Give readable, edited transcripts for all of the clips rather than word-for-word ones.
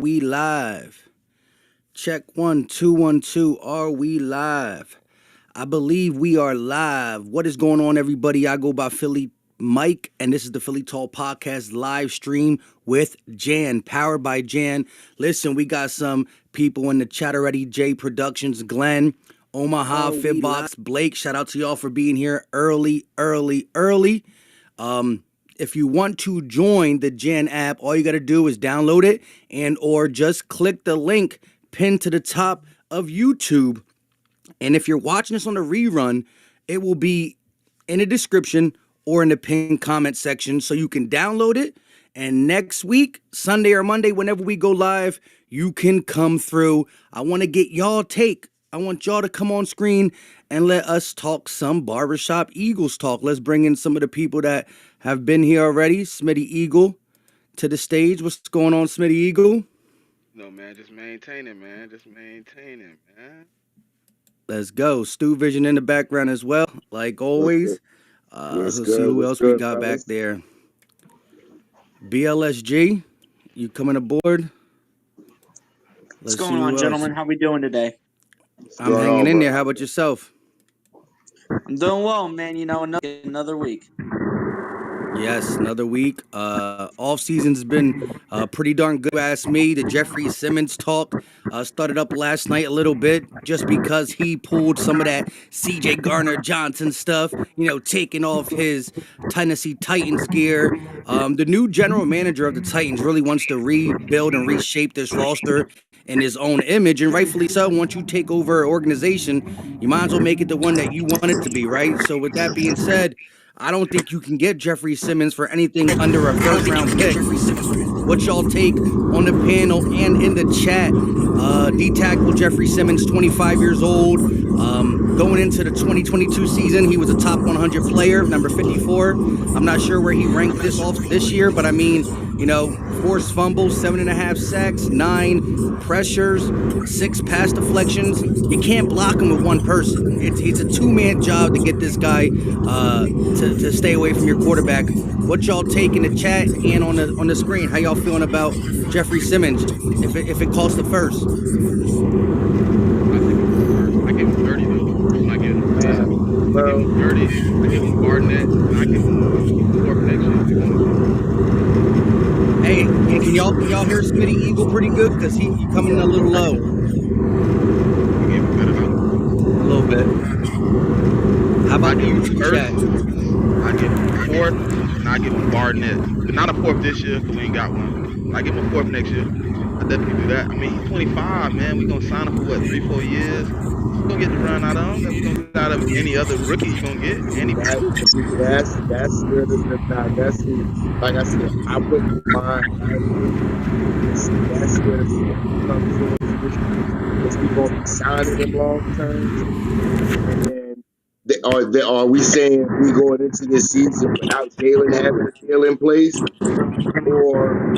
we live? Check 1 2 1 2. Are we live? I believe we are live. What is going on, everybody? I go by Philly Mike, and this is the Philly Talk Podcast live stream with Jjaann, powered by Jjaann. Listen, we got some people in the chat already. J Productions, Glenn, Omaha, Fitbox, Blake. Shout out to y'all for being here early. If you want to join the Jjaann app, all you got to do is download it and or just click the link pinned to the top of YouTube. And if you're watching this on the rerun, it will be in the description or in the pinned comment section, so you can download it. And next week, Sunday or Monday, whenever we go live, you can come through. I want to get y'all take. I want y'all to come on screen and let us talk some barbershop Eagles talk. Let's bring in some of the people that have been here already. Smitty Eagle to the stage. What's going on, Smitty Eagle? No, man, just maintaining, man. Let's go. Stu Vision in the background as well, like always. Let's see who else we got back there. BLSG, you coming aboard? What's going on, gentlemen? How we doing today? I'm hanging in there. How about yourself? I'm doing well, man. You know, another week. Yes, another week. Off season's been pretty darn good. Ask me. The Jeffery Simmons talk started up last night a little bit, just because he pulled some of that C.J. Gardner-Johnson stuff. You know, taking off his Tennessee Titans gear. The new general manager of the Titans really wants to rebuild and reshape this roster in his own image, and rightfully so. Once you take over an organization, you might as well make it the one that you want it to be, right? So with that being said, I don't think you can get Jeffery Simmons for anything under a first-round pick. What y'all take on the panel and in the chat? D-tackle Jeffery Simmons, 25 years old. Going into the 2022 season, he was a top 100 player, number 54. I'm not sure where he ranked this year, but I mean, you know, forced fumbles, 7.5 sacks, 9 pressures, 6 pass deflections. You can't block him with one person. It's a two-man job to get this guy to stay away from your quarterback. What y'all take in the chat and on the screen? How y'all feeling about Jeffery Simmons if it costs the first? I give him 30 though. I give him 30. I give him Barnett. I give him 4 next year. Hey, can y'all hear Smitty Eagle pretty good? Because he coming in a little low. I gave him good enough. A little bit. How about the YouTube chat? I give him 4th, and I give him Barnett. But not a 4th this year, because we ain't got one. I give him a 4th next year. I definitely do that. I mean, he's 25, man. We gonna sign him for what, 3-4 years? We're gonna get the run out of him that we gonna get out of any other rookie you gonna get. That's where that's like I said, I wouldn't mind. That's where the comes in. Because we gonna be signing him long term, and then are we saying we going into this season without Jalen having a deal in place, or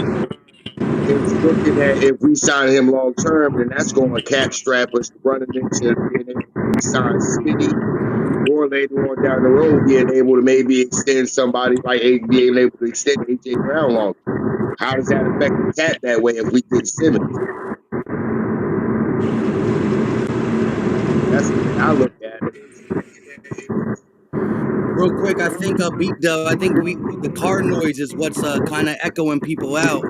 is looking at if we sign him long term, then that's going to cap strap us running into being able to sign Smitty, or later on down the road being able to maybe extend somebody like being able to extend AJ Brown longer. How does that affect the cap that way if we get Simmons? That's what I look at it. Real quick, I think the car noise is what's kind of echoing people out.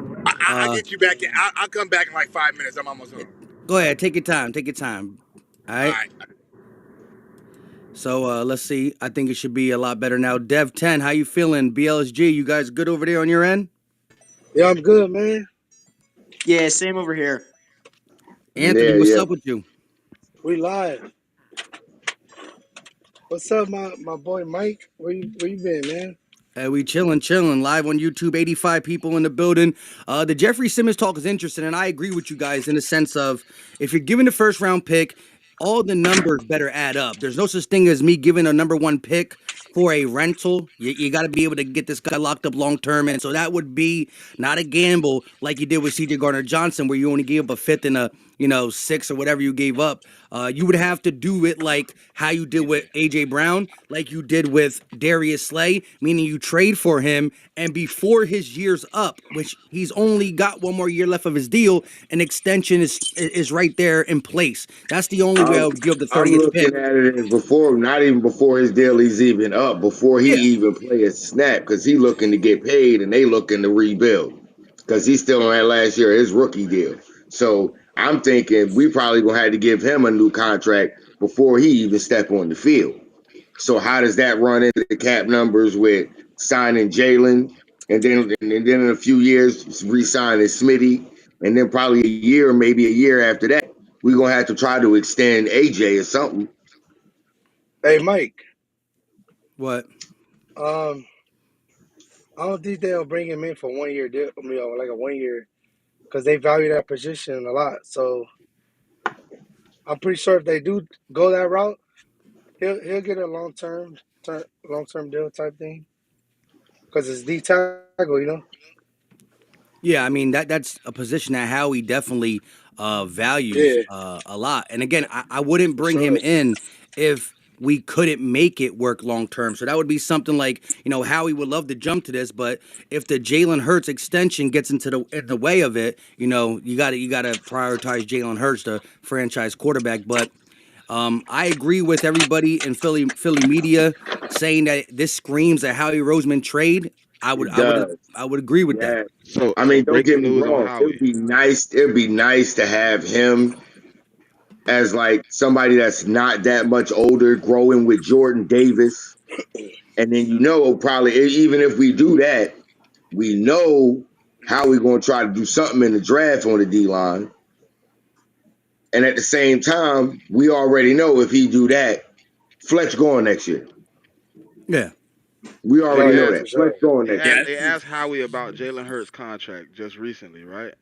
I'll get you back in. I'll come back in like 5 minutes. I'm almost home. Go ahead, take your time. All right. So let's see. I think it should be a lot better now. Dev 10, how you feeling? BLSG, you guys good over there on your end? Yeah, I'm good, man. Yeah, same over here. Anthony, what's up with you? We live. What's up, my boy Mike? Where you been, man? Hey, we chilling live on YouTube. 85 people in the building. The Jeffery Simmons talk is interesting, and I agree with you guys in the sense of if you're giving the first round pick, all the numbers better add up. There's no such thing as me giving a number 1 pick for a rental. You got to be able to get this guy locked up long term, and so that would be not a gamble like you did with C.J. Gardner-Johnson, where you only gave up a fifth and a six or whatever you gave up. You would have to do it like how you did with A.J. Brown, like you did with Darius Slay, meaning you trade for him, and before his year's up, which he's only got one more year left of his deal, an extension is right there in place. That's the only way I I'm would give up the I'm 30th pick. looking at it as before, not even before his deal is even up, before he Yeah. even play a snap, because he looking to get paid and they looking to rebuild, because he's still on that last year his rookie deal. So I'm thinking we probably gonna have to give him a new contract before he even step on the field. So how does that run into the cap numbers with signing Jalen, and then in a few years re-signing Smitty, and then probably a year, maybe a year after that, we're gonna have to try to extend AJ or something. Hey, Mike. What? Um, I don't think they'll bring him in for 1 year deal. Like a 1 year, because they value that position a lot. So I'm pretty sure if they do go that route, he'll get a long term deal type thing. Because it's D tackle. Yeah, I mean that's a position that Howie definitely values Yeah, a lot. And again, I wouldn't for bring him sure. in if we couldn't make it work long term. So that would be something like Howie would love to jump to this, but if the Jalen Hurts extension gets in the way of it, you gotta prioritize Jalen Hurts, the franchise quarterback. But I agree with everybody in Philly media saying that this screams a Howie Roseman trade. I would It I would does. I would agree with that. Yeah. So I so mean, don't get breaking me news on wrong. It would Howie. be nice. It would be nice to have him as like somebody that's not that much older, growing with Jordan Davis, and then probably even if we do that, we know how we're going to try to do something in the draft on the D line. And at the same time, we already know if he do that, Fletch going next year. Yeah. We They Oh already know yeah, asked for that. Fletch sure. going they next asked year. Yeah, they asked Howie about Jalen Hurts' contract just recently, right?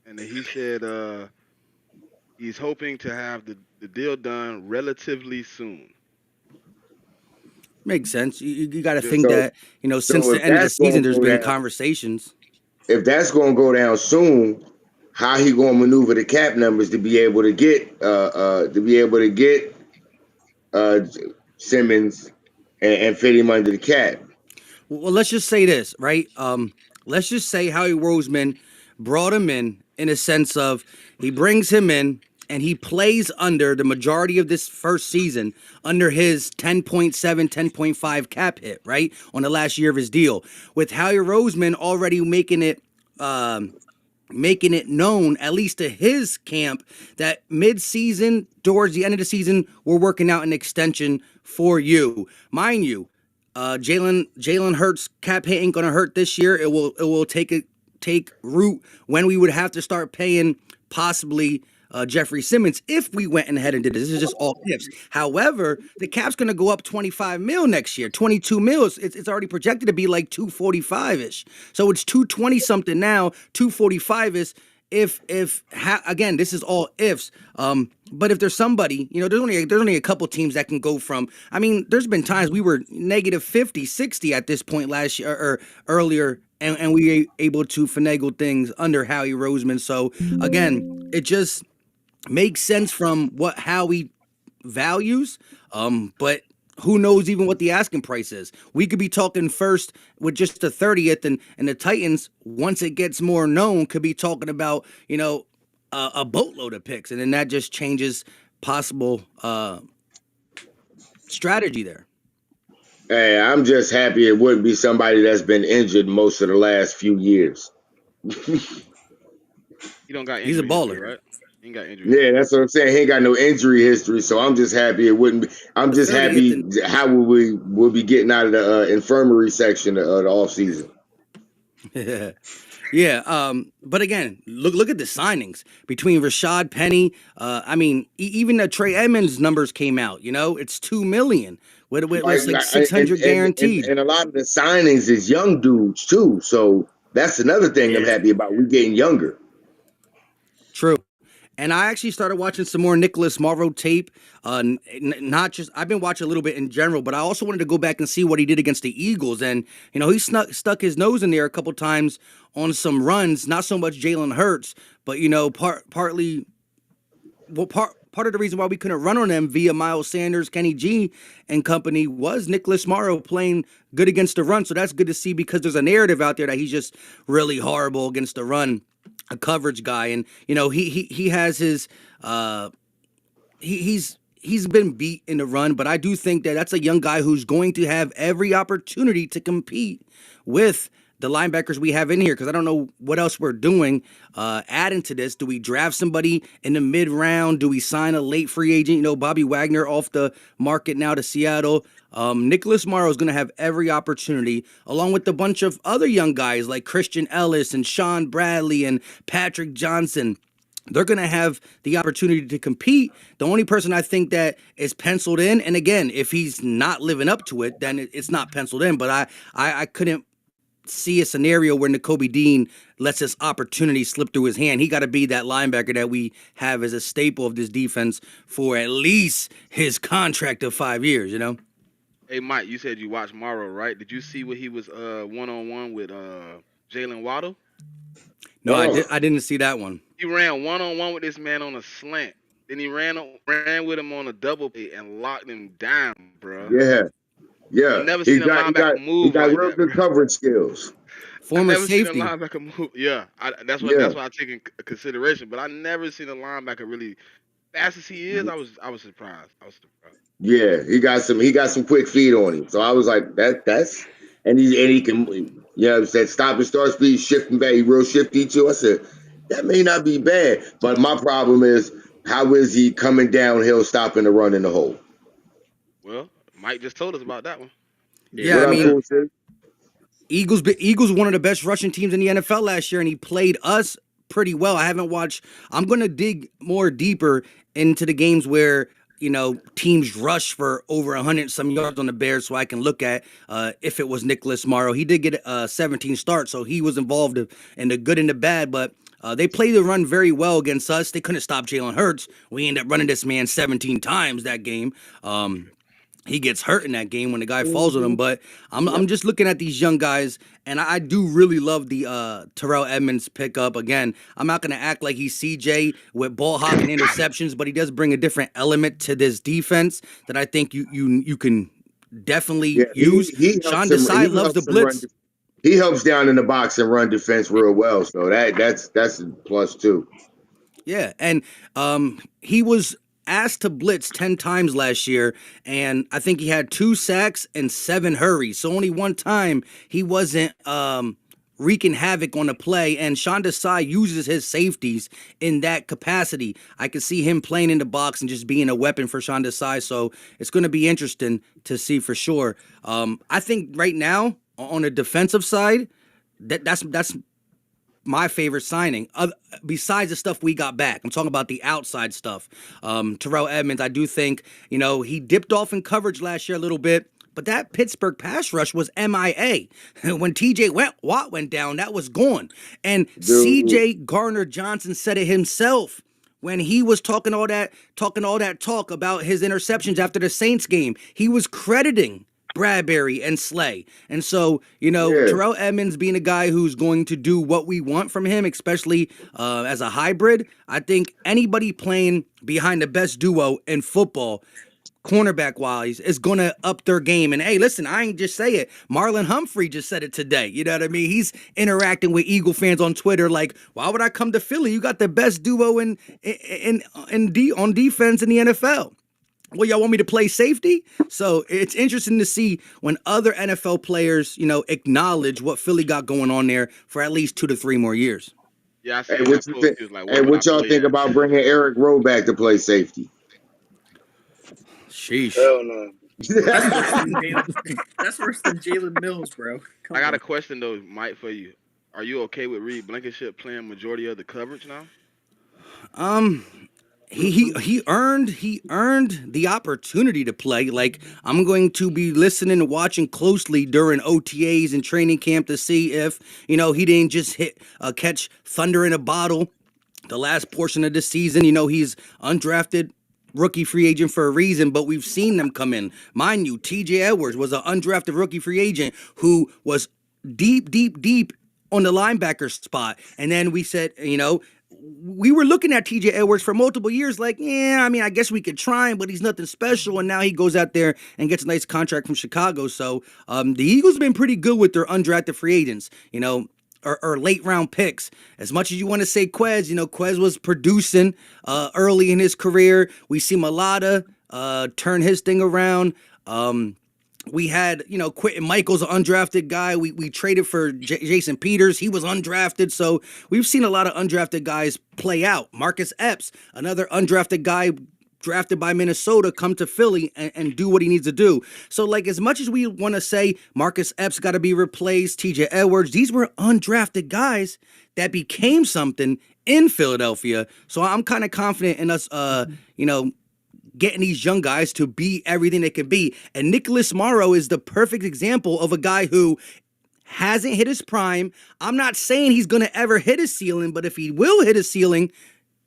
And then he said he's hoping to have the deal done relatively soon. Makes sense. You got to Just think So that, since so the if end of the that's going season, to there's go been down, conversations. if that's going to go down soon, how he going to maneuver the cap numbers to be able to get uh Simmons and fit him under the cap? Well, let's just say this, right? Let's just say Howie Roseman brought him in a sense of he brings him in and he plays under the majority of this first season under his 10.7, 10.5 cap hit, right? On the last year of his deal. With Howie Roseman already making it known, at least to his camp, that mid-season, towards the end of the season, we're working out an extension for you. Mind you, Jalen Hurts cap hit ain't gonna hurt this year. It will take root when we would have to start paying possibly Jeffery Simmons if we went ahead and did this. This is just all ifs. However, the cap's going to go up 25 mil next year, 22 mils. It's already projected to be like 245 ish. So it's 220 something now, 245 ish. Again, this is all ifs. But if there's somebody, there's only a couple teams that can go from. I mean, there's been times we were negative 50, 60 at this point last year or earlier, and we were able to finagle things under Howie Roseman. So again, it just makes sense from what Howie values. But who knows even what the asking price is? We could be talking first with just the 30th, and the Titans, once it gets more known, could be talking about a boatload of picks, and then that just changes possible strategy there. Hey, I'm just happy it wouldn't be somebody that's been injured most of the last few years. he don't got He's a injury history, baller. right? He ain't got injury Yeah, history. that's what I'm saying. He ain't got no injury history, so I'm just happy it wouldn't be. I'm The just 30th happy and how will be getting out of the infirmary section of the off season. yeah. But again, look at the signings between Rashad Penny. I mean, even the Trey Edmonds numbers came out. It's 2 million. With Like, it's like 600 guaranteed. and a lot of the signings is young dudes too. So that's another thing I'm Yeah. happy about. We getting younger. True. And I actually started watching some more Nicholas Morrow tape. Not just I've been watching a little bit in general, but I also wanted to go back and see what he did against the Eagles. And he stuck his nose in there a couple times on some runs. Not so much Jalen Hurts, but partly part of the reason why we couldn't run on them via Miles Sanders, Kenny G, and company was Nicholas Morrow playing good against the run. So that's good to see because there's a narrative out there that he's just really horrible against the run, a coverage guy, and he has his he's been beat in the run, but I do think that that's a young guy who's going to have every opportunity to compete with the linebackers we have in here, because I don't know what else we're doing. Adding to this, do we draft somebody in the mid round? Do we sign a late free agent? Bobby Wagner off the market now to Seattle. Nicholas Morrow is going to have every opportunity, along with a bunch of other young guys like Christian Ellis and Sean Bradley and Patrick Johnson. They're going to have the opportunity to compete. The only person I think that is penciled in, and again, if he's not living up to it, then it's not penciled in. But I couldn't see a scenario where Nakobe Dean lets this opportunity slip through his hand. He got to be that linebacker that we have as a staple of this defense for at least his contract of 5 years, Hey, Mike, you said you watched Morrow, right? Did you see what he was one-on-one with Jalen Waddle? No, Oh. I didn't see that one. He ran one-on-one with this man on a slant. Then he ran with him on a double play and locked him down, bro. Yeah. I never seen a linebacker He move got like real that, good bro. coverage skills. I Former never seen a safety. linebacker move. Yeah, that's why I take in consideration. But I never seen a linebacker really fast as he is. I was surprised. Yeah, he got some quick feet on him. So I was like, that's and he can said stop and start speed, shifting back, he real shifty too. I said, that may not be bad. But my problem is, how is he coming downhill, stopping the run in the hole? Well, Mike just told us about that one. Yeah, What I up, mean, Cool Sid? Eagles were one of the best rushing teams in the NFL last year, and he played us pretty well. I haven't watched. I'm going to dig more deeper into the games where teams rush for over 100 some yards on the Bears, so I can look at if it was Nicholas Morrow. He did get 17 starts, so he was involved in the good and the bad, but they played the run very well against us. They couldn't stop Jalen Hurts. We ended up running this man 17 times that game. He gets hurt in that game when the guy falls on him. But I'm just looking at these young guys, and I do really love the Terrell Edmonds pickup. Again, I'm not going to act like he's CJ with ball hawking interceptions, but he does bring a different element to this defense that I think you can definitely use. Sean Desai loves the blitz. He helps down in the box and run defense real well. So that's a plus too. Yeah, and he was asked to blitz 10 times last year, and I think he had 2 sacks and 7 hurries. So only one time he wasn't wreaking havoc on the play, and Sean Desai uses his safeties in that capacity. I can see him playing in the box and just being a weapon for Sean Desai, so it's going to be interesting to see for sure. I think right now, on the defensive side, that's my favorite signing, besides the stuff we got back. I'm talking about the outside stuff. Terrell Edmonds, I do think, he dipped off in coverage last year a little bit, but that Pittsburgh pass rush was MIA. When TJ Watt went down, that was gone. And CJ Gardner-Johnson said it himself when he was talking all that talk about his interceptions after the Saints game. He was crediting Bradbury and Slay. And so, Terrell Edmonds being a guy who's going to do what we want from him, especially as a hybrid, I think anybody playing behind the best duo in football, cornerback-wise, is going to up their game. And, hey, listen, I ain't just say it. Marlon Humphrey just said it today. You know what I mean? He's interacting with Eagle fans on Twitter like, why would I come to Philly? You got the best duo on defense in the NFL. Well, y'all want me to play safety? So it's interesting to see when other NFL players, acknowledge what Philly got going on there for at least 2 to 3 more years. Yeah, I see. What y'all think about bringing Eric Rowe back to play safety? Sheesh. Hell no. That's worse than Jalen Mills, bro. I got a question though, Mike, for you. Are you okay with Reed Blankenship playing majority of the coverage now? He earned the opportunity to play. Like, I'm going to be listening and watching closely during OTAs and training camp to see if he didn't just catch thunder in a bottle the last portion of the season. You know, he's undrafted rookie free agent for a reason, but we've seen them come in. Mind you, TJ Edwards was an undrafted rookie free agent who was deep, deep, deep on the linebacker spot. And then we said, you know, we were looking at TJ Edwards for multiple years, like, yeah, I mean, I guess we could try him, but he's nothing special. And now he goes out there and gets a nice contract from Chicago. So the Eagles have been pretty good with their undrafted free agents, you know, or late round picks. As much as you want to say Quez, you know, Quez was producing early in his career. We see Malata turn his thing around. We had, you know, Quentin Michaels, an undrafted guy. We traded for Jason Peters. He was undrafted. So we've seen a lot of undrafted guys play out. Marcus Epps, another undrafted guy drafted by Minnesota, come to Philly and do what he needs to do. So, like, as much as we want to say Marcus Epps got to be replaced, TJ Edwards, these were undrafted guys that became something in Philadelphia. So I'm kind of confident in us, you know, getting these young guys to be everything they can be. And Nicholas Morrow is the perfect example of a guy who hasn't hit his prime. I'm not saying he's going to ever hit his ceiling, but if he will hit his ceiling,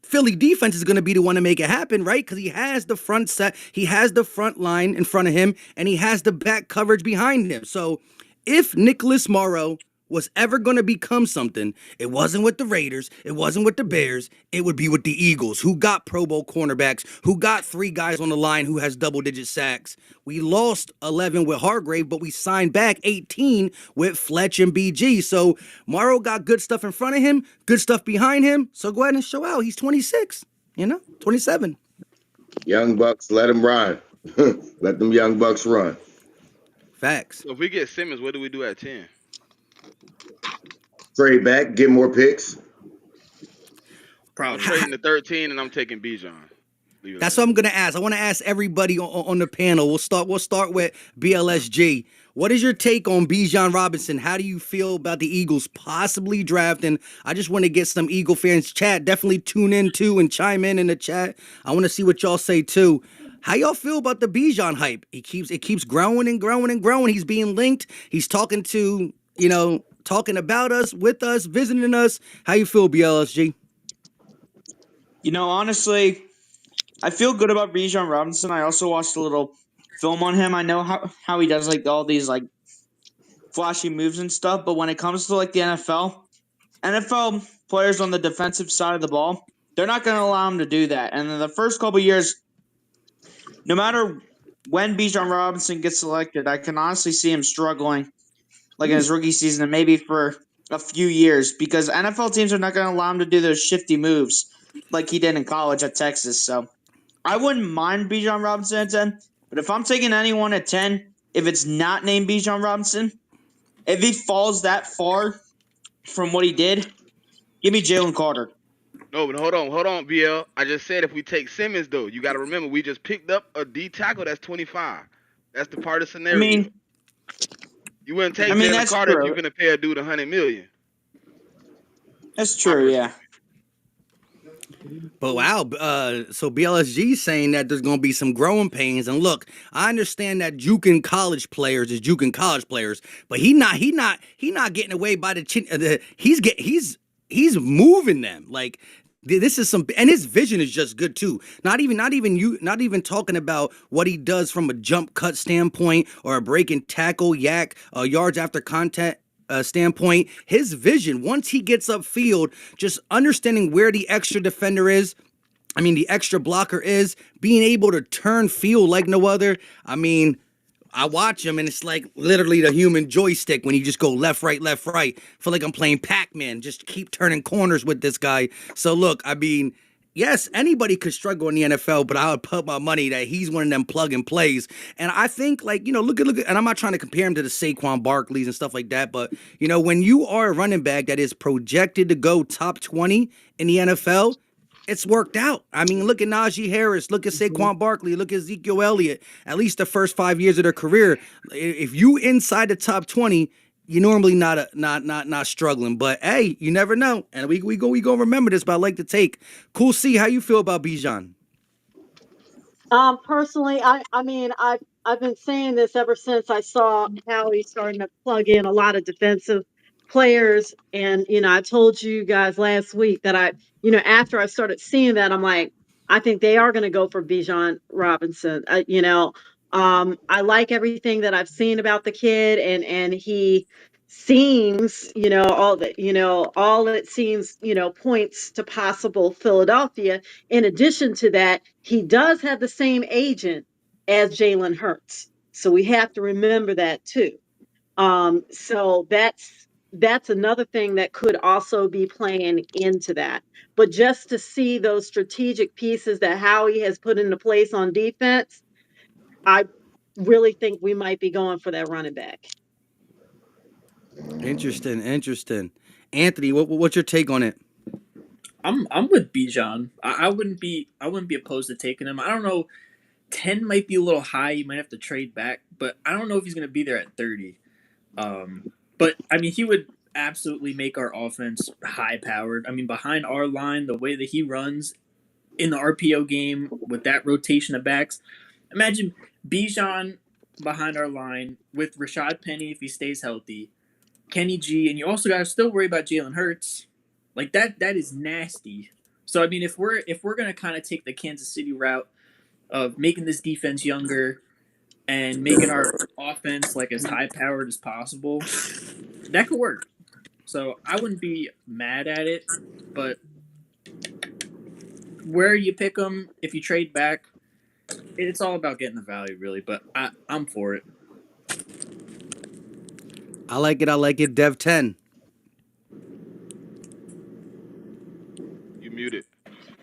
Philly defense is going to be the one to make it happen, right? Because he has the front set, he has the front line in front of him, and he has the back coverage behind him. So if Nicholas Morrow was ever going to become something, it wasn't with the Raiders, it wasn't with the Bears, it would be with the Eagles, who got Pro Bowl cornerbacks, who got 3 guys on the line who has double-digit sacks. We lost 11 with Hargrave, but we signed back 18 with Fletch and BG. So Morrow got good stuff in front of him, good stuff behind him. So go ahead and show out. He's 26, 27. Young Bucks, let them run. Let them young Bucks run. Facts. So if we get Simmons, what do we do at 10? Trade back, get more picks. I'm Probably. trading the 13 and I'm taking Bijan. That's what I'm gonna ask. I want to ask everybody on the panel. We'll start with BLSG. What is your take on Bijan Robinson? How do you feel about the Eagles possibly drafting? I just want to get some Eagle fans chat. Definitely tune in too and chime in the chat. I want to see what y'all say too. How y'all feel about the Bijan hype? It keeps growing and growing and growing. He's being linked. He's talking to, talking about us, with us, visiting us. How you feel, BLSG? You know, honestly, I feel good about Bijan Robinson. I also watched a little film on him. I know how he does like all these like flashy moves and stuff, but when it comes to like the NFL players on the defensive side of the ball, they're not going to allow him to do that. And in the first couple years, no matter when Bijan Robinson gets selected, I can honestly see him struggling like in his rookie season and maybe for a few years because NFL teams are not going to allow him to do those shifty moves like he did in college at Texas. So I wouldn't mind Bijan Robinson at 10, but if I'm taking anyone at 10, if it's not named Bijan Robinson, if he falls that far from what he did, give me Jalen Carter. No, but hold on, BL. I just said if we take Simmons though, you got to remember we just picked up a D tackle that's 25. That's the part of the I scenario. mean, You wouldn't take Jalen that's Carter if true. you're gonna pay a dude $100 million. That's true, yeah. But wow, so BLSG saying that there's going to be some growing pains. And look, I understand that juking college players is juking college players, but he not getting away by the chin. He's moving them like. This is some, and his vision is just good too. Not even talking about what he does from a jump cut standpoint or a break and tackle, yards after contact standpoint. His vision, once he gets upfield, just understanding where the extra defender is. I mean, the extra blocker is being able to turn field like no other. I mean, I watch him and it's like literally the human joystick when you just go left, right, left, right. Feel like I'm playing Pac-Man. Just keep turning corners with this guy. So look, I mean, yes, anybody could struggle in the NFL, but I would put my money that he's one of them plug and plays. And I think, like, look at, and I'm not trying to compare him to the Saquon Barkleys and stuff like that, but, when you are a running back that is projected to go top 20 in the NFL, it's worked out. I mean, look at Najee Harris, look at Saquon Barkley, look at Ezekiel Elliott. At least the first 5 years of their career, if you inside the top 20, you're normally not struggling. But hey, you never know. And we go remember this. But I like to take. Cool. C, how you feel about Bijan? Personally, I mean, I've been saying this ever since I saw how he's starting to plug in a lot of defensive players, and I told you guys last week that after I started seeing that, I'm like, I think they are going to go for Bijan Robinson. I like everything that I've seen about the kid, and he seems, all it seems, points to possible Philadelphia. In addition to that, he does have the same agent as Jalen Hurts, so we have to remember that too. So that's another thing that could also be playing into that. But just to see those strategic pieces that Howie has put into place on defense, I really think we might be going for that running back. Interesting, interesting. Anthony, what's your take on it? I'm with Bijan. I wouldn't be opposed to taking him. I don't know. 10 might be a little high. You might have to trade back, but I don't know if he's going to be there at 30. Um, but I mean, he would absolutely make our offense high powered. I mean, behind our line, the way that he runs in the RPO game with that rotation of backs, imagine Bijan behind our line with Rashad Penny if he stays healthy, Kenny G, and you also got to still worry about Jalen Hurts. Like that is nasty. So I mean, if we're gonna kind of take the Kansas City route of making this defense younger and making our offense like as high powered as possible, that could work. So I wouldn't be mad at it, but where you pick them, if you trade back, it's all about getting the value, really. But I'm for it. I like it. I like it. Dev 10. You muted.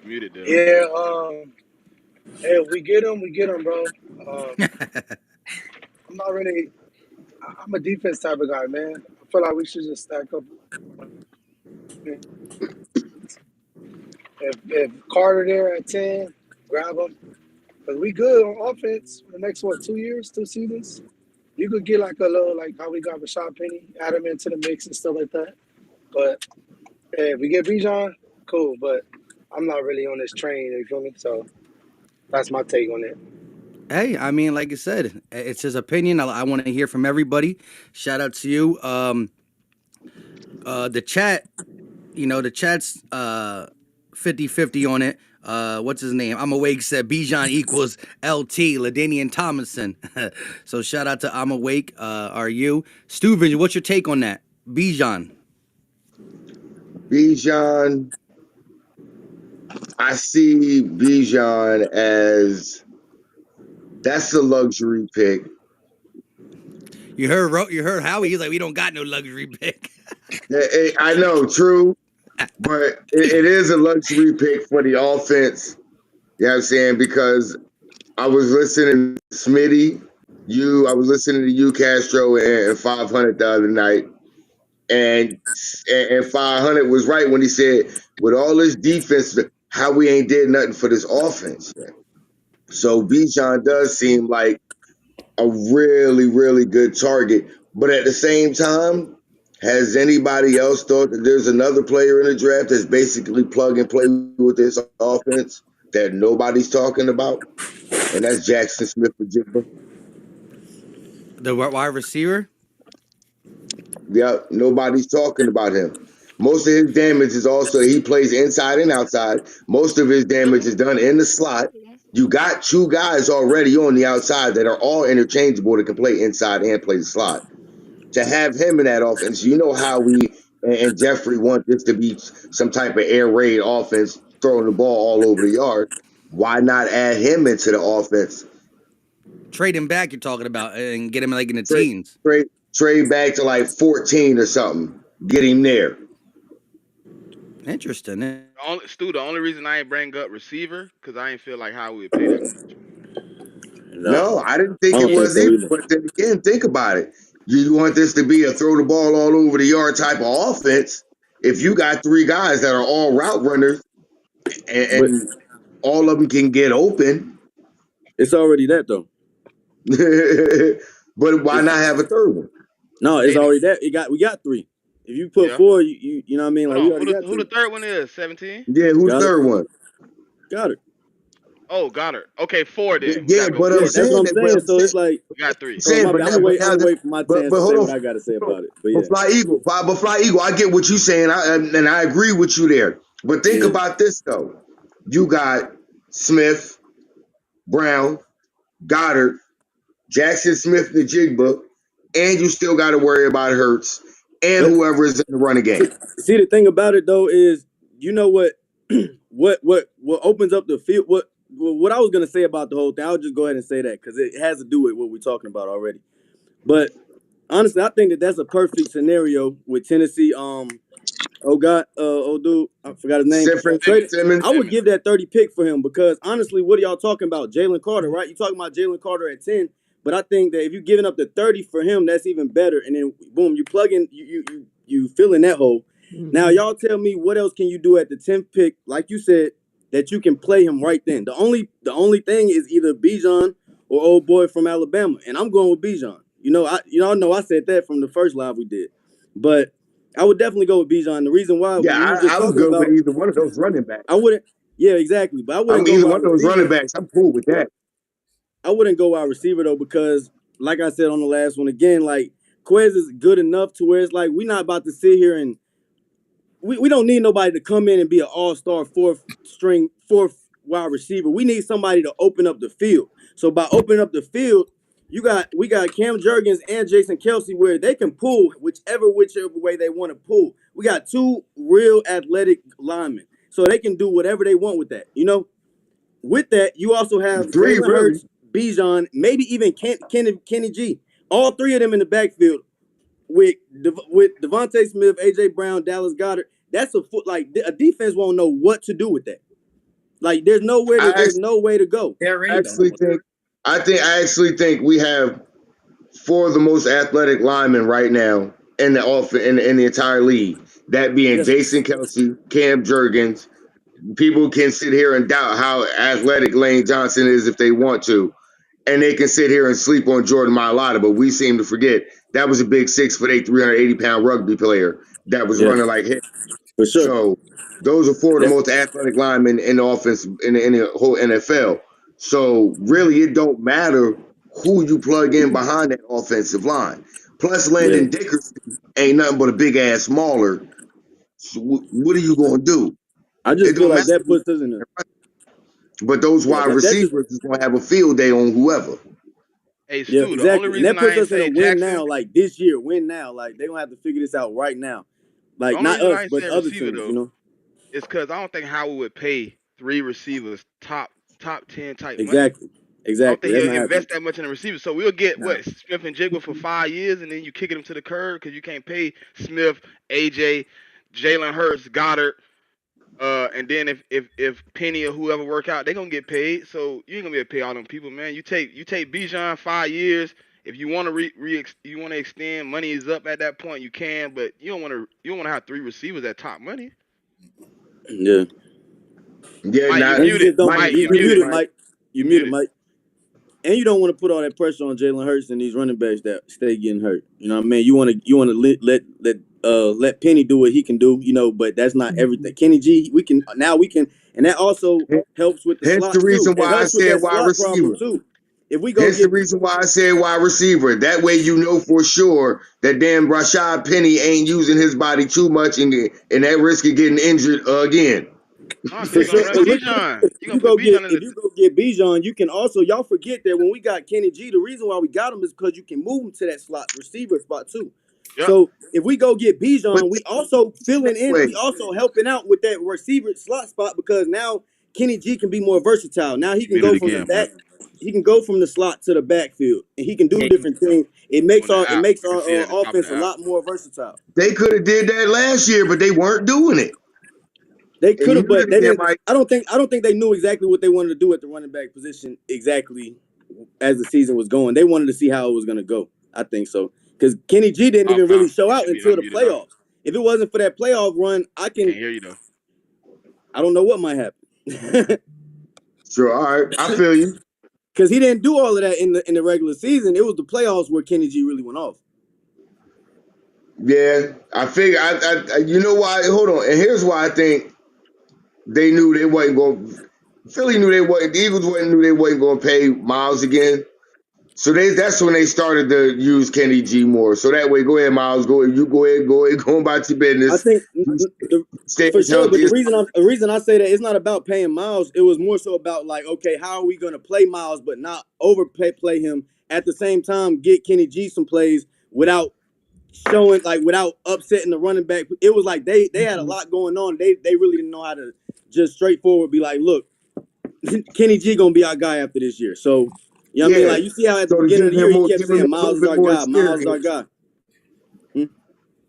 Muted, Dev. Yeah. Hey, if we get him, bro. I'm not really. I'm a defense type of guy, man. I feel like we should just stack up. If Carter there at 10, grab him. Because we good on offense for the next, 2 years, 2 seasons. You could get like a little, like how we got Rashad Penny, add him into the mix and stuff like that. But hey, if we get Bijan, cool. But I'm not really on this train, you feel me? So that's my take on it. Hey, I mean, like I said, it's his opinion. I want to hear from everybody. Shout out to you. The chat, the chat's 50-50 on it. What's his name? I'm awake said Bijan equals LT, Ladanian Thomason. So shout out to I'm awake. Are you? Steuven, what's your take on that? Bijan. Bijan, I see Bijan as that's a luxury pick. You heard Howie. He's like, we don't got no luxury pick. I know, true, but it is a luxury pick for the offense. You know what I'm saying? Because I was listening to Smitty, I was listening to you, Castro, and 500 the other night, and 500 was right when he said, with all this defense, how we ain't did nothing for this offense. So Bijan does seem like a really, really good target. But at the same time, has anybody else thought that there's another player in the draft that's basically plug and play with this offense that nobody's talking about? And that's Jackson Smith for Jigba. The wide receiver. Yeah, nobody's talking about him. Most of his damage is also, he plays inside and outside. Most of his damage is done in the slot. You got two guys already on the outside that are all interchangeable that can play inside and play the slot. To have him in that offense, you know how we and Jeffrey want this to be some type of air raid offense, throwing the ball all over the yard. Why not add him into the offense? Trade him back, you're talking about, and get him like in the Trade, teens. trade back to like 14 or something. Get him there. Interesting. The only reason I ain't bring up receiver because I ain't feel like how we would pay that much. No, I didn't I think it don't think was so either. either. But then again, think about it. You want this to be a throw the ball all over the yard type of offense. If you got three guys that are all route runners But and all of them can get open, it's already that though. but why It's not have a third one? no, it's Hey, already that. We got three. If you put yeah. four, you know what I mean? Hold Like we on. Who already the got who the three. third one is? 17. Yeah, who's Got it. third one? Got it. Oh, Goddard. Okay, 4 then. We Yeah, gotta go but 4 I'm then. That's what saying I'm that. But saying. I'm So saying, it's like, We got 3. I'm hold on, saying, my but bad. now, but I'm now gonna that, wait for my chance to but say hold what on. I gotta say about it. But But yeah, Fly Eagle, I get what you're saying, and I agree with you there. But think yeah. about this though. You got Smith, Brown, Goddard, Jackson Smith, the Jigba, and you still got to worry about Hurts and But whoever is in the running see, game. see, the thing about it though is, you know what, what opens up the field. What I was gonna say about the whole thing, I'll just go ahead and say that because it has to do with what we're talking about already. But honestly, I think that that's a perfect scenario with Tennessee. Oh God, oh dude, I forgot his name. Traded. Simmons, I would Simmons. give that 30 pick for him because honestly, what are y'all talking about? Jalen Carter, right? You talking about Jalen Carter at 10, but I think that if you're giving up the 30 for him, that's even better. And then boom, you plug in, you fill in that hole. Now y'all tell me what else can you do at the 10th pick, like you said, that you can play him right then. The only thing is either Bijan or old boy from Alabama, and I'm going with Bijan. I know I said that from the first live we did, but I would definitely go with Bijan. The reason why yeah, we were just I'm talking good with about, either one of those running backs. I wouldn't. Yeah, exactly. But I wouldn't I'm go either wide one of those running receiver. backs. I'm cool with that. I wouldn't go wide receiver though because, like I said on the last one again, like Quez is good enough to where it's like we're not about to sit here and we don't need nobody to come in and be an all-star fourth wide receiver. We need somebody to open up the field. So by opening up the field, we got Cam Jurgens and Jason Kelsey where they can pull whichever way they want to pull. We got two real athletic linemen. So they can do whatever they want with that. With that, you also have Three, Jalen really. Hurts, Bijan, maybe even Kenny G. All three of them in the backfield with Devontae Smith, AJ Brown, Dallas Goddard. That's a defense won't know what to do with that. Like I there's no way to go. They already don't know actually what. think, I actually think we have four of the most athletic linemen right now in the in the entire league. That being Yes, Jason Kelsey, Cam Jurgens. People can sit here and doubt how athletic Lane Johnson is if they want to, and they can sit here and sleep on Jordan Mailata, but we seem to forget that was a big 6'8", 380-pound rugby player that was yeah, running like him. for sure. So those are four of the That, most athletic linemen in the offense in the whole NFL. So really, it don't matter who you plug in behind that offensive line. Plus, yeah. Landon Dickerson ain't nothing but a big ass smaller. So what are you gonna do? I It just feel don't like matter. that puts us in a But those yeah. wide That just receivers is gonna have a field day on whoever. Hey, yeah, Stu, the only exactly. And that reason I puts ain't us in a say win Jackson, now. Like this year, win now. Like they gonna have to figure this out right now. the Like only not reason I us, ain't but saying other receiver teams. though, is because I don't think Howard would pay 3 receivers top 10 type money. Exactly, I don't exactly. think That's he'll not happening. invest that much in a receiver. So we'll get No. what Smith and Jigba for 5 years, and then you kicking him to the curb because you can't pay Smith, AJ, Jalen Hurts, Goddard, and then if Penny or whoever work out, they gonna get paid. So you ain't gonna be able to pay all them people, man. You take Bijan 5 years. If you want to you want to extend, money is up at that point. You can, but you don't want to have 3 receivers at top money. Yeah. Yeah, Mike, you now And you muted. just don't. Mike, Mike, you You, you you good, muted. muted, Mike. Mike. You You muted, muted. Mike. And you don't want to put all that pressure on Jalen Hurts and these running backs that stay getting hurt. You know what I mean? You want to let Penny do what he can do. But that's not everything. Kenny G, we can, and that also helps with the Hence the slot too. reason It why I helps with said that wide slot problem receiver. too. If we go Hence the get reason why I said wide receiver. That way you know for sure that damn Rashad Penny ain't using his body too much and that risk of getting injured again. No, because for you're gonna sure, run and look at Bijan. this. You're gonna put Bijan in If the. you go get Bijan, you can also y'all forget that when we got Kenny G, the reason why we got him is because you can move him to that slot receiver spot too. Yep. So if we go get But Bijan, we also that filling in, way, we also helping out with that receiver slot spot because now Kenny G can be more versatile. Now he You can muted go from the again, bro. back, he can go from the slot to the backfield, and he can do Yeah, you different know. things. It On makes the our it app, makes I can our see it at the top of offense the a app. lot more versatile. they could have did that last year, but they weren't doing it. They And could you have, but muted they again, didn't. Mike. I don't think they knew exactly what they wanted to do at the running back position exactly as the season was going. They wanted to see how it was going to go. I think so because Kenny G didn't Oh, even really show you out should be until the unmuted now. playoffs. If it wasn't for that playoff run, I can't hear you though. I don't know what might happen Sure, all right. I feel you. because he didn't do all of that in the regular season. It was the playoffs where Kenny G really went off. Yeah, I figure. You know why? Hold on. And here's why I think they knew they wasn't going. Philly knew they wasn't. The Eagles knew they wasn't going to pay Miles again. So that's when they started to use Kenny G more. So that way, go ahead, Miles. Go ahead, go about your I business. think Stay for as sure, but healthy as the reason I say that it's not about paying Miles. It was more so about like, okay, how are we going to play Miles, but not overplay him at the same time? Get Kenny G some plays without showing without upsetting the running back. It was like they had a lot going on. They really didn't know how to just straightforward be like, look, Kenny G gonna be our guy after this year. So you know what I mean? yeah. Like you see how at the So to beginning of the year he kept give him saying a little Miles is bit our more guy, Miles is our experience. guy.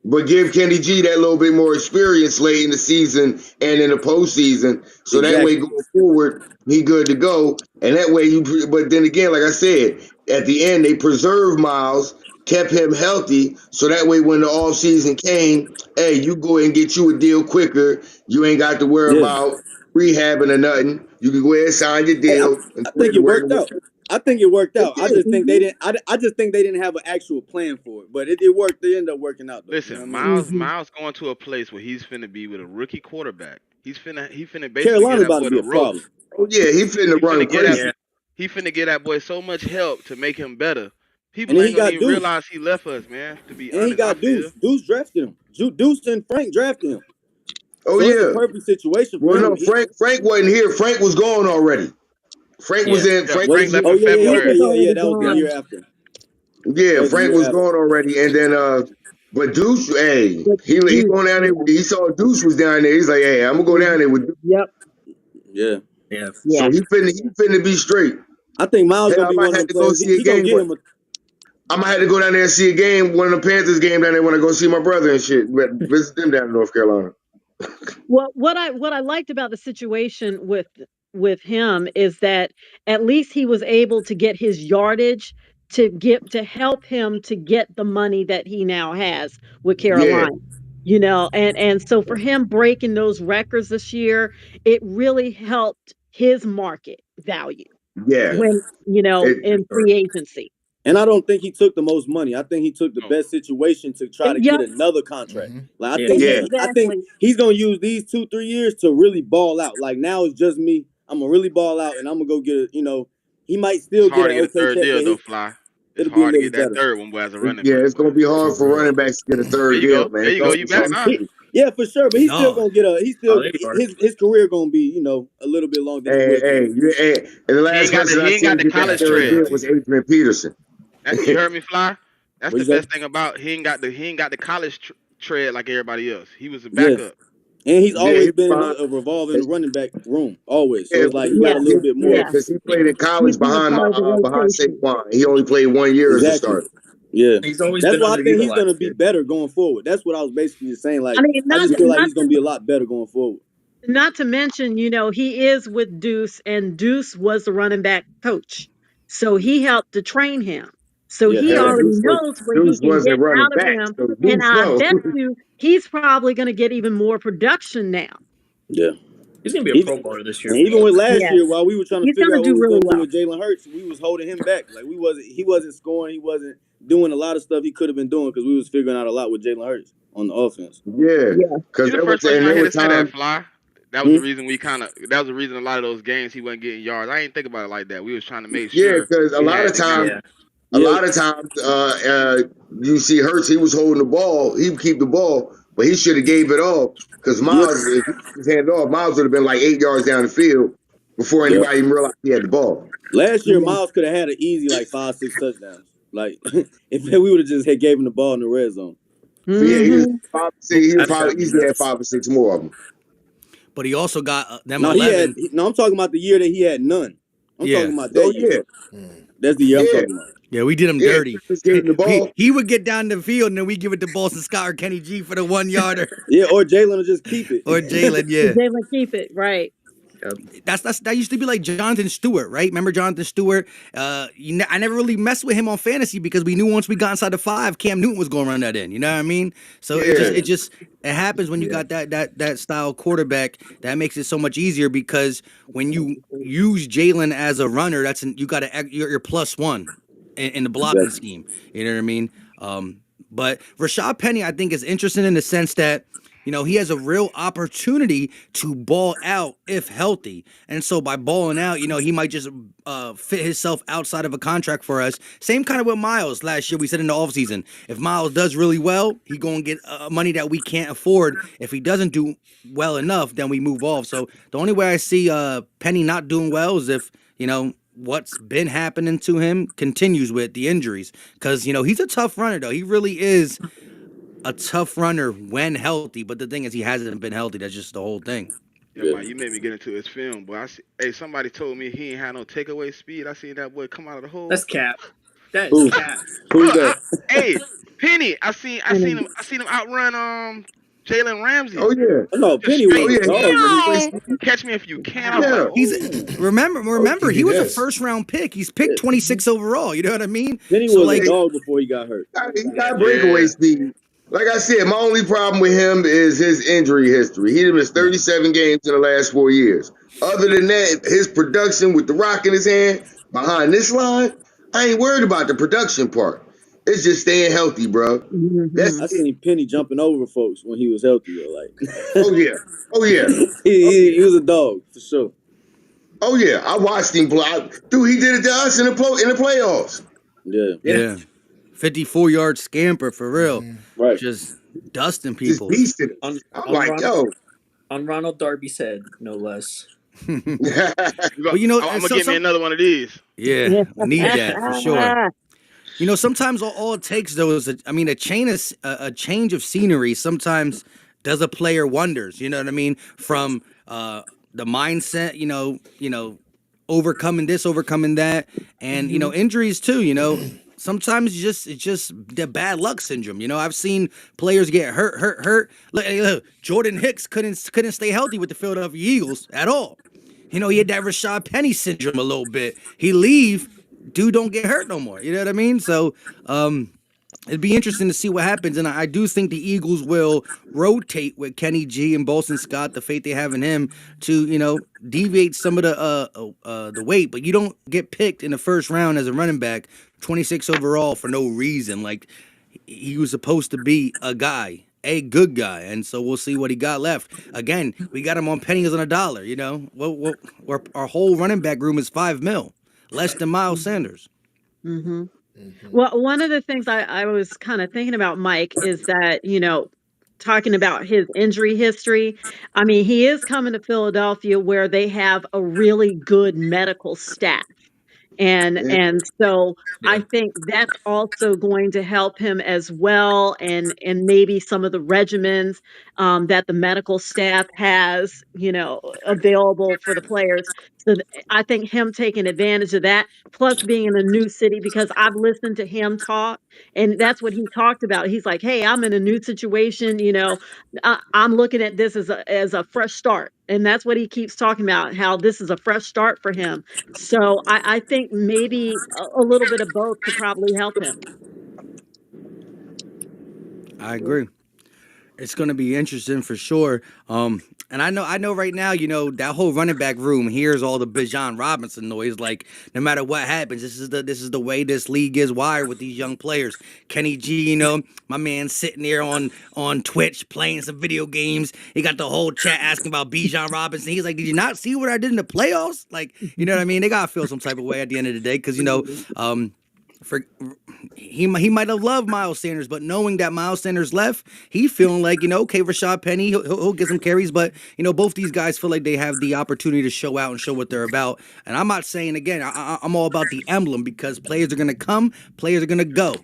But give Kenny G that little bit more experience late in the season and in the postseason, so that way Exactly. going forward he good to go. And that way but then again, like I said, at the end they preserved Miles, kept him healthy, so that way when the off season came, hey, you go ahead and get you a deal quicker. You ain't got to worry Yeah. about rehabbing or nothing. You can go ahead and sign your Hey, deal and I go ahead think and it work. worked out. I think it worked It out. I did. just think they didn't. I just think they didn't have an actual plan for it, but it worked. It ended up working out though. You know Listen, what I mean? Miles going to a place where he's finna be with a rookie quarterback. He finna basically get Carolina's that about to boy be the a problem. ropes. Oh yeah, he finna He run him finna get that crazy. Yeah. he finna get that boy so much help to make him better. And People then ain't he gonna got even Deuce, realize he left us, man. To be and he honest, I got feel. Deuce. Deuce drafted him. Deuce and Frank drafted him. Oh So it's a yeah. perfect situation for Well, him. no, Frank wasn't here. Frank was gone already. Frank was Yeah. in. Yeah, Frank Was Frank he? left Oh in yeah, yeah. He Okay, was February. yeah, yeah. already That was the Yep. gone. year after. That Yeah, was the Frank year was after. gone already, and then but Deuce, hey, But he Duke, going down there. yeah. He saw Deuce was down there. He's like, hey, I'm gonna go down there with Deuce. Yep. Yeah. Yeah. Yeah. So he finna be straight. I think Miles Hell, gonna I be might one of have them to go players. see a He gonna game. get him. I might have to go down there and see a game, one of the Panthers game down there when I go see my brother and shit. But visit them down in North Carolina. Well, what I liked about the situation with him is that at least he was able to get his yardage to help him to get the money that he now has with Yeah, Carolina. And so for him breaking those records this year, it really helped his market value yeah. Yeah. when, It, in free agency. And I don't think he took the most money. I think he took the No. best situation to try to get Yep, another contract. Mm-hmm. Like Yeah. yeah, I think exactly. he's gonna use these 2-3 years to really ball out. Like now it's just me. I'm gonna really ball out, and I'm gonna go get a. He might It's still get hard an to get a okay third check, deal but though, Fly. It's it'll be a hard to little get that better. third one, boy, as a running yeah. back, It's boy. gonna be hard For for real. running backs to get a There third you deal, go. man. There It's you go. gonna You be back something now. serious. Yeah, for sure. But he's still No. gonna get a. He's Oh, still there you are. his career gonna be a little bit longer than he would Hey, have been. and the last person I He ain't got seen the get that college That's third true. tread. deal was Adrian Peterson. You heard me, Fly? That's What'd the you say? best thing about he ain't got the college tread like everybody else. He was a Yeah, backup. and he's Yeah, he always was been in behind. a revolving running back room, always. So Yeah, it's like he got a little bit yeah, more. Yeah. because he Yeah. played in He's college been a part of the behind rotation. Saquon. He only played 1 year as a Exactly. starter. Yeah. He's always That's been why I think he's gonna underutilized be here. better going forward. That's what I was basically just saying. I Like, mean, I not just feel like not he's gonna be a lot better going forward. not to mention, he is with Deuce, and Deuce was the running back coach. So he helped to train him. So Yeah. he Hell, already knows what he Deuce can wasn't get running out of back, him. so And Deuce I no. bet you he's probably going to get even more production now. Yeah. He's gonna be a Even Pro Bowler this and year. even with last Yeah, year, while we were trying to he's figure going out to what do we was really gonna do well. with Jalen Hurts, we was holding him back. Like he wasn't scoring, he wasn't doing a lot of stuff he could have been doing because we was figuring out a lot with Jalen Hurts on the offense. Yeah, Yeah. because You the first person there I hear were to say that, times. Fly. That was Hmm? the reason that was the reason a lot of those games he wasn't getting yards. I ain't think about it like that. We was trying to make Yeah, sure because we had the guy. Yeah. a Yeah, lot of times, you see Hurts. He was holding the ball. He would keep the ball, but he should have gave it off because yeah, Miles, if he was handed off, Miles would have been like 8 yards down the field before yeah. anybody even realized he had the ball. Last year, Yeah. Miles could have had an easy like 5-6 touchdowns. Like if we would have just had gave him the ball in the red zone. Yeah, he was Hmm. he would That's probably gotta be easily had nuts. 5 or 6 more of them. But he also got them No, he had. 11. No, I'm talking about the year that he had none. I'm Yeah. talking about that Oh year. yeah, That's the year I'm yeah, talking about. Yeah, we did him yeah. dirty. Just gave him the ball. He would get down the field and then we give it to Boston Scott or Kenny G for the 1 yarder. Yeah, or Jalen will just keep it. Or Jalen, yeah. Jalen, keep it right. Yep. That used to be like Jonathan Stewart, right? Remember Jonathan Stewart? I never really messed with him on fantasy because we knew once we got inside the 5, Cam Newton was going to run that in. You know what I mean? So Yeah, it happens when you yeah, got that style quarterback. That makes it so much easier because when you use Jalen as a runner, you got you're +1 in the blocking scheme. You know what I mean? But Rashad Penny, I think, is interesting in the sense that he has a real opportunity to ball out if healthy. And so by balling out, he might just fit himself outside of a contract for us. Same kind of with Miles last year. We said in the offseason, if Miles does really well, he going to get money that we can't afford. If he doesn't do well enough, then we move off. So the only way I see Penny not doing well is if, what's been happening to him continues with the injuries. Because, he's a tough runner, though. He really is a tough runner when healthy. But the thing is, he hasn't been healthy. That's just the whole thing. Yeah, Yeah. Mike, you made me get into his film, but hey, somebody told me he ain't had no takeaway speed. I seen that boy come out of the hole. That's cap. That is Who? cap. Who's Bro, that? hey, Penny, I seen him outrun Jalen Ramsey. Oh yeah. Oh, no, Just Penny Oh was straight. a yeah. He dog when he got was. wasted. Catch me if you can. I was like, Yeah. He's oh, remember he he was a does. first round pick. He's Yeah. picked 26 overall. You know what I mean? Penny So was a like, dog before he got hurt. He got breakaway yeah. speed. Like I said, my only problem with him is his injury history. He missed Yeah. 37 games in the last 4 years. Other than that, his production with the rock in his hand behind this line, I ain't worried about the production part. It's just staying healthy, bro. That's Hmm. I it. seen Penny jumping over folks when he was healthy though. Like Oh yeah. Oh yeah. Oh he was a dog for sure. oh, yeah. I watched him play. Dude, he did it to us in the playoffs. Yeah. Yeah. yeah, 54-yard scamper for real, Right. just dusting Just people. beasted On us. I'm on like, Ron, yo. on Ronald Darby's head, no less. But I'm gonna so get me some another one of these. yeah, need that for sure. Sometimes all it takes though is a chain is a change of scenery. Sometimes does a player wonders. You know what I mean? From the mindset, overcoming this, overcoming that, and Hmm. injuries too. Sometimes it's just the bad luck syndrome. I've seen players get hurt. Look, Jordan Hicks couldn't stay healthy with the Philadelphia Eagles at all. He had that Rashad Penny syndrome a little bit. He leave, dude don't get hurt no more. You know what I mean? So it'd be interesting to see what happens. And I do think the Eagles will rotate with Kenny G and Bolson Scott, the faith they have in him, to, deviate some of the weight. But you don't get picked in the first round as a running back, 26 overall for no reason. Like he was supposed to be a good guy, and so we'll see what he got left. Again, we got him on pennies on a dollar. Our whole running back room is $5 million, less than Miles Sanders. Hmm. Hmm. Well, one of the things I was kind of thinking about, Mike, is that, talking about his injury history. I mean, he is coming to Philadelphia where they have a really good medical staff. And Yeah. and so I Yeah. think that's also going to help him as well, and maybe some of the regimens that the medical staff has, available for the players. So I think him taking advantage of that, plus being in a new city, because I've listened to him talk, and that's what he talked about. He's like, "Hey, I'm in a new situation. I'm looking at this as a fresh start," and that's what he keeps talking about. How this is a fresh start for him. So I think maybe a little bit of both could probably help him. I agree. It's going to be interesting for sure. And I know right now, that whole running back room hears all the Bijan Robinson noise. Like no matter what happens, this is the way this league is wired with these young players. Kenny G, my man sitting there on Twitch playing some video games. He got the whole chat asking about Bijan Robinson. He's like, "Did you not see what I did in the playoffs?" Like, you know what I mean? They gotta feel some type of way at the end of the day because for he might have loved Miles Sanders, but knowing that Miles Sanders left, he feeling like okay, Rashad Penny, he'll get some carries, but both these guys feel like they have the opportunity to show out and show what they're about. And I'm not saying again, I'm all about the emblem because players are gonna come, players are gonna go.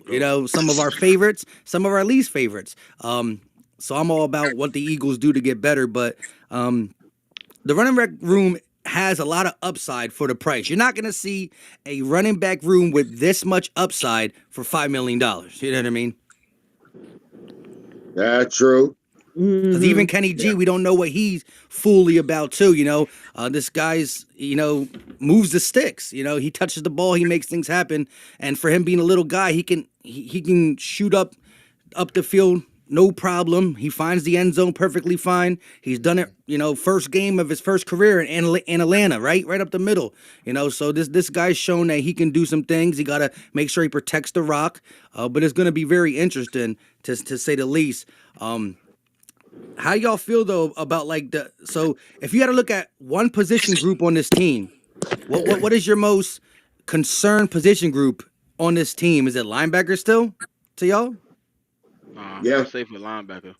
Some of our favorites, some of our least favorites. So I'm all about what the Eagles do to get better, but the running back room has a lot of upside for the price. You're not going to see a running back room with this much upside for $5 million. You know what I mean? That's true. Because even Hmm. Kenny G, Yeah. we don't know what he's fully about too. This guy's moves the sticks. He touches the ball, he makes things happen, and for him being a little guy, he can shoot up the field. No problem. He finds the end zone perfectly fine. He's done it, first game of his first career in Atlanta, right up the middle. So this guy's shown that he can do some things. He got to make sure he protects the rock. But it's going to be very interesting to say the least. How y'all feel though about like the so if you had to look at one position group on this team, what is your most concerned position group on this team? Is it linebacker still to y'all? I'm Yeah. safe with linebacker.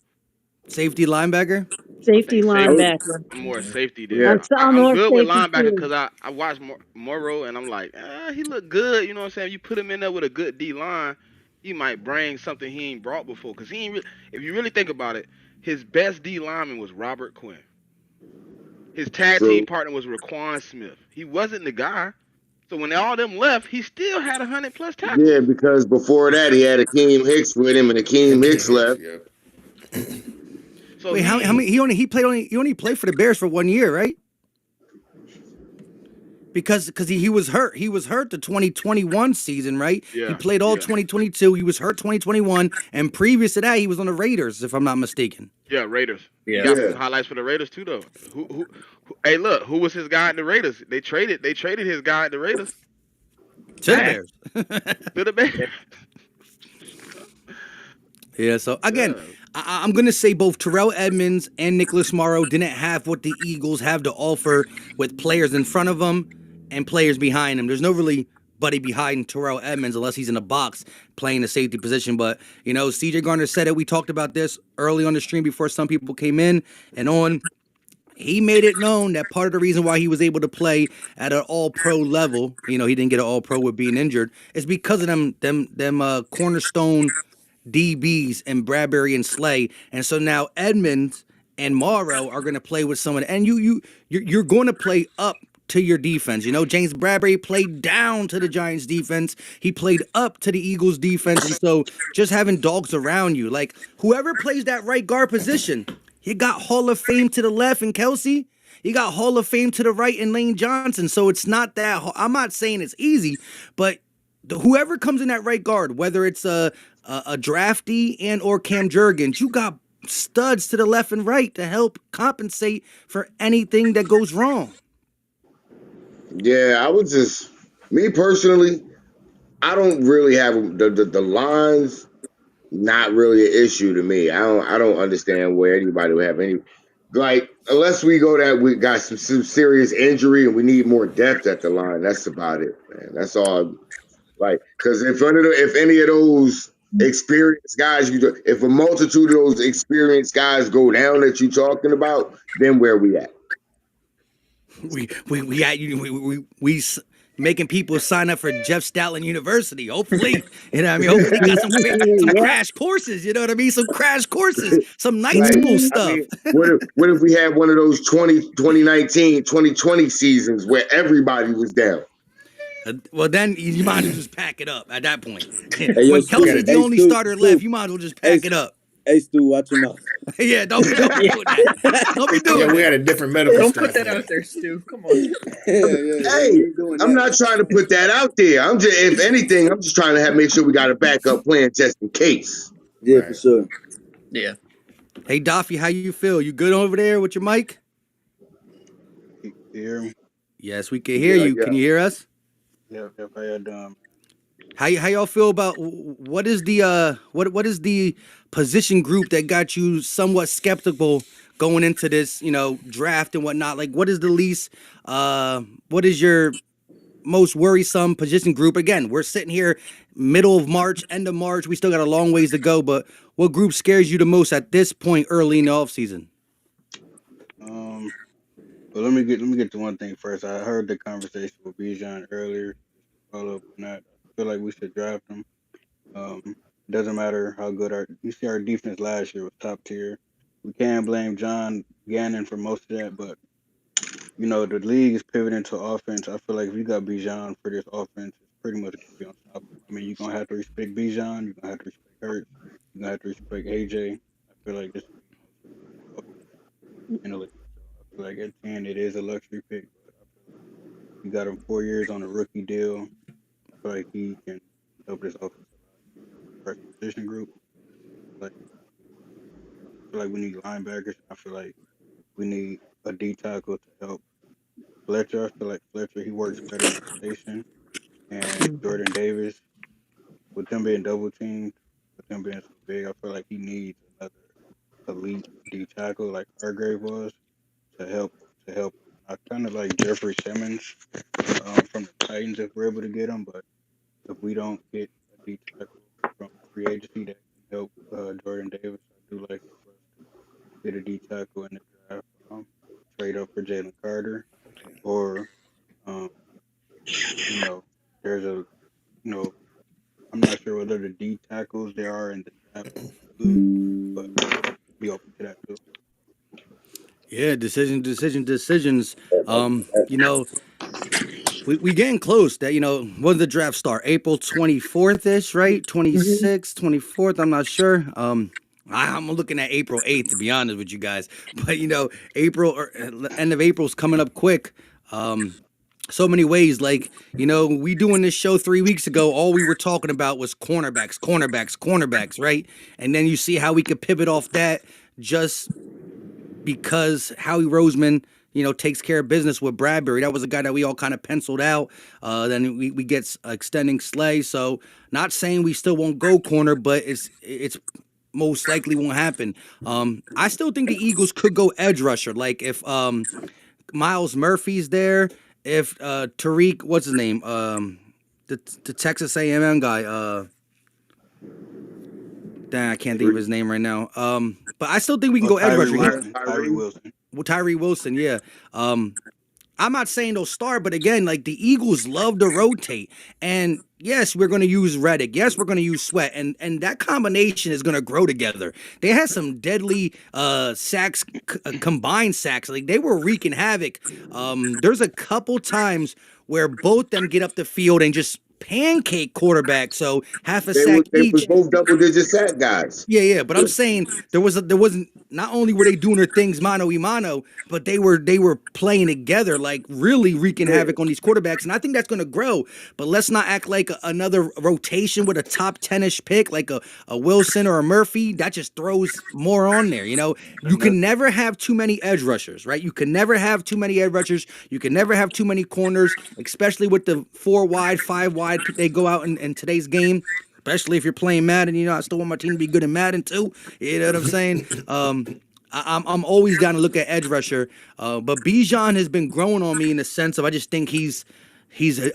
Safety linebacker? I Safety think safety. linebacker. I'm more safety Yeah. there. I'm I'm more good with safety linebacker too. because I watched Morrow and I'm like, he look good. You know what I'm saying? You put him in there with a good D line, he might bring something he ain't brought before. Cause he ain't. If you really think about it, his best D lineman was Robert Quinn. His tag team True. partner was Raquan Smith. He wasn't the guy. So when all them left, he still had 100 plus Yeah, tackles. because before that he had Akeem Hicks with him, and Akeem Hakeem Hicks Hicks, left. yep. So Wait, how many he only played for the Bears for 1 year, right? Because he was hurt. He was hurt the 2021 season, right? He yeah, played all yeah, 2022. He was hurt 2021, and previous to that, he was on the Raiders, if I'm not mistaken. yeah. Raiders. He Yeah. got some Yeah. highlights for the Raiders too, though. Hey, look, who was his guy in the Raiders? They traded his guy in the Raiders To the back Bears. to the Bears. Yeah, so again, Yeah, I'm going to say both Terrell Edmonds and Nicholas Morrow didn't have what the Eagles have to offer with players in front of them and players behind them. There's no really buddy behind Terrell Edmonds unless he's in a box playing the safety position. But, CJ Garner said it. We talked about this early on the stream before some people came in and on. He made it known that part of the reason why he was able to play at an all-pro level, he didn't get an all-pro with being injured, is because of them cornerstone DBs and Bradbury and Slay. And so now Edmonds and Morrow are going to play with someone, and you're going to play up to your defense. James Bradbury played down to the Giants defense. He played up to the Eagles defense. And so just having dogs around you, like whoever plays that right guard position, you got Hall of Fame to the left and Kelsey. You got Hall of Fame to the right and Lane Johnson. So it's not that. I'm not saying it's easy, but whoever comes in that right guard, whether it's a drafty and or Cam Jurgens, you got studs to the left and right to help compensate for anything that goes wrong. Yeah, I would just me personally, I don't really have the lines. Not really an issue to me. I don't understand where anybody would have any like unless we go that we got some serious injury and we need more depth at the line. That's about it, man. That's all. Like because if any of those experienced guys if a multitude of those experienced guys go down that you talking about, then where we at? We got you. Making people sign up for Jeff Stoutland University. Hopefully, Hopefully, got some Yeah. crash courses. You know what I mean? Some crash courses, some night Like, school I stuff. mean, what if we had one of those 2019, 2020 seasons where everybody was down? Well, then you might as well just pack it up at that point. Hey, yo, When Stu. Kelsey's the Hey, only Stu. starter left, Stu. you might as well just Hey, pack it up. hey, Stu, watch your mouth. Yeah, don't be doing that. Don't be Yeah, doing we that. had a different medical Don't put staff that here. out there, Stu. Come on. Yeah, Hey, we ain't doing I'm that. not trying to put that out there. I'm just, if anything, I'm just trying to make sure we got a backup plan just in case. Yeah, for Right. sure. Yeah. Hey, Daffy, how you feel? You good over there with your mic? You hear me? Yes, we can hear Yeah, you. yeah. Can you hear us? Yep, yep. How y'all doing? How y'all feel about what is the position group that got you somewhat skeptical going into this draft and whatnot? Like, what is the least? What is your most worrisome position group? Again, we're sitting here middle of March, end of March. We still got a long ways to go, but what group scares you the most at this point early in the offseason? But let me get to one thing first. I heard the conversation with Bijan earlier. Follow up on that. I feel like we should draft him. Doesn't matter how good you see our defense last year was top tier. We can't blame John Gannon for most of that, but the league is pivoting to offense. I feel like if you got Bijan for this offense, it's pretty much gonna be unstoppable. I mean, you're gonna have to respect Bijan, you're gonna have to respect Hurts, you're gonna have to respect AJ. I feel like this will be the most improved offense in the league. So I feel like at 10 it is a luxury pick, but I feel like you got him 4 years on a rookie deal. I feel like he can help this offense a lot. First position group, like I feel like we need linebackers. I feel like we need a D tackle to help Fletcher. I feel like Fletcher he works better in rotation, and Jordan Davis with them being double teamed, with them being so big, I feel like he needs another elite D tackle like Hargrave was to help to help. I kind of like Jeffery Simmons from the Titans if we're able to get him, but if we don't get a D tackle from free agency that can help Jordan Davis, I do like it for us to get a D tackle in the draft. Trade up for Jalen Carter, or um, you know, there's a you know, I'm not sure whether the D tackles there are in the draft good, but be open to that too. Yeah, decisions. You know, we getting close. That when the draft start? April 24th ish, right? Mhm. 26th, 24th. I'm not sure. I'm looking at April 8th to be honest with you guys. But April or end of April's coming up quick. So many ways. Like, we doing this show 3 weeks ago. All we were talking about was cornerbacks, cornerbacks, cornerbacks, right? And then you see how we could pivot off that just because Howie Roseman, takes care of business with Bradbury. That was a guy that we all kind of penciled out. Then we get extending Slay. So not saying we still won't go corner, but it's most likely won't happen. I still think the Eagles could go edge rusher. Like if Miles Murphy's there, if Tariq, what's his name, the Texas A&M guy, dang, I can't think of his name right now. But I still think we can Oh, go edge Tyree rusher. Wilson, Tyree Tyree. Wilson. Well, Tyree Wilson, yeah. I'm not saying they'll start, but again, like the Eagles love to rotate. And yes, we're going to use Reddick. Yes, we're going to use Sweat, and that combination is going to grow together. They had some deadly sacks, combined sacks. Like they were wreaking havoc. There's a couple times where both them get up the field and just pancake quarterback. So half a sack They was each. both double digit sack guys. Yeah, but I'm saying there wasn't not only were they doing their things mano y mano, but they were playing together like really wreaking Yeah. havoc on these quarterbacks, and I think that's going to grow. But let's not act like another rotation with a top 10ish pick like a Wilson or a Murphy. That just throws more on there. You Another can never have too many edge rushers, right? You can never have too many edge rushers. You can never have too many corners, especially with the 4 wide, 5 wide. They go out in today's game, especially if you're playing Madden. I still want my team to be good in Madden too. You know what I'm saying? I'm always down to look at edge rusher, but Bijan has been growing on me in the sense of I just think he's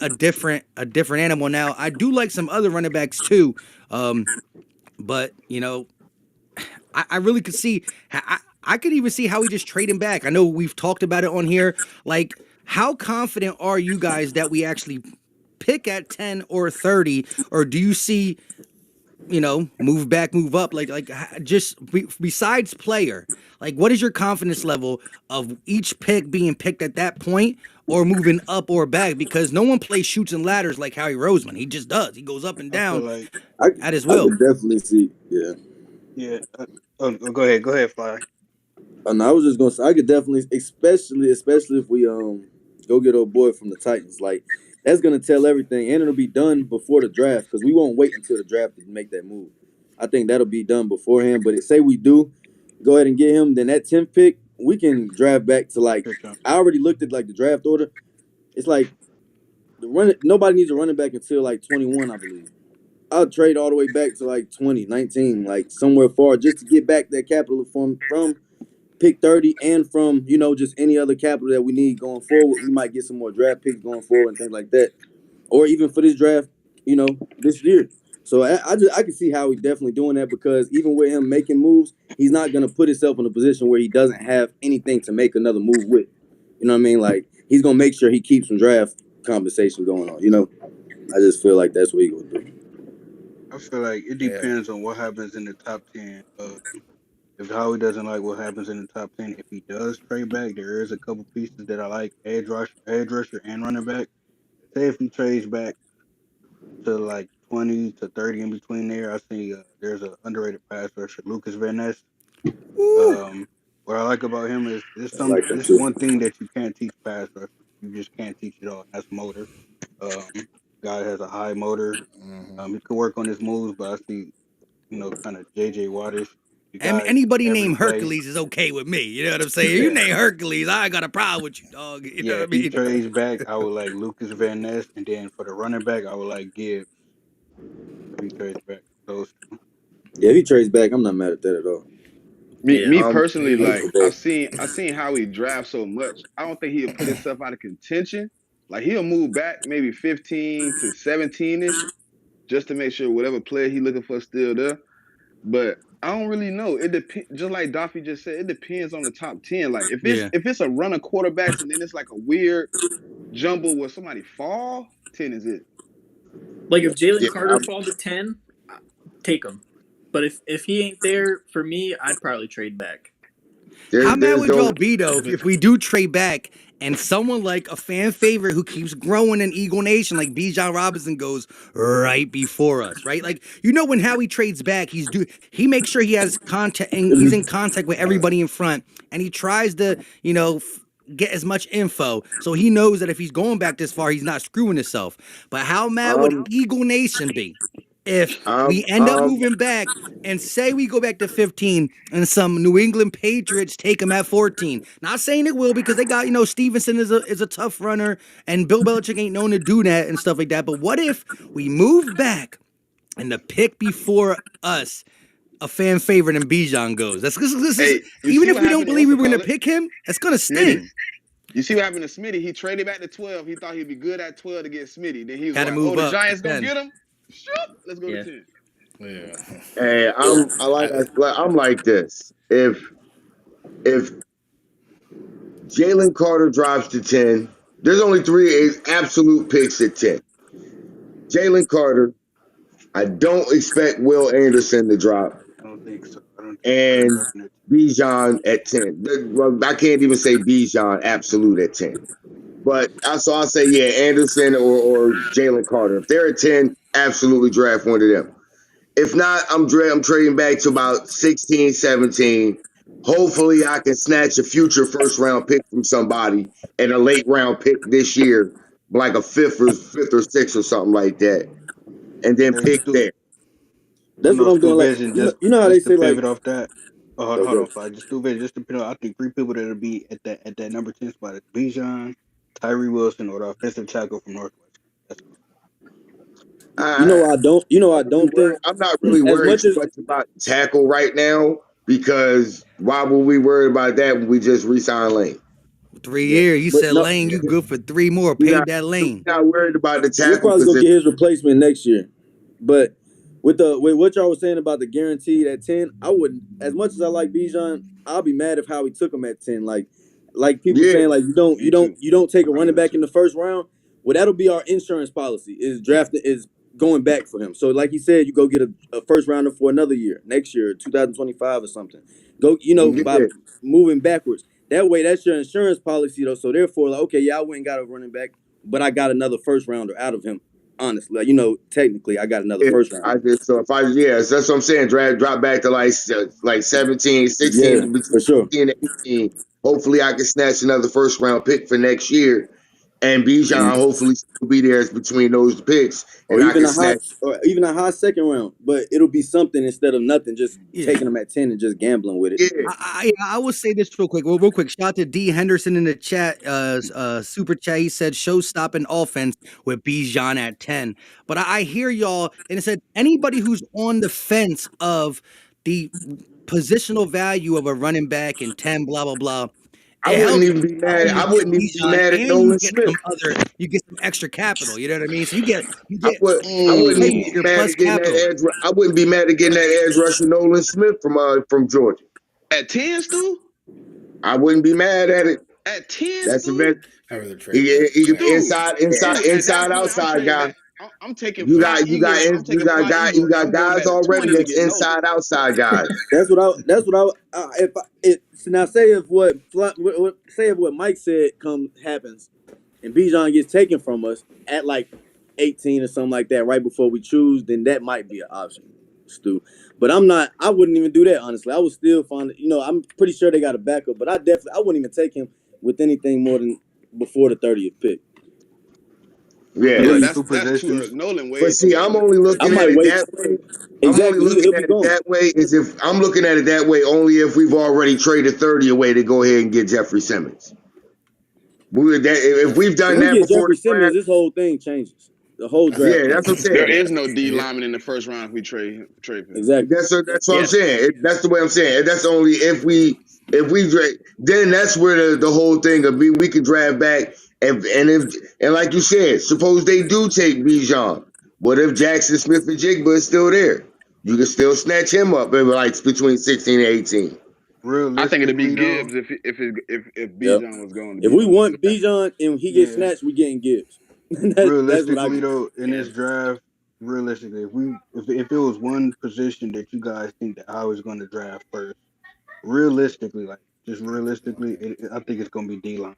a different animal. Now I do like some other running backs too, but I really could see I could even see how we just trade him back. I know we've talked about it on here. Like, how confident are you guys that we actually pick at 10 or 30, or do you see move back, move up, just besides player, like what is your confidence level of each pick being picked at that point or moving up or back? Because no one plays shoots and ladders like Howie Roseman. He just does. He goes up and I feel down like I at his I will. could definitely see. Yeah. yeah. Go ahead, Fly. And I was just gonna say I could definitely, especially if we go get old boy from the Titans. Like that's gonna tell everything, and it'll be done before the draft because we won't wait until the draft to make that move. I think that'll be done beforehand. But say we do go ahead and get him, then that 10th pick we can draft back to like Good job. I already looked at like the draft order. It's like the run. Nobody needs a running back until like 21, I believe. I'll trade all the way back to like 2019, like somewhere far, just to get back that capital from pick 30 and from, just any other capital that we need going forward. We might get some more draft picks going forward and things like that. Or even for this draft, this year. So I can see how he's definitely doing that because even with him making moves, he's not going to put himself in a position where he doesn't have anything to make another move with. You know what I mean? Like, he's going to make sure he keeps some draft conversation going on. I just feel like that's what he's going to do. I feel like it Yeah. depends on what happens in the top 10. If Howie doesn't like what happens in the top 10, if he does trade back, there is a couple pieces that I like: edge rusher, and running back. Say if he trades back to like 20 to 30 in between there, I see there's an underrated pass rusher, Lucas Van Ness. Woo. What I like about him is I like him there's too. one thing that you can't teach pass rushers. You just can't teach it all. And that's motor. Um, guy has a high motor. He could work on his moves, but I see kind of JJ Wattish. The And guy anybody every named play. Hercules is okay with me. You know what I'm saying? You Yeah, name Hercules, I ain't got a problem with you, dog. You know yeah. what I If he mean? trades back, I would like Lucas Van Ness, and then for the running back, I would like Gibbs. If he trades back, those two. Yeah, if he trades back, I'm not mad at that at all. Me, Yeah. me I'm personally, good like for both. I seen how he drafts so much. I don't think he'll put himself out of contention. Like he'll move back maybe 15 to 17 ish, just to make sure whatever player he looking for is still there. But I don't really know. It depends. Just like Daffy just said, it depends on the top 10. Like Yeah. if it's a run of quarterbacks and then it's like a weird jumble where somebody fall, 10 is it. Like if Jalen Yeah, Carter falls to 10, take him. But if he ain't there for me, I'd probably trade back. How mad there's would no y'all be though if we do trade back and someone like a fan favorite who keeps growing in Eagle Nation, like Bijan Robinson, goes right before us, right? Like when Howie trades back, he makes sure he has contact and he's in contact with everybody in front, and he tries to get as much info so he knows that if he's going back this far, he's not screwing himself. But how mad would I'm Eagle Nation be if I'm we end up moving back and say we go back to 15 and some New England Patriots take them at 14? Not saying it will, because they got, Stevenson is a tough runner and Bill Belichick ain't known to do that and stuff like that. But what if we move back and the pick before us, a fan favorite, and Bijan goes? This is Hey, you even see if what we don't happened to believe what's we to were gonna call it? pick him, it's gonna Smitty. sting. You see what happened to Smitty? He traded back to 12. He thought he'd be good at 12 to get Smitty. Then he was Had to like, oh, move the up to Giants gonna 10. get him? Shoot, let's go to Yeah. 10. Yeah. Hey, I'm like this. If Jalen Carter drops to 10, there's only three absolute picks at 10. Jalen Carter, I don't expect Will Anderson to drop, I don't think so. I don't think anybody and dropping it. Bijan at 10. Well, I can't even say Bijan absolute at 10. But so I'll say, yeah, Anderson or Jalen Carter. If they're at 10, absolutely draft one of them. If not, I'm trading back to about 16, 17. Hopefully, I can snatch a future first round pick from somebody and a late round pick this year, like a fifth or sixth or something like that, and then Hey, pick there. you That's what know, I'm Stu doing. Like Vision, you know how they just to say like pivot off that. Oh, hold Okay. on, Fly. Just Stu Vision, just to pivot. I think three people that'll be at that number 10 spot is Bijan, Tyree Wilson, or the offensive tackle from Northwestern. That's you know I don't think I'm not really as worried much too as much about tackle right now because why would we worry about that when we just re-sign Lane? 3 years. You but said no, Lane, you good for 3 more. We're Paid not, that we're Lane. not worried about the we'll tackle probably go position. get his replacement next year. But with what y'all was saying about the guaranteed at 10, I wouldn't, as much as I like Bijan, I'll be mad if Howie took him at 10. Like people Yeah, saying like me too. you don't take a I do running that back in too. the first round. Well, that'll be our insurance policy is going back for him. So like he said, you go get a first rounder for another year, next year, 2025 or something. Go, by yeah. moving backwards. That way, that's your insurance policy though. So therefore, like, okay, yeah, I went and got a running back, but I got another first rounder out of him. Honestly, technically, I got another Yeah, first rounder. I just so if I yeah, so that's what I'm saying. Drop back to like 17, Yeah, 16, between for sure. 16 and 18. Hopefully, I can snatch another first round pick for next year, and Bijan hopefully still be there between those picks, Or and I even can a high, snatch. or even a high second round, but it'll be something instead of nothing. Just Yeah. taking them at 10 and just gambling with it. Yeah, I will say this real quick. Well, real quick. Shout out to D Henderson in the chat. Super chat. He said show stopping offense with Bijan at 10. But I hear y'all, and it said anybody who's on the fence of the positional value of a running back in 10, blah blah blah. I It wouldn't helps even be not mad. only I get wouldn't even be Bijan mad at and you Nolan get Smith. you get some extra capital. You know what I mean? So you I get would. I wouldn't even be playmaker mad plus at getting that capital. edge. I wouldn't be mad at getting that edge rusher Nolan Smith from Georgia. At 10, Stu? I wouldn't be mad at it. At 10, That's the Stu? best. I rather trade He, back. he Stu. At that inside point, I'm outside trading guy. back. I'm taking Fly Eagles. I'm taking Fly You Eagles, and got I'm going guys back to 20 already to that's get Nolan. inside outside guys. That's what if I, it so now say if say if what Mike said happens, and Bijan gets taken from us at like 18 or something like that right before we choose, then that might be an option, Stu. But I wouldn't even do that honestly. I would still find I'm pretty sure they got a backup, but I wouldn't even take him with anything more than before the 30th pick. Yeah. Yeah, three that's two too early. positions. Nolan But way see, too I'm early. only I looking at might it wait. that way. I'm only Exactly. looking He'll at be it gone. that way is if I'm looking at it that way only if we've already traded 30 away to go ahead and get Jeffery Simmons. If we've If done we that get before Jeffery the Simmons, draft, this whole thing changes. The whole draft Yeah, class that's what I'm is There saying. is no D Yeah. lineman in the first round if we trade for him. exactly. That's what I'm Yeah. saying. That's the way I'm saying. And that's only if we then that's where the whole thing of we could draft back and like you said, suppose they do take Bijan. What if Jackson Smith and Jigba is still there? You can still snatch him up in like between 16 and 18. I think it'd be Realistically, though, Gibbs if Yep. Bijan was going. To If be we honest, want Bijan and he gets yeah. snatched, we getting Gibbs. That's what I Realistically, get. though, in Yeah. this draft, realistically, if it was one position that you guys think that I was going to draft first, realistically, like just realistically, I think it's going to be D line.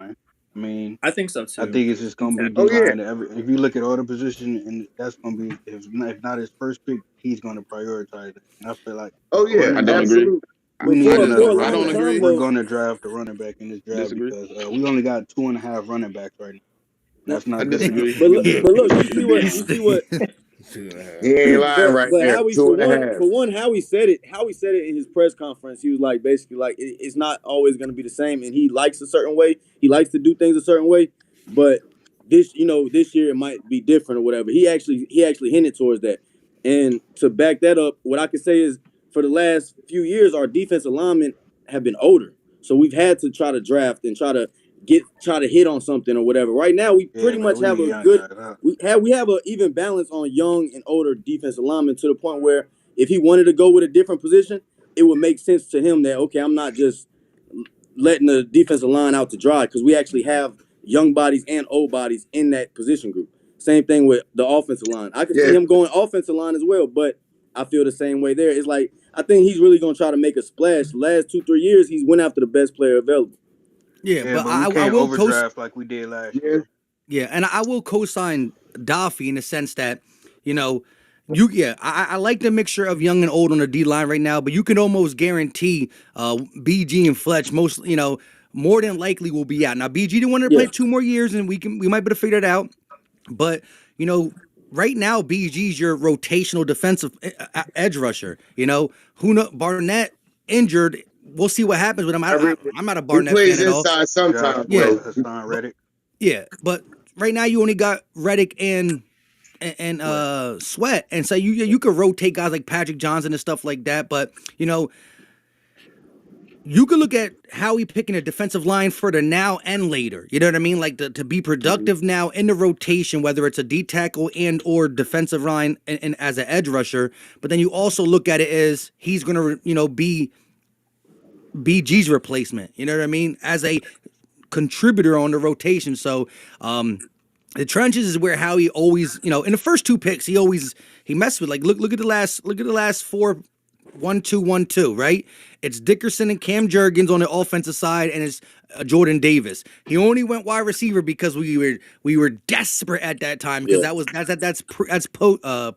I mean, I think so I too. think it's just D going to be Oh D tackle. yeah. line. If you look at all the positions, and that's going to be if not his first pick, he's going to prioritize it. And I feel like Oh yeah. I we don't need agree. Absolutely. we But need for a another I long don't running back. time agree. We're though, going to draft a running back in this draft Disagree. because we only got 2.5 running backs right now. And well, that's I not good enough. disagree. but look, Give me Yeah. a but look, give me the D line. He ain't lying right but there. Howie, Two for and a one, half. for one, Howie said it. Howie said it in his press conference. He was like, basically, like it's not always going to be the same, and he likes a certain way. He likes to do things a certain way, but this year it might be different or whatever. He actually hinted towards that, and to back that up, what I can say is for the last few years, our defensive linemen have been older, so we've had to try to draft and try to hit on something or whatever. Right now, we Yeah, pretty man, much we have need a young good guys. Huh? we have an even balance on young and older defensive linemen to the point where if he wanted to go with a different position, it would make sense to him that okay, I'm not just letting the defensive line out to dry because we actually have young bodies and old bodies in that position group. Same thing with the offensive line. I could see Yeah. him going offensive line as well, but I feel the same way there. It's like I think he's really gonna try to make a splash. The last 2 3 years, he's went after the best player available. Yeah, Yeah, but but we I can't will overdraft like we did last Yeah. year. yeah, and I will co-sign Daffy in the sense that, you know, I like the mixture of young and old on the D line right now, but you can almost guarantee BG and Fletch most, more than likely will be out. Now BG didn't want to play Yeah, 2 more years, and we might be able to figure that out. But you know, right now BG's your rotational defensive edge rusher. Who know Barnett injured. We'll see what happens with him. Every I'm not a he Barnett fan plays at all. inside Josh sometimes Yeah, Sweat, though. Hassan but Reddick, yeah, but right now you only got Reddick and Sweat. Sweat, and so you could rotate guys like Patrick Johnson and stuff like that. But you could look at how he picking a defensive line for the now and later. You know what I mean? Like to be Mhm. productive now in the rotation, whether it's a D tackle and or defensive line and as an edge rusher. But then you also look at it as he's gonna be BG's replacement. You know what I mean? As a contributor on the rotation. So the trenches is where Howie always, in the first two picks, he messed with like look at the last four 1-2-1-2, right? It's Dickerson and Cam Jurgens on the offensive side, and it's Jordan Davis. He only went wide receiver because we were desperate at that time because yeah.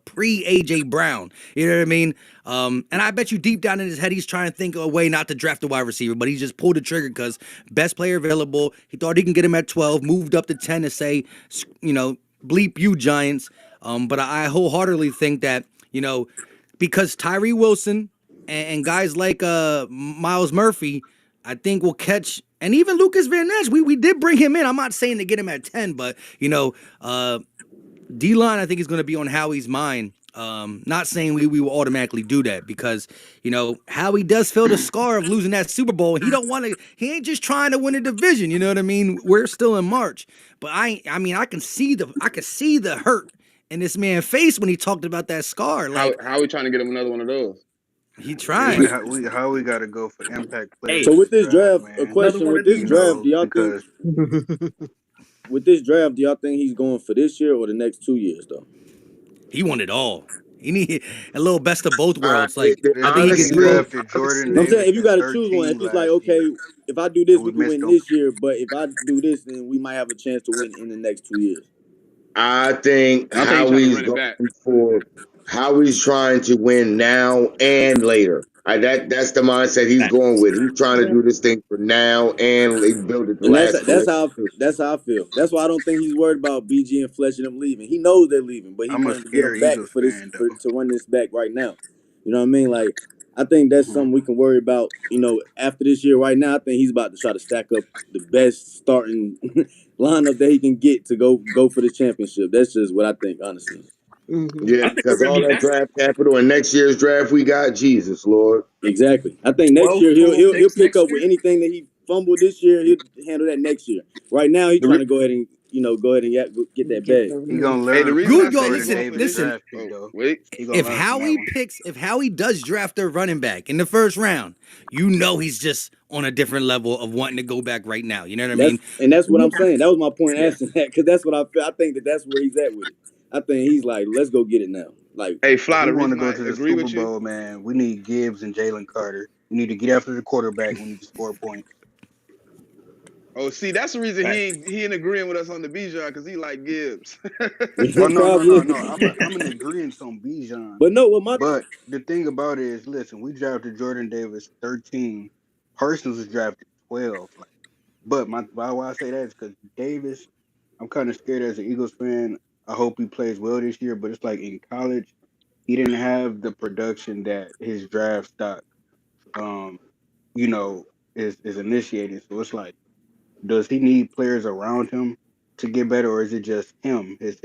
pre AJ Brown. You know what I mean? And I bet you deep down in his head he's trying to think of a way not to draft a wide receiver, but he just pulled the trigger because best player available. He thought he can get him at 12, moved up to 10 to say, bleep you Giants. But I wholeheartedly think that because Tyree Wilson and guys like Miles Murphy, I think will catch, and even Lucas Van Ness. We did bring him in. I'm not saying to get him at 10, but D line I think is going to be on Howie's mind. Not saying we will automatically do that because Howie does feel the scar of losing that Super Bowl. He don't want to. He ain't just trying to win a division. You know what I mean? We're still in March, but I can see the hurt in this man's face when he talked about that scar. Like How are we trying to get him another one of those? he Yeah, trying. how we got to go for impact players Hey, So in with this this draft, draft, a man. another question: one with of this You these. draft, know, do y'all think because with this draft, do y'all think he's going for this year or the next 2 years though? He won it all. He need a little best of both I, worlds. Like this I think he we could do honestly, both. drafted Jordan No, I'm saying Davis if you at got to choose one, if 13 it's like last year, okay, if I do and this, we we can missed win on. this year, but if I do this, then we might have a chance to win in the next 2 years. I think I think he's trying to Howie's run it going back. for Howie's trying to win now and later. That's the mindset he's going with. He's trying to Yeah. do this thing for now and build it to And that's last that's forever. how that's how I feel. That's why I don't think he's worried about BG and Fletch and them leaving. He knows they're leaving, but he I'm a wanted to get them scary back Eagles for this fan for though. to run this back right now. You know what I mean? Like I think that's Mhm. something we can worry about. After this year, right now, I think he's about to try to stack up the best starting lineup that he can get to go for the championship. That's just what I think, honestly. Hmm. Yeah, I think we're because gonna all be that back draft capital and next year's draft we got, Jesus Lord. Exactly. I think next 12 year total he'll picks pick next up with year. anything that he fumbled this year. He'll handle that next year. Right now, he's The trying re- to go ahead and get that Get bag. the He gonna hey, the learn reason from I the Good, say y'all. he Jordan Listen, going for Davis this. listen. draft pick Oh though. wait, He gonna If learn from that Howie one. picks, if Howie does draft a running back in the first round, you know he's just on a different level of wanting to go back right now. You know what I mean? That's what Yeah. I'm saying. That was my point Yeah. asking that because that's what I feel. I think that's where he's at with it. I think he's like, let's go get it now. Like, hey, If Fly. we The want to reason go I to the agree Super with you. Bowl, man, we need Gibbs and Jalen Carter. We need to get after the quarterback. We need to score points. Oh, see, that's the reason Right. he ain't agreeing with us on the Bijan because he like Gibbs. Oh no, no, no, probably. no. I'm in agreement on Bijan. But no, what my But the thing about it is, listen, we drafted Jordan Davis 13. Parsons was drafted 12. Like, but why I say that is because Davis, I'm kind of scared as an Eagles fan. I hope he plays well this year. But it's like in college, he didn't have the production that his draft stock, um, you know, is initiating. So it's like, does he need players around him to get better, or is it just him, his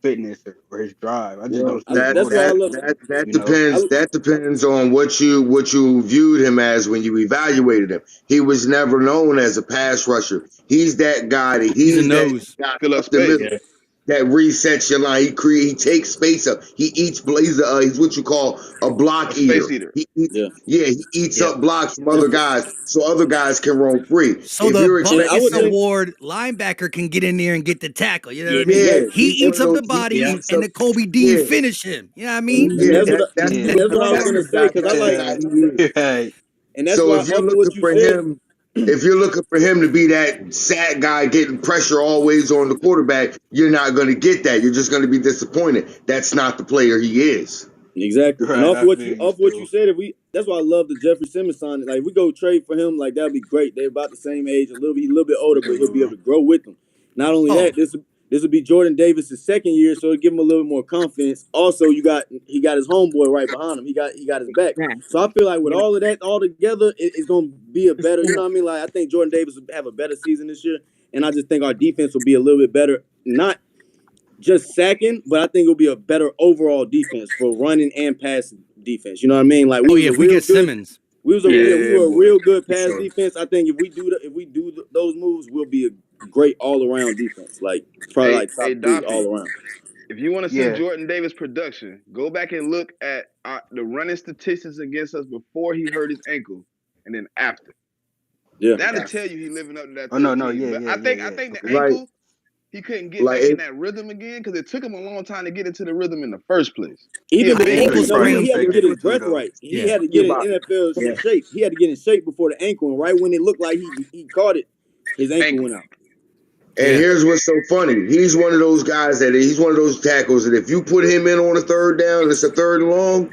fitness or his drive? I just Well, don't see the that's why I motor. love. You know, I, that depends on what you viewed him as when you evaluated him. He was never known as a pass rusher. He's that guy. He's a He's that nose. guy Fill up up the space. middle Yeah. that resets your line. He takes space up. He's what you call a A block space eater. eater. He eats yeah, yeah, he eats Yeah. up blocks from other and guys so other guys can roam free. So If the you're and I expecting Buckus would him, think Award linebacker can get in there and get the tackle. You know what Yeah. I mean? yeah, exactly. He he's one eats of up those. the He Yeah. body eats and up. the Kobe Dean Yeah, finish him. You know what I mean? And yeah. Mhm. and yeah, that's what I was That's gonna the say guy. because I That's the like, guy he is. right. and that's So why if you're off of looking what you for said. him, if you're looking for him to be that sad guy getting pressure always on the quarterback, you're not going to get that. You're just going to be disappointed. That's not the player he is. Exactly. And Right, I feel you, off what you Stu. said, if we that's why I love the Jeffrey Simmons sign. Like we go trade for him, like that'd be great. They're about the same age, a little bit older, but he'll be able Mhm. to grow with them. Not only Oh, that, this will be Jordan Davis' second year, so it'll give him a little more confidence. Also, he got his homeboy right behind him. He got his back. So Exactly. I feel like with Yeah. all of that all together, it's gonna be a It's better, you gonna- know what I mean? Like I think Jordan Davis will have a better season this year. And I just think our defense will be a little bit better. Not just sacking, but I think it'll be a better overall defense for running and passing defense. You know what I mean? Like oh yeah, if we get Simmons. Yeah. we Yeah, were a boy. real good For pass sure. defense. I think if we do those moves, we'll be a great all around defense. Like probably Hey, like hey, top three all Daffy. around. If you want to see Yeah. Jordan Davis production, go back and look at the running statistics against us before he hurt his ankle, and then after. Yeah, That'll Yeah. tell you he living up to that Oh no, no, 13. yeah, But yeah, I yeah, think I yeah. think the Okay. Like, ankle he couldn't get like back in it, that rhythm again because it took him a long time to get into the rhythm in the first place. He a even I, the big So ankle. he dude. ankles No, probably pretty gonna he had to take important. that get his one too, breath though. right. He Yeah. had to yeah, get in NFL Yeah. shape. He had to get in shape before the ankle, and right when it looked like he caught it, his ankle Ankle. went out. and Yeah. here's what's so funny. He's one of those guys he's one of those tackles that if you put him in on a third down and it's a third and long,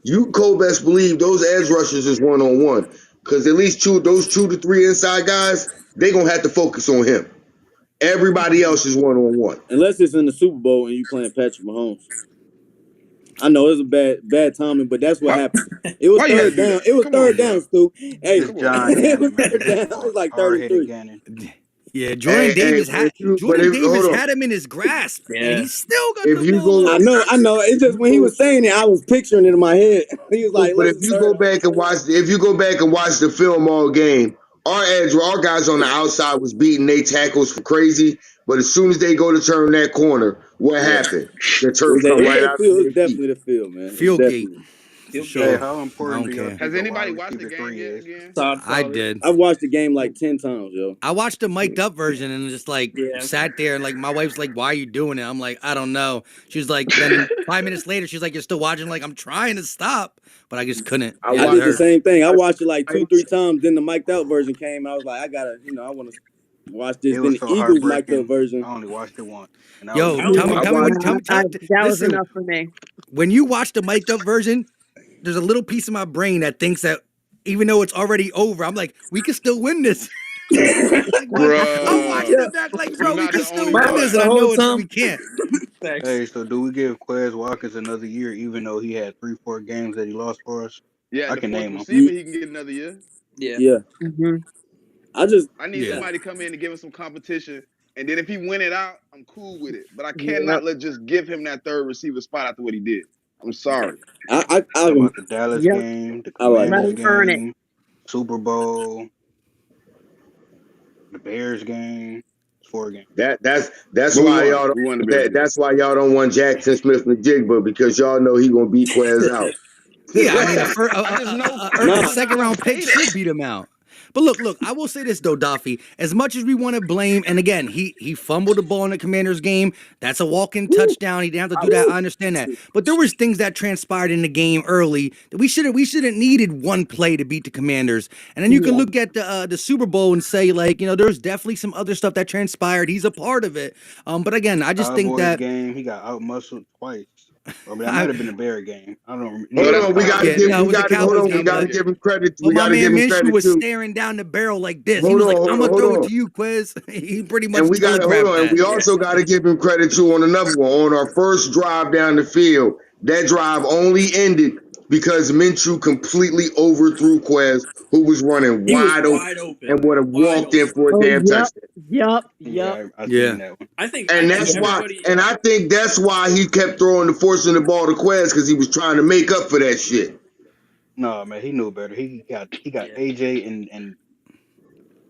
you cold best believe those edge rushers is one on one. Because at least those 2 to 3 inside guys, they gonna have to focus on him. Everybody else is one on one. Unless it's in the Super Bowl and you playing Patrick Mahomes. I know it was a bad timing, but that's what Why happened. It was why you had to third do down. that? It was Come on, third bro. down, Stu. Hey, It's Come on, John bro. it was Gannon, man. third It's down. It was like third hard and headed three. Gannon. Yeah. Hey, Jordan Davis hold on. had him in his grasp and Yeah. he still got If the you ball go, I off. know, I know. It's if just you when he go, was saying it, I was picturing it in my head. He was like, but "Let's just third." if you go back and watch the film all game, our guys on the outside was beating their tackles for crazy. But as soon as they go to turn that corner, what Yeah, happened? The it turf was come right the out of field. It was their feet. definitely the field, man. It was Field gate definitely. for Field Hey, goal. sure. how I important don't do y'all care. think Has a wide anybody watched the receiver game three yet is? again? Todd I probably. did. I've watched the game like 10 times, yo. I watched the mic'd up version and just like Yeah. sat there and like my wife's like, "Why are you doing it?" I'm like, "I don't know." She was like, then 5 minutes later, she's like, "You're still watching?" Like, I'm trying to stop, but I just couldn't. I Yeah, I it did watched the hurt. same thing. I I watched it like two, highlights. three times. Then the mic'd out version came. I was like, I want to watch this. It Then was the so Eagles mic'd up heartbreaking. version. I only watched it once, and I was Yo, I in only tell me, watched I tell me one. when, watched tell me, tell, that was listen, enough for me. when you watch the mic'd up version, there's a little piece of my brain that thinks that even though it's already over, I'm like, we can still win this. Like, what? I'm watching Bruh. it back, like, You're bro, we not can the still only win this, and The one. I whole know time. we can't. Thanks. Hey, so do we give Quez Watkins another year, even though he had 3, 4 games that he lost for us? Yeah, I the can fourth name them. receiver, he can get another year. Yeah. Yeah, Mm-hmm. I just I need Yeah. somebody to come in and give him some competition. And then if he win it out, I'm cool with it. But I Yep. cannot just give him that third receiver spot after what he did. I'm sorry. I Talk can. about the Dallas Yep. game, the All right. Let Commanders him earn it. game, Super Bowl, the Bears game. It's 4 games. That's But we why won. y'all don't We won the Bears game. that's why y'all don't want Jackson Smith and Jigba because y'all know he gonna beat Quez out. Yeah, I mean, I just know a Nah, Quez not second gonna round pick play that. should beat him out. But look, I will say this though, Duffy. As much as we want to blame, and again, he fumbled the ball in the Commanders game. That's a walk-in woo, touchdown. He didn't have to do that. woo. I understand that. But there was things that transpired in the game early that we shouldn't needed one play to beat the Commanders. And then you can Yeah. look at the Super Bowl and say like, there's definitely some other stuff that transpired. He's a part of it. But again, I just think Cowboys that game, he got out muscled twice. Or that might I, have been the Bear game. I don't remember. No, Yeah, Hold it was that's the the on, Cowboys yeah, Cowboys game. no, game. it was the That's the Cowboys we game, Cowboys gotta but. game. give him credit. But We my gotta man give him Minshew credit was too. staring down the barrel like this. He was like, "I'm gonna throw it to you, Quiz." He pretty And much we gotta hold telegraphed on. And that. we also gotta give him credit too on another one. On our first drive down the field, that drive only ended because Minshew completely overthrew Quez, who was running He was wide open wide and open. would have Wide walked in open. for a Oh, damn yep. touchdown. Yep. Yep. Yeah, I seen Yeah, that one. I And think that's why, everybody and I think that's why he kept throwing forcing the ball to Quez because he was trying to make up for that shit. No, man, he knew better. He got yeah. AJ and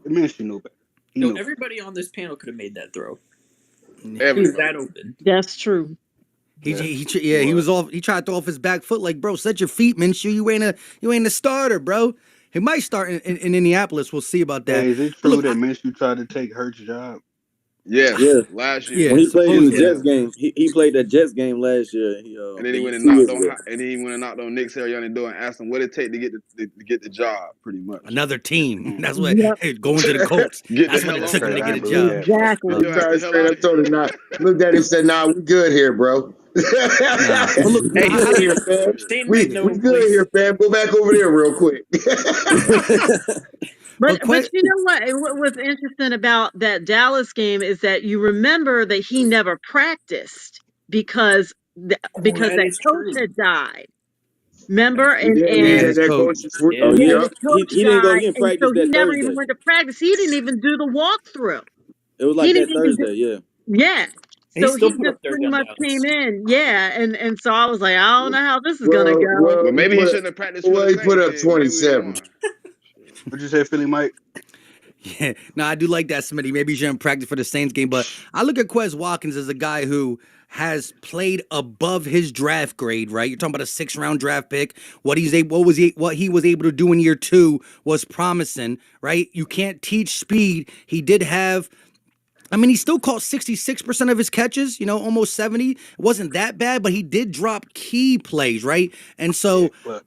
Minshew knew better. He No, knew better. everybody on this panel could have made that throw. He was Everybody. that open. That's true. Yeah, he was off. He tried to throw off his back foot like, bro, set your feet, Minshew. You ain't a starter, bro. He might start in Indianapolis. We'll see about that. Hey, is it But true look, that Minshew tried to take Hurts' job? Yes, Yeah, last year. when yeah, he played in the supposedly. Jets Yeah. game, he played that Jets game last year. And then he went and 2 years knocked on ago. and then he went and knocked on Nick Sirianni door and asked him what it take to get the job, pretty much. Another team. Mm. That's what Yep. going to the Colts. Get the That's what hell it That's took on, him crazy. to I get a ain't believe job. that. That's get Exactly. crazy. your ass the Sorry, hell straight out up of told him here. not. Looked at him, said, "Nah, we good here, bro. we Nah, but look, Hey, I, good I Shane, here, fam. Shane made yeah. We no good place. here, fam. Go back over there real quick." But But you know what? What was interesting about that Dallas game is that you remember that he never practiced because Oh, because that that is coach true. had died. Remember? He And did. He yeah, and had his that coach. coach. Oh Yeah. yeah, yeah, his Yep. coach he didn't go. He died, didn't and so practice he that never even Thursday. went to practice. He didn't even do the walkthrough. It was He like that didn't even do. Thursday. Yeah. Yeah. And he So still he put just up 30 pretty on much came Dallas. in. Yeah. And so I was like, I don't know how this is gonna Well, go. well, Well, he maybe he put shouldn't have practiced for well, the he put Saints up then. Maybe we would have 27. won. What'd you say, Philly Mike? Yeah, no, I do like that, Smitty. Maybe he shouldn't practice for the Saints game, but I look at Quez Watkins as a guy who has played above his draft grade. Right, you're talking about a 6th round draft pick. What he was able to do in year 2 was promising. Right, you can't teach speed. He did have. I mean, he still caught 66% of his catches, almost 70. It wasn't that bad, but he did drop key plays, right? And Yeah, so but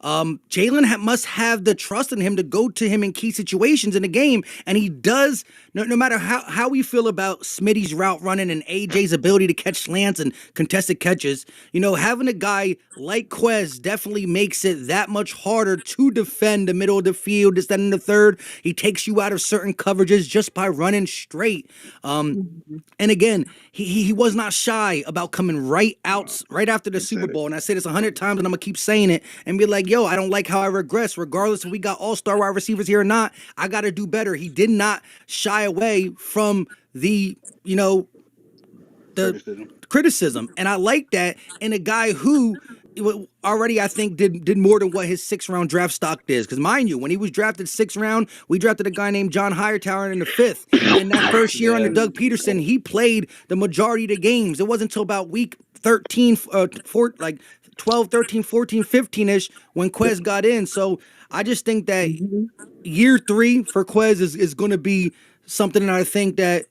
Jalen must have the trust in him to go to him in key situations in the game. And he does, no matter how we feel about Smitty's route running and AJ's ability to catch slants and contested catches, having a guy like Quez definitely makes it that much harder to defend the middle of the field, this, that, and the third. He takes you out of certain coverages just by running straight. Mhm. And again, he was not shy about coming right after the He Super said it. Bowl. And I say this 100 times, and I'm gonna keep saying it and be like, "Yo, I don't like how I regress. Regardless if we got all-star wide receivers here or not, I got to do better." He did not shy away from the criticism. criticism, and I like that in a guy who already I think did more than what his 6th round draft stock is. Because mind you, when he was drafted 6th round, we drafted a guy named John Hightower in the 5th, and that first year under Yeah, Doug Peterson, he played the majority of the games. It wasn't until about week 13, 12, 13, 14, 15ish when Quez got in. So I just think that Mhm. year 3 for Quez is going to be something that I think that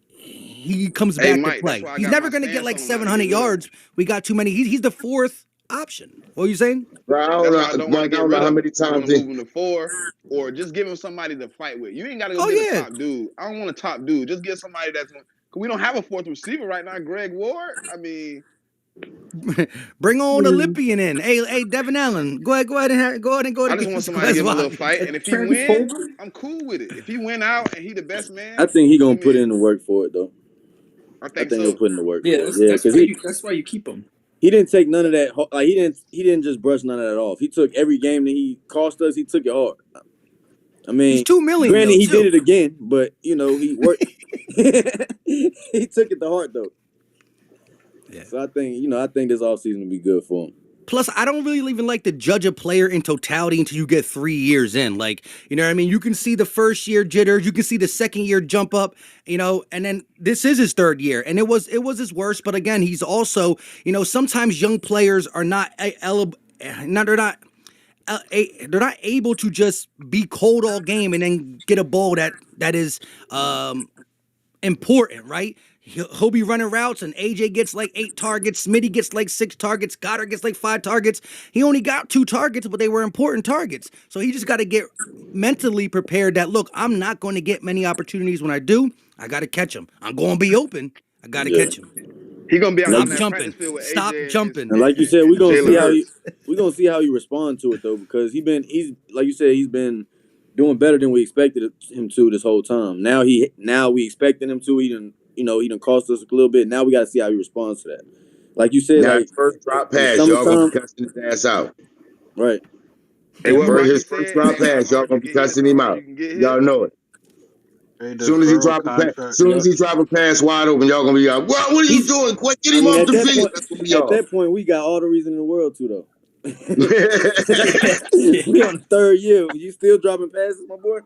he comes Hey, back to Mike, that's play. why I He's got never my going to get stance like on him not to 700 get rid of him. yards. We got too many. He's the 4th option. What are you saying? Bro, I don't That's why I know, don't want to Mike. I get don't know rid how of many him. I want times to move him to 4 or just give him somebody to fight with. You ain't got to go Oh get a yeah. top dude. I don't want a top dude. Just get somebody that's going. Cause we don't have a 4th receiver right now. Greg Ward. I mean, Bring on a Mm. Lippian in. Hey, Devin Allen. Go ahead and go I just want against somebody to Quez give him a little Watkins. fight. And if he Travis win, Fulgham? I'm cool with it. If he win out and he the best I man, think he I gonna put mean, in the work for it though. I I think think he'll so. put in the work Yeah, for it. Yeah, that's because why he that's why you keep him. he didn't take none of that. Like he didn't just brush none of that off. He took every game that he cost us. He took it hard. I He's mean, 2 million granted, though he did too. it again, but he worked. He took it to heart though. Yeah. So I think this offseason will be good for him. Plus, I don't really even like to judge a player in totality until you get 3 years in. Like, you know what I mean? You can see the first year jitters, you can see the second year jump up, and then this is his third year, and it was his worst. But again, he's also, sometimes young players are not they're not able to just be cold all game and then get a ball that is important, right? He'll be running routes, and AJ gets like 8 targets, Smitty gets like 6 targets, Goddard gets like 5 targets. He only got 2 targets, but they were important targets. So he just got to get mentally prepared that, look, I'm not going to get many opportunities. When I do, I got to catch them. I'm going to be open. I got to Yeah. catch them. He gonna be out there Like on Stop that practice jumping. field with Stop AJ jumping. and like you said, and Jalen Hurts. we're gonna see how he respond to it though, because he's like you said, he's been doing better than we expected him to this whole time. Now we expecting him to. He done cost us a little bit. Now we got to see how he responds to that. Like you said, Now like his first drop in the pass, y'all gonna be summertime, cussing his ass out. right? Hey, what Rocky His first said? drop Hey, pass, y'all hard you gonna be get hit, the cussing him harder out. you can get hit. Y'all know it. Hey, does Burrow contract? Soon as Yep. he drop a pass wide open, y'all gonna be like, "What are you He's. doing? Quick, get I him mean, off at the that field." point, That's what we at off. that point, we got all the reason in the world to though. Yeah. We on the third year. You still dropping passes, my boy?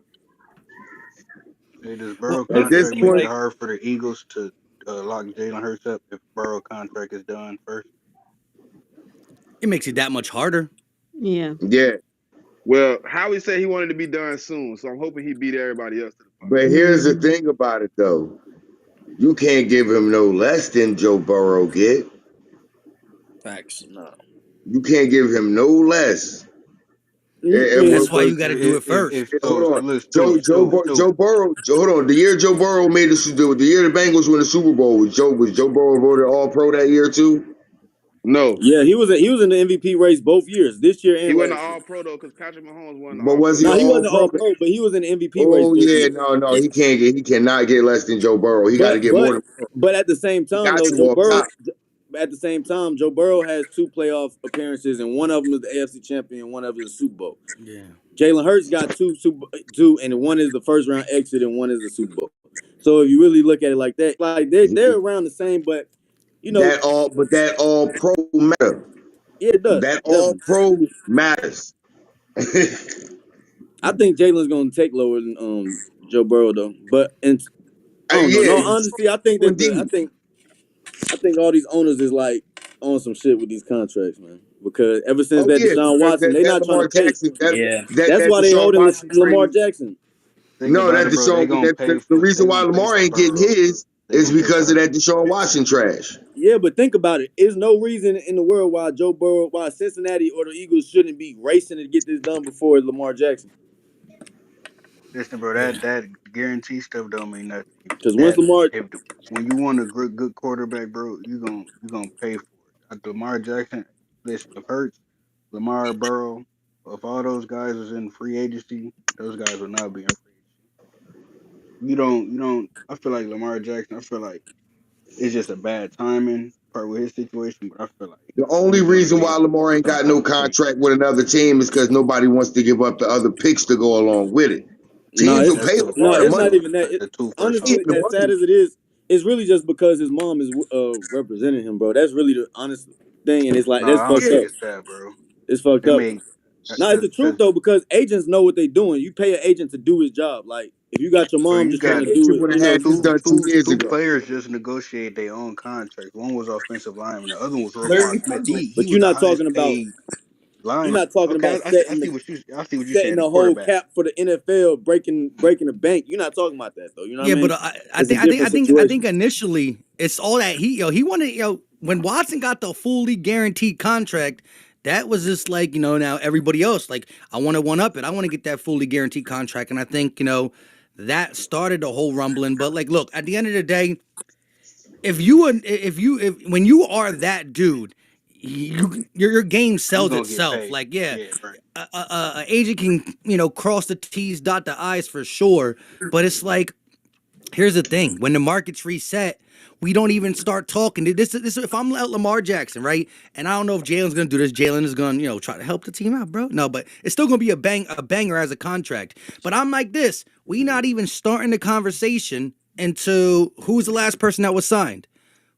Hey, does Well, Burrow At this contract make it point, hard for the Eagles to lock Jalen Hurts up if Burrow contract is done first? it makes it that much harder. Yeah. yeah. Well, Howie said he wanted to be done soon, so I'm hoping he beat everybody else to the punch. But here's the Mhm. thing about it, though. You can't give him no less than Joe Burrow get. Facts. No. You can't give him no less. I That's mean, why you got to do it If first. Hold so, on. look, Stu, Joe Burrow. Hold on. The year Joe Burrow made the year the Bengals won the Super Bowl was Joe Burrow voted All Pro that year too? No, yeah, he was in the MVP race both years, this year he and wasn't an last year. All Pro though, because Patrick Mahomes won the But All was Pro he No, that he year. All wasn't Pro? all pro, but he was in the MVP race Oh both yeah, years. no, Yeah. he cannot get less than Joe Burrow. He got to But get more but than Burrow. but at the same He time got though, to walk top. At the same time, Joe Burrow has 2 playoff appearances, and one of them is the AFC champion, and one of them is the Super Bowl. Yeah. Jalen Hurts got two, and one is the first round exit, and one is the Super Bowl. So if you really look at it like that, like they're around the same, but That all pro matter. yeah, it does That all definitely. pro matters. I think Jalen's going to take lower than Joe Burrow though, but I don't know. Yeah, No, honestly, I think that indeed. I think all these owners is like on some shit with these contracts, man. Because ever since Oh that yeah, Deshaun because Watson, they that not trying to Lamar pay. Jackson, Yeah. That's that why they Deshaun holding Watson Lamar trade. Jackson. think No, about that it, bro. They Deshaun. gonna pay The for reason why Lamar ain't getting Burrow. his They is gonna pay for because of Hurt. that Deshaun Watson trash. Yeah, but think about it. There's no reason in the world why Cincinnati or the Eagles shouldn't be racing to get this done before Lamar Jackson. Listen, bro. Yeah. That guarantee stuff don't mean nothing. Because once That Lamar, if when you want a good quarterback, bro, you gonna pay for it. After Lamar Jackson, listen, if Hurts, Lamar Burrow, if all those guys was in free agency, those guys will not be in free agency. You don't. I feel like Lamar Jackson. I feel like it's just a bad timing part with his situation, but I feel like The only he's gonna reason why leave Lamar ain't got no sometime soon. contract with another team is because nobody wants to give up the other picks to go along with it. no, Teams Yeah, will it's that's pay true. no, Lamar the it's That's money. not true. even that. The two first Yeah, Honestly, round the picks. as sad money. as it is, it's really just because his mom is representing him, bro. That's really the honest thing, and it's like No, that's I don't fucked Yeah, think up. it's that, bro. It's fucked They up. made No, it's the truth because though, because agents know what they're doing. You pay an agent to do his job. Like if you got your bro, mom you just trying got to the do agent it, would have had this two done two two years two ago. players just negotiated their own contracts. One was offensive lineman, the other one was Roquan Larry Smith. Tunsil. He but was you're the not highest talking about paid you're line. not talking Okay, about I see what you setting saying. The the whole quarterback. cap for the NFL, breaking the bank. You're not talking about that though. You know what I Yeah, but mean? I It's a think I think I different think I situation. think initially it's all that he wanted, when Watson got the fully guaranteed contract. That was just like, now everybody else, like, I want to one up it. I want to get that fully guaranteed contract. And I think, that started the whole rumbling. But like, look, at the end of the day, if when you are that dude, your game You sells gonna get itself. paid. Like, yeah, Yeah, right. a agent can, cross the T's, dot the I's for sure. But it's like, here's the thing: when the market's reset, we don't even start talking. This if I'm Lamar Jackson, right? And I don't know if Jalen's gonna do this. Jalen is gonna, try to help the team out, bro. No, but it's still gonna be a banger as a contract. But I'm like this. We not even starting the conversation into who's the last person that was signed.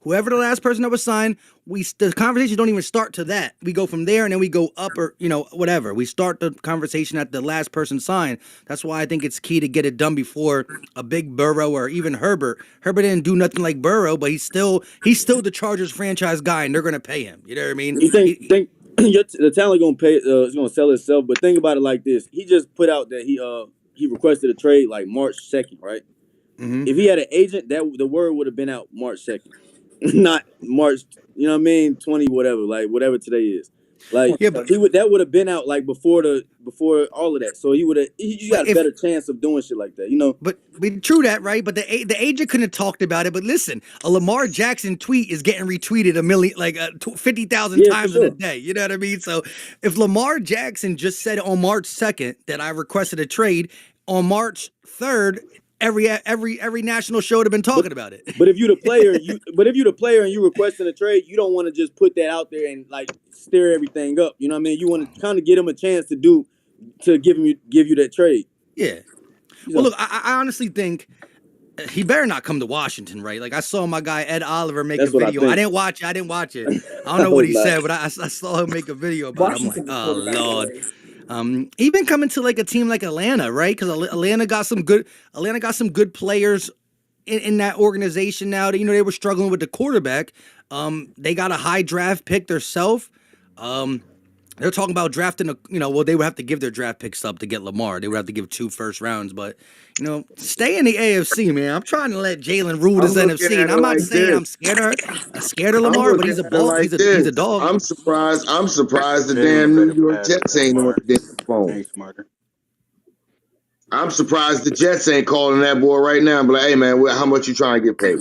Whoever the last person that was signed, the conversation don't even start to that. We go from there and then we go up or whatever. We start the conversation at the last person signed. That's why I think it's key to get it done before a big Burrow or even Herbert. Herbert didn't do nothing like Burrow, but he's still the Chargers franchise guy, and they're gonna pay him. You know what I mean? You think the talent gonna pay? Is gonna sell itself. But think about it like this: he just put out that he requested a trade like March 2nd, right? Mm-hmm. If he had an agent, that the word would have been out March 2nd, not March. You know what I mean? 20 whatever, like whatever today is. Like Yeah, but that would have been out like before all of that. So you got a if better chance of doing shit like that. You know. But true that, right? But the agent couldn't have talked about it. But listen, a Lamar Jackson tweet is getting retweeted 50,000 Yeah, for times in a sure. day. You know what I mean? So if Lamar Jackson just said on March 2nd that I requested a trade, on March 3rd, every national show would have been talking about it. But if you're the player, and you requesting a trade, you don't want to just put that out there and like stir everything up. You know what I mean? You want to kind of give him a chance to give you that trade. Yeah. Well, look, I honestly think he better not come to Washington, right? Like I saw my guy Ed Oliver make a That's what I video. think. I didn't watch it. I don't know what he said, but I saw him make a video about it. I'm like, Washington's oh quarterback Lord. always. Even coming to like a team like Atlanta, right? Because Atlanta got some good players in that organization now. That they were struggling with the quarterback. They got a high draft pick themselves. They're talking about drafting they would have to give their draft picks up to get Lamar. They would have to give 2 first rounds, but stay in the AFC, man. I'm trying to let Jalen rule this I'm looking NFC, at and it I'm not like saying this. I'm scared of I'm Lamar, but looking he's a at it ball. like He's this. a dog. I'm surprised. I'm surprised the Jalen damn New better York pass Jets than ain't on Lamar. the damn phone. Ain't smarter. I'm surprised the Jets ain't calling that boy right now. But like, hey man, how much you trying to get paid?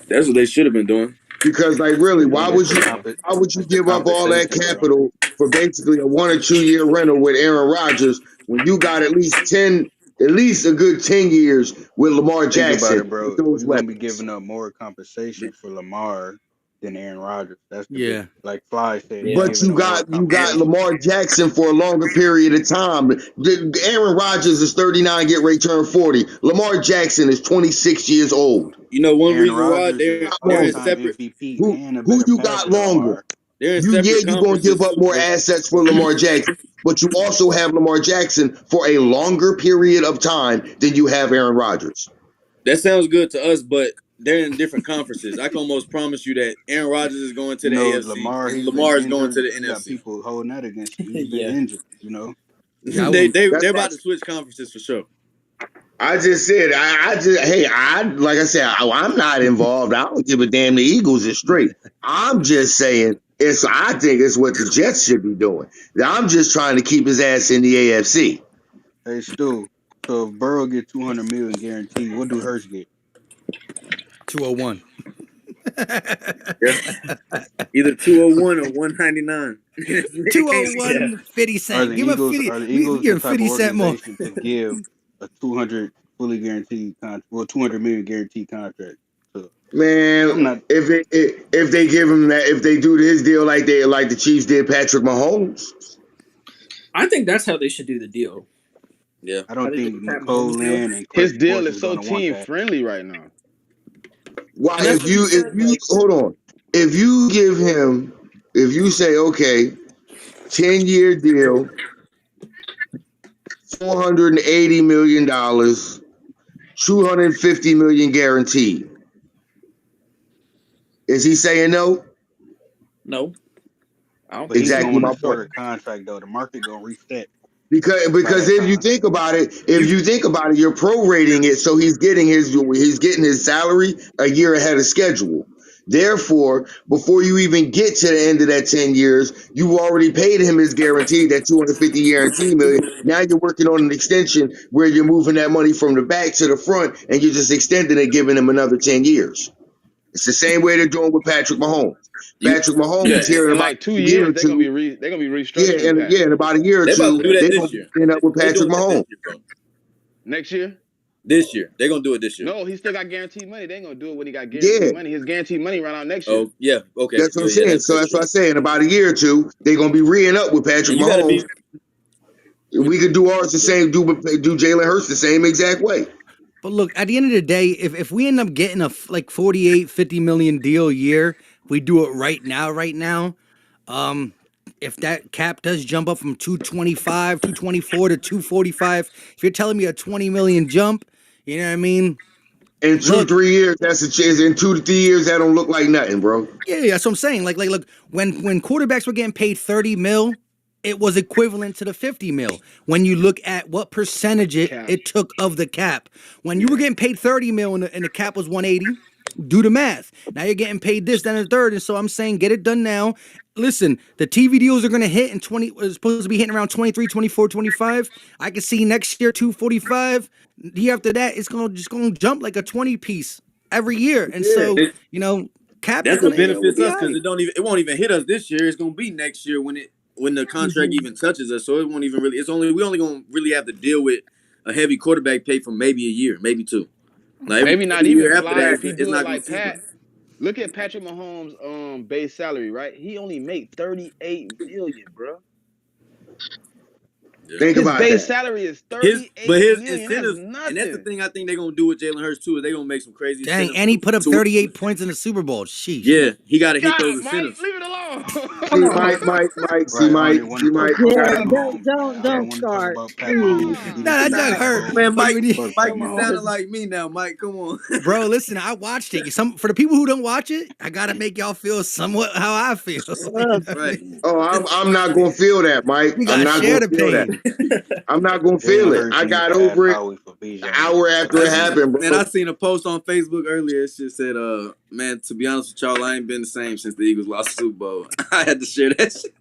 That's what they should have been doing. Because like really, Hey, why would you it's the give up all that conversation, bro. capital for basically a 1 or 2 year rental with Aaron Rodgers when you got at least a good 10 years with Lamar Think about Jackson it, with bro. those You're gonna be weapons? giving up more compensation for Lamar than Aaron Rodgers. That's the Yeah, big, like Fly said, you're Yeah. But giving you up more got compensation. Lamar Jackson for a longer period of time. Aaron Rodgers is 39, get ready to turn 40. Lamar Jackson is 26 years old. You know, one Aaron reason why Rodgers is an they're in Longer. all-time separate MVP Who and a who better you got passer than longer? Lamar. they're in Yeah, separate you're gonna give conferences up more too, assets for Lamar Jackson, but you also have Lamar Jackson for a longer period of time than you have Aaron Rodgers. that sounds good to us, but they're in different conferences. I can almost promise you that Aaron Rodgers is going to You the know, AFC Lamar, and he's been Lamar is going to injured. the You got NFC. people holding that against you. He's been Yeah. injured. You know, yeah. I they won't. they That's they're why about to switch conferences for sure. I just said like I said, I'm not involved. I don't give a damn. The Eagles is straight. I'm just saying I think it's what the Jets should be doing. I'm just trying to keep his ass in the AFC. hey Stu. So if Burrow get 200 million guaranteed, what do Hurts get? 201. Yeah, either 201 or 199. It can't be. Yeah. 201, 50 Are cent. the Give him Eagles 50. are the We Eagles give the him type of 50 cent more. organization to give a 200 fully guaranteed contract, well, 200 million guaranteed contract? So I'm Man, not. if they give him that, if they do his deal like the Chiefs did Patrick Mahomes, I think that's how they should do the deal. Yeah, I How don't they did think the Pat Nicole Mahomes deal. Lynn and Clay His deal Sports is is so going to want team that. friendly right now. why And that's what he if said. you Like, hold on, if you give him, if you say okay, 10-year deal, $480 million, 250 million guaranteed, is he saying no? no, I don't But think he's so. going to Exactly want my a point. shorter contract though. The market going to reset by Because that if you time. think about it, you you're prorating it, so he's getting his salary a year ahead of schedule. Therefore, before you even get to the end of that 10 years, you already paid him his guarantee, that 250 guarantee million. Now you're working on an extension where you're moving that money from the back to the front and you're just extending it, giving him another 10 years. It's the same way they're doing with Patrick Mahomes. you Patrick Mahomes Yeah, here in in about like two a year years or two. they're gonna be Yeah, restructuring and Pat in about a year or they're about to two, do yeah. that they're this gonna year. end up with They Patrick doing that this Mahomes. year, bro. Next year. This year. They're gonna do it this year. No, he still got guaranteed money. They ain't gonna do it when he got Yeah, guaranteed money. His guaranteed money run out next year. Oh yeah, okay. that's what I'm Yeah, saying. So that's that's true. what I say. In about a year or two, they're gonna be re-ing up with Patrick And you gotta Mahomes. be We could do ours the same. Do Jalen Hurts the same exact way. But look, at the end of the day, if we end up getting a like 48, 50 million deal a year, if we do it right now, um, if that cap does jump up from 225, 224 to 245, if you're telling me a 20 million jump, you know what I mean? In two, Look, 3 years, that's a chance. In 2 to 3 years, that don't look like nothing, bro. yeah, that's what I'm saying. Like, look, when quarterbacks were getting paid 30 mil, it was equivalent to the 50 mil. When you look at what percentage Cap. it took of the cap, when you Yeah. were getting paid 30 mil and the cap was 180, do the math. Now you're getting paid this, then a third, and so I'm saying get it done now. Listen, the TV deals are going to hit in 20, it's supposed to be hitting around 23, 24, 25. I can see next year 245. The year after that, it's going to jump like a 20 piece every year. And Yeah. so, you know, cap is that's what gonna, we'll benefits be us all because right. it won't even hit us this year. It's gonna be next year when the contract Mhm. even touches us. So it won't even really. We only gonna really have to deal with a heavy quarterback pay for maybe a year, maybe two. Like Maybe not every even year after fly that, if he it's do it not gonna like seem Pat. right. Look at Patrick Mahomes' base salary, right? He only made 38 million, bro. Yeah. Think His about base that. salary is But 38 his million. That's incentives, and that's the nothing. thing I think they're gonna do with Jalen Hurts too. Is they're gonna make some crazy Dang, incentives and he put up to 38 points in the Super Bowl. Sheesh. yeah, he got to hit those God, Mike, incentives. leave it alone. Come See, on. See, Right. I Mike, only want see, to talk Mike. about You Yeah, Pat got Mahomes, man. I don't don't want to talk start, about Pat Mahomes please. because he Nah, done that did the jug Super hurt. Bowl. Man, Fuck Mike, with you. Fuck Mike, Pat Come you Mahomes. sounding on. like me now, Mike. Come on. Bro, listen, I watched it. Some for the people who don't watch it, I gotta make y'all feel somewhat how I feel. You know what I Right. mean? Oh, I'm not gonna feel that, Mike. We I'm gotta not share gonna the feel that. pain. I'm not gonna feel Jalen it. Hurts I need got to add over it Howie for an Bijan. hour That's after what it he need. happened, Man, bro. I seen a post on Facebook earlier. It just said, man, to be honest with y'all, I ain't been the same since the Eagles lost the Super Bowl. I had to share that shit.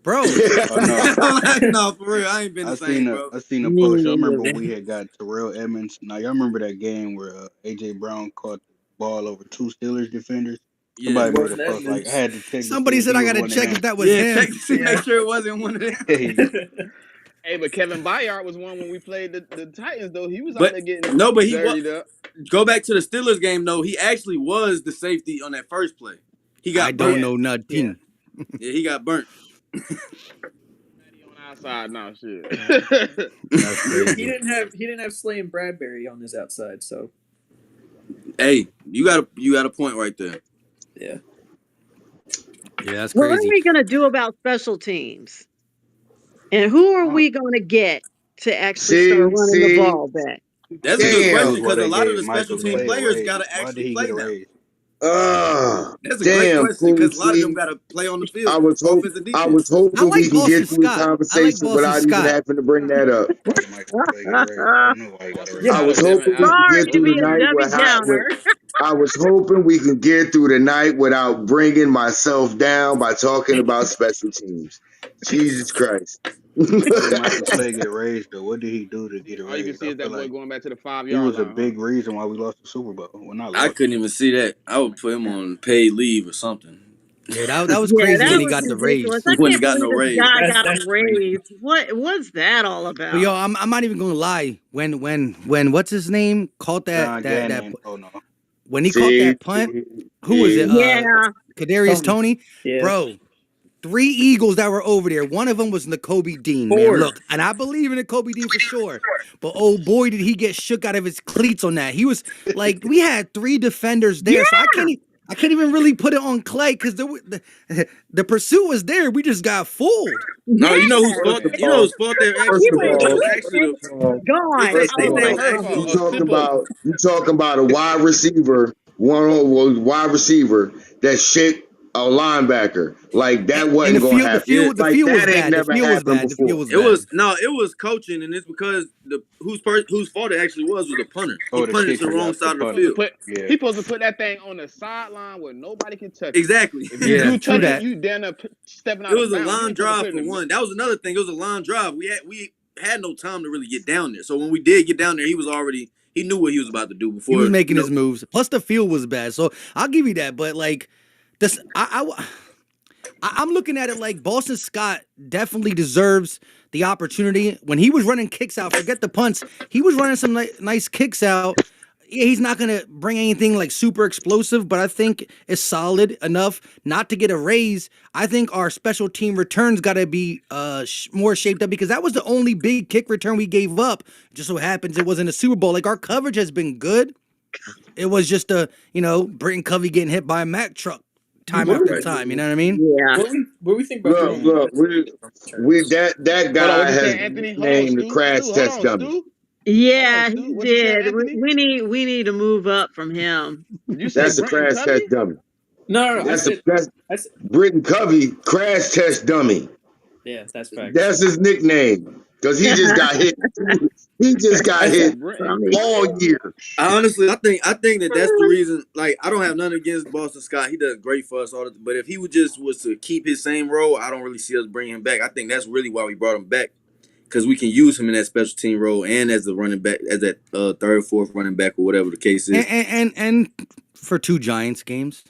Bro, Oh no, I'm like, no, for real, I ain't been the same, bro. I seen a Me post. I remember when neither. we had got Terrell Edmonds. Now y'all remember that game where AJ Brown caught the ball over two Steelers defenders. Yeah, Somebody It made a wasn't post like I Edmonds. had to check to see somebody if said he I was gotta one of check if them. that was yeah, him. check to see, make Yeah. sure it wasn't one of them. Hey, Hey, but Kevin Byard was one when we played the Titans, though. He was out But there getting no, but he was. dirtied up. Go back to the Steelers game though. He actually was the safety on that first play. He I got don't burnt. Yeah. know Yeah. nothing. Yeah, he got burnt. Natty on our side now, shit. That's He crazy. didn't have Slay and Bradbury on his outside, so Hey, you got a point right there. yeah. Yeah, that's What are crazy. we going to do about special teams? And who are oh, we going to get to actually start See, running the see, ball back? That's a good that damn. was question why because a they lot of gave the special Michael team Clay a players got to raise. Why did actually he get play a now. raise? That's a great Damn, question cool. because a lot of them See, got to play on the field, offense and I was defense. I hoping we like can Boston get through the Scott. I like conversation Boston without even Scott. having to bring that up. Why did Michael Clay get a raise? I don't know why he got a Boston raise. I Scott or was Devin hoping we could Adams. Sorry get to Those through are the be the a two. night Debbie Downer. I was hoping we can get through the night without bringing myself down by talking about special teams. Jesus Christ. Why did Michael Clay get raised though? What did he do to get a All you can raise? see I is feel that boy like going back to the 5 he yard was a line, huh? big reason why we lost the Super Bowl. Well, not I lost. couldn't even see that. I would put him on paid leave or something. Yeah, that was Yeah, crazy that when he was got the ridiculous. raise. I He wouldn't can't have got believe no this raise. guy got a That's crazy. raise. What's that all But yo, about? I'm not even gonna lie. When what's his name caught John that Gannon. Oh no. when he caught see, that punt, see, who was it? see. Yeah. Kadarius Tony. Tony, Yeah. bro. Three Eagles that were over there. One of them was N'Kobe Dean, man. Four. Look, and I believe in N'Kobe Dean for sure. But oh boy, did he get shook out of his cleats on that. He was like, we had three defenders there, so Yeah. I can't even really put it on Clay because the pursuit was there. We just got fooled. No, Yeah. you know whose fault? Man. You know whose fault they're He First actually of went was. It was all, swoop actually and the. first of all, gone. They first I of they was named like, all, First of actually all, you a talk simple. about a wide receiver, wide receiver that shit a linebacker. Like that And wasn't gonna happen. Yeah, the Like field was that ain't bad. The never field was happened bad. The field before. was it was bad. no, it was coaching, and it's because the whose fault it actually was the punter. He Oh, the punted it to kicker. the wrong Yep, the side of the punter. field. Yeah. He supposed to put that thing on the sideline where nobody can touch it. Exactly. If you Yeah, do true touch it, that. you damn near stepping It out of was a bounds. You line ain't supposed to drive put it for in the one. That was another thing. It was a line drive. We had no time to really get down there. So when we did get down there, he knew what he was about to do He was before making his moves. Plus the field was bad. So I'll give you that. But like this, I'm looking at it like Boston Scott definitely deserves the opportunity. When he was running kicks out, forget the punts, he was running some nice kicks out. Yeah, he's not going to bring anything like super explosive, but I think it's solid enough not to get a raise. I think our special team returns got to be more shaped up because that was the only big kick return we gave up. Just so happens it wasn't a Super Bowl. Like our coverage has been good. It was just Britton Covey getting hit by a Mack truck time What do after we, time. You know what I mean? Yeah. what do we think about Look, Julian look, Edelman we from we returns? that Hold on, what guy you has say, the Anthony? Hold on, nickname the Stu. crash Stu, hold test on, dummy. Stu. Hold on, Yeah, he Stu. What you say, did. Anthony? We need to move up from him. Did you say That's the Brenton crash Covey? test dummy. No. That's I said, Britton Covey, crash test dummy. yeah, that's facts. That's his nickname because he just got hit. He just got I You said, hit said Brenton Funny. all Covey? year. Honestly, I think that that's the reason. Like, I don't have nothing against Boston Scott. He does great for us all. But if he was to keep his same role, I don't really see us bringing him back. I think that's really why we brought him back because we can use him in that special team role and as the running back, as that third, fourth running back or whatever the case is. And for 2 Giants games.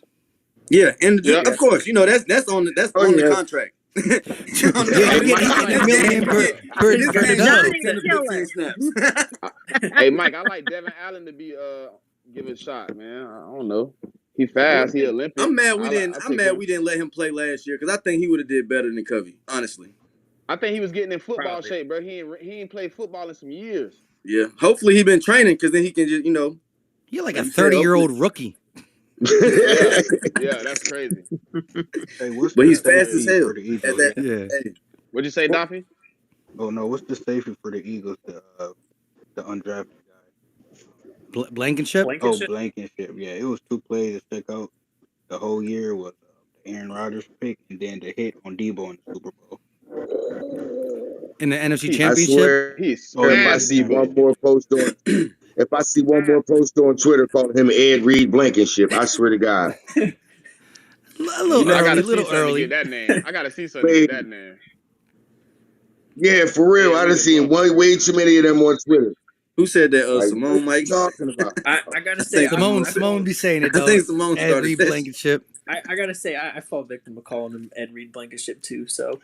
Yeah, and Yep. of course, that's Oh on the yeah, contract. On Yeah, the you're Hey, getting Mike, I contract, 50 like. million in this per game, dub. Johnny 10 to Killer. 15 snaps. Hey, Mike, I like Devin Allen to be give it a shot, man. I don't know. He fast. He Olympic. I'm mad we I didn't. I'm take mad him. we didn't let him play last year because I think he would have did better than Covey. Honestly, I think he was getting in football probably. shape, bro. He ain't played football in some years. yeah. Hopefully he been training because then he can just You're like a like you said, 30-year-old hopefully. rookie. Yeah, yeah, that's crazy. Hey, what's But the he's That's fast as crazy. safety hell for the at Eagles? that Yeah. age. What'd you say, What? Doffy? Oh no, what's the safety for the Eagles? The undrafted guy. Blankenship. Oh, Blankenship. Blankenship. Yeah, it was two plays that stuck out the whole year was the Aaron Rodgers pick and then the hit on Debo in the Super Bowl. In the NFC He I Championship. swear, he Oh if I yeah, smashed see yeah. one Debo. more post on, if I see one more post on Twitter calling him Ed Reed Blankenship, I swear to God, A You little know, I early, gotta a see little something to get early. that name. I gotta see something to get that man, name. yeah, for real. Ed I done Reed seen Blankenship. way too many of them on Twitter. who said that? Like, what are Simone, you Mike. talking about? I gotta I say, think Simone, Simone. Simone be saying it I though. think Simone Ed started Reed this. Blankenship. I gotta say, I fall victim of calling him Ed Reed Blankenship too. So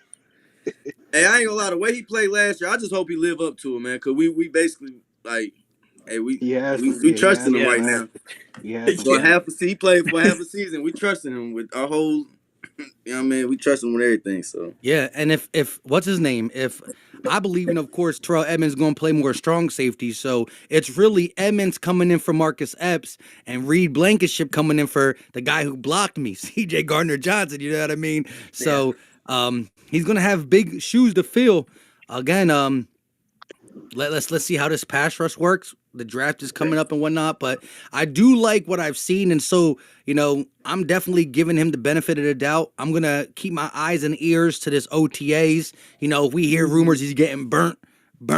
Hey, I ain't gonna lie. The way he played last year, I just hope he live up to it, man. Cause we basically like, hey, we He has we to. we Yeah, he trusting has him to right yes, last. now. He has to For yeah. last. he played for half a season. We trusting him with our whole. You know what I mean? We trust him with everything. So Yeah, and if what's his name? If I believe in, of course, Terrell Edmonds going to play more strong safety. So it's really Edmonds coming in for Marcus Epps and Reed Blankenship coming in for the guy who blocked me, C.J. Gardner Johnson. You know what I mean? Yeah. So he's going to have big shoes to fill. Again, let's see how this pass rush works. The draft is coming up and whatnot, but I do like what I've seen, and so I'm definitely giving him the benefit of the doubt. I'm gonna keep my eyes and ears to this OTAs. If we hear rumors he's getting burnt in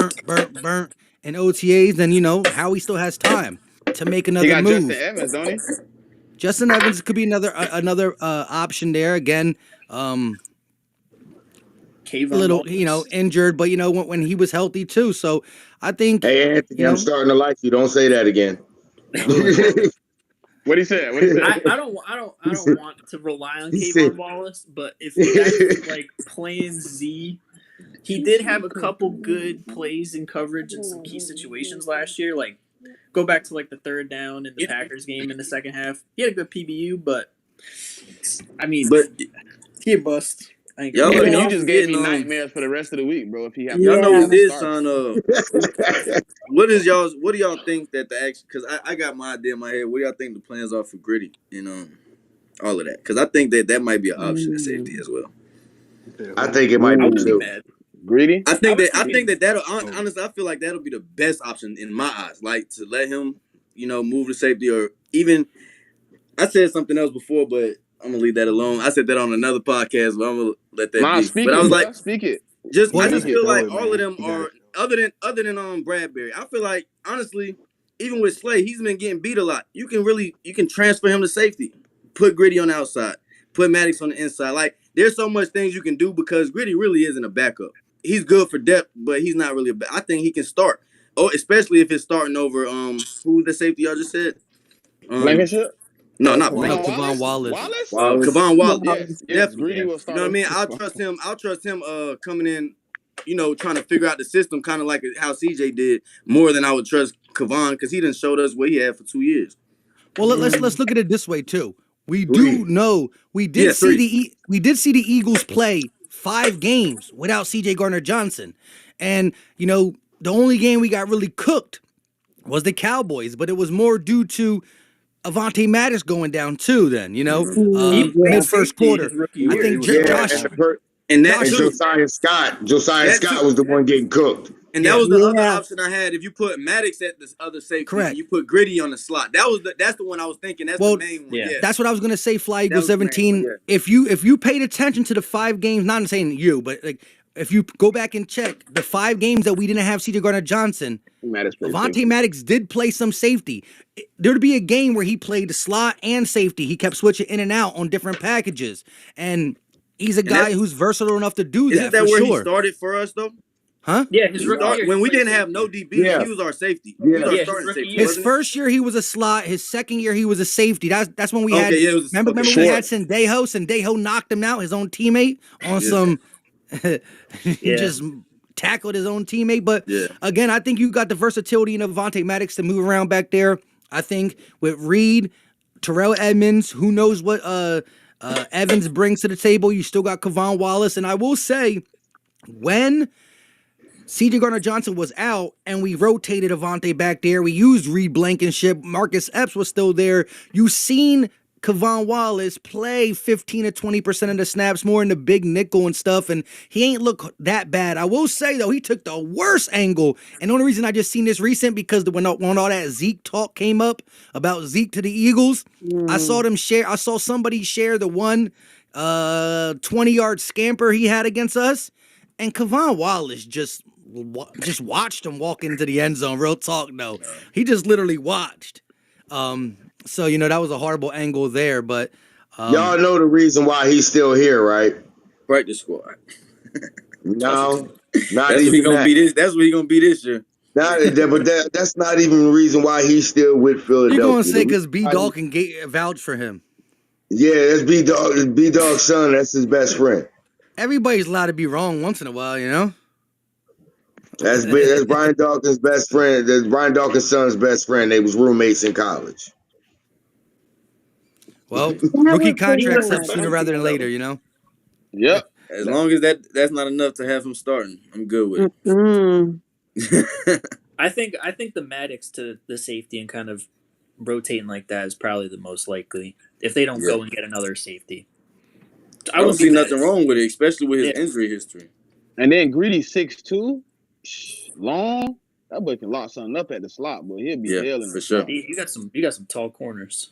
OTAs, then Howie still has time to make He another got Justin move. Evans, don't he? Justin Evans could be another option there. Again, a Kayvon little Wallace. injured, but when he was healthy too. So I think Hey, Anthony, I'm starting to like you. Don't say that again. What he said? What he said? I don't want to rely on he said, Kayvon Wallace, but if that's like plan Z, he did have a couple good plays in coverage in some key situations last year. Like go back to like the third down in the Packers game in the second half. He had a good PBU, but I mean, but he a bust. I ain't gonna y'all lie. Anthony, Yeah. you y'all just gave forgetting me nightmares for the rest of the week, bro. If y'all know if we Yeah. Evans did starts, sign what do y'all think that the action? Because I got my idea in my head. What do y'all think the plans are for Gritty and all of that? Because I think that might be an option at safety as well. You said I who? think it might I be wouldn't be ooh, too. mad. greedy. I was I think thinking that'll Oh, honestly I feel like that'll be the best option in my eyes. Like to let him move to safety or even I said something else before, but I'm gonna leave that alone. I said that on another podcast, but I'm gonna let that Nah, be. speak But I it, was like, bro. Speak it. I what you Speak just gotta it. feel show like it, all of man. them You gotta are show other than Bradbury. I feel like honestly, even with Slay, he's been getting beat a lot. You can transfer him to safety, put Gritty on the outside, put Maddox on the inside. Like there's so much things you can do because Gritty really isn't a backup. He's good for depth, but he's not really I think he can start. Oh, especially if it's starting over who's the safety y'all just said? Um Blankenship. No, not I think Frank. Kevon Wallace? Wallace. Wallace? Kavon Wallace. Yes, yes. Definitely. Greedy Yeah. will You know start what I over mean? I'll Kevon. trust him. I'll trust him coming in, trying to figure out the system, kind of like how CJ did, more than I would trust Kavon because he done showed us what he had for 2 years. Well, let's look at it this way too. We do 3. know Yeah, 3. we did see the Eagles play 5 games without C.J. Gardner Johnson, and the only game we got really cooked was the Cowboys, but it was more due to Avonte Maddox going down too. Then He mid played first safety quarter, his rookie I year. He think was Yeah, Josh and awful. And that and Josh. too. Josiah That Scott too. was the one getting cooked. And that Yeah, was the other Yeah. option I had. If you put Maddox at the other safety and correct. you put Gritty on the slot, that's the one I was thinking. That's the Well, main one. Yeah. Yeah, that's what I was gonna say. Fly that Eagle was the main one. 17. Yeah. If you paid attention to the 5 games, not saying you, but like if you go back and check the 5 games that we didn't have C.J. Gardner Johnson, Maddox played Avonte safety. Maddox did play some safety. There'd be a game where he played the slot and safety. He kept switching in and out on different packages, and he's a And guy who's versatile enough to do isn't that for that where he sure. started for us though? Huh? Yeah, his rookie year he When we played didn't have no safety. DBs, Yeah, he was our safety. He was yeah. our Yeah, his starting rookie safety, year. His wasn't it? first year he was a slot. His second year he was a safety. That's when we had. Okay, yeah, it was Remember okay. we had Short. Sendejo. Sendejo knocked him out. His own teammate on Yeah, some. He Yeah. just tackled his own teammate. But yeah. again, I think you got the versatility in Avonte Maddox to move around back there. I think with Reed, Terrell Edmonds, who knows what Evans brings to the table. You still got Kevon Wallace, and I will say when C.J. Gardner Johnson was out, and we rotated Avonte back there. We used Reed Blankenship. Marcus Epps was still there. You seen Kevon Wallace play 15 to 20% of the snaps, more in the big nickel and stuff, and he ain't look that bad. I will say though, he took the worst angle, and the only reason I just seen this recent because when all that Zeke talk came up about Zeke to the Eagles, I saw them share. I saw somebody share the one 20-yard scamper he had against us, and Kevon Wallace just watched him walk into the end zone. Real talk, no, he just literally watched. So that was a horrible angle there, but Y'all know the reason why he's still here, right? Practice squad. No, not That's what he even gonna that. be this. That's what he gonna be this year. That's not even the reason why he's still with you're gonna Philadelphia. say The because reason B why Dog can vouch for him. yeah, that's B Dog's son. That's his best friend. Everybody's allowed to be wrong once in a while. That's Brian Dawkins' best friend. That's Brian Dawkins' son's best friend. They was roommates in college. Well, That rookie was contracts up good. sooner rather than later. Yep. As long as that's not enough to have him starting, I'm good with Mm-mm. it. I think the Maddox to the safety and kind of rotating like that is probably the most likely if they don't Yeah. go and get another safety. I don't wouldn't see be mad nothing at- wrong with it, especially with his Yeah. injury history. And then Greedy 6'2", long. That boy can lock something up at the slot, but he'll be Yeah, hell in for the sure. slot. You got some tall corners.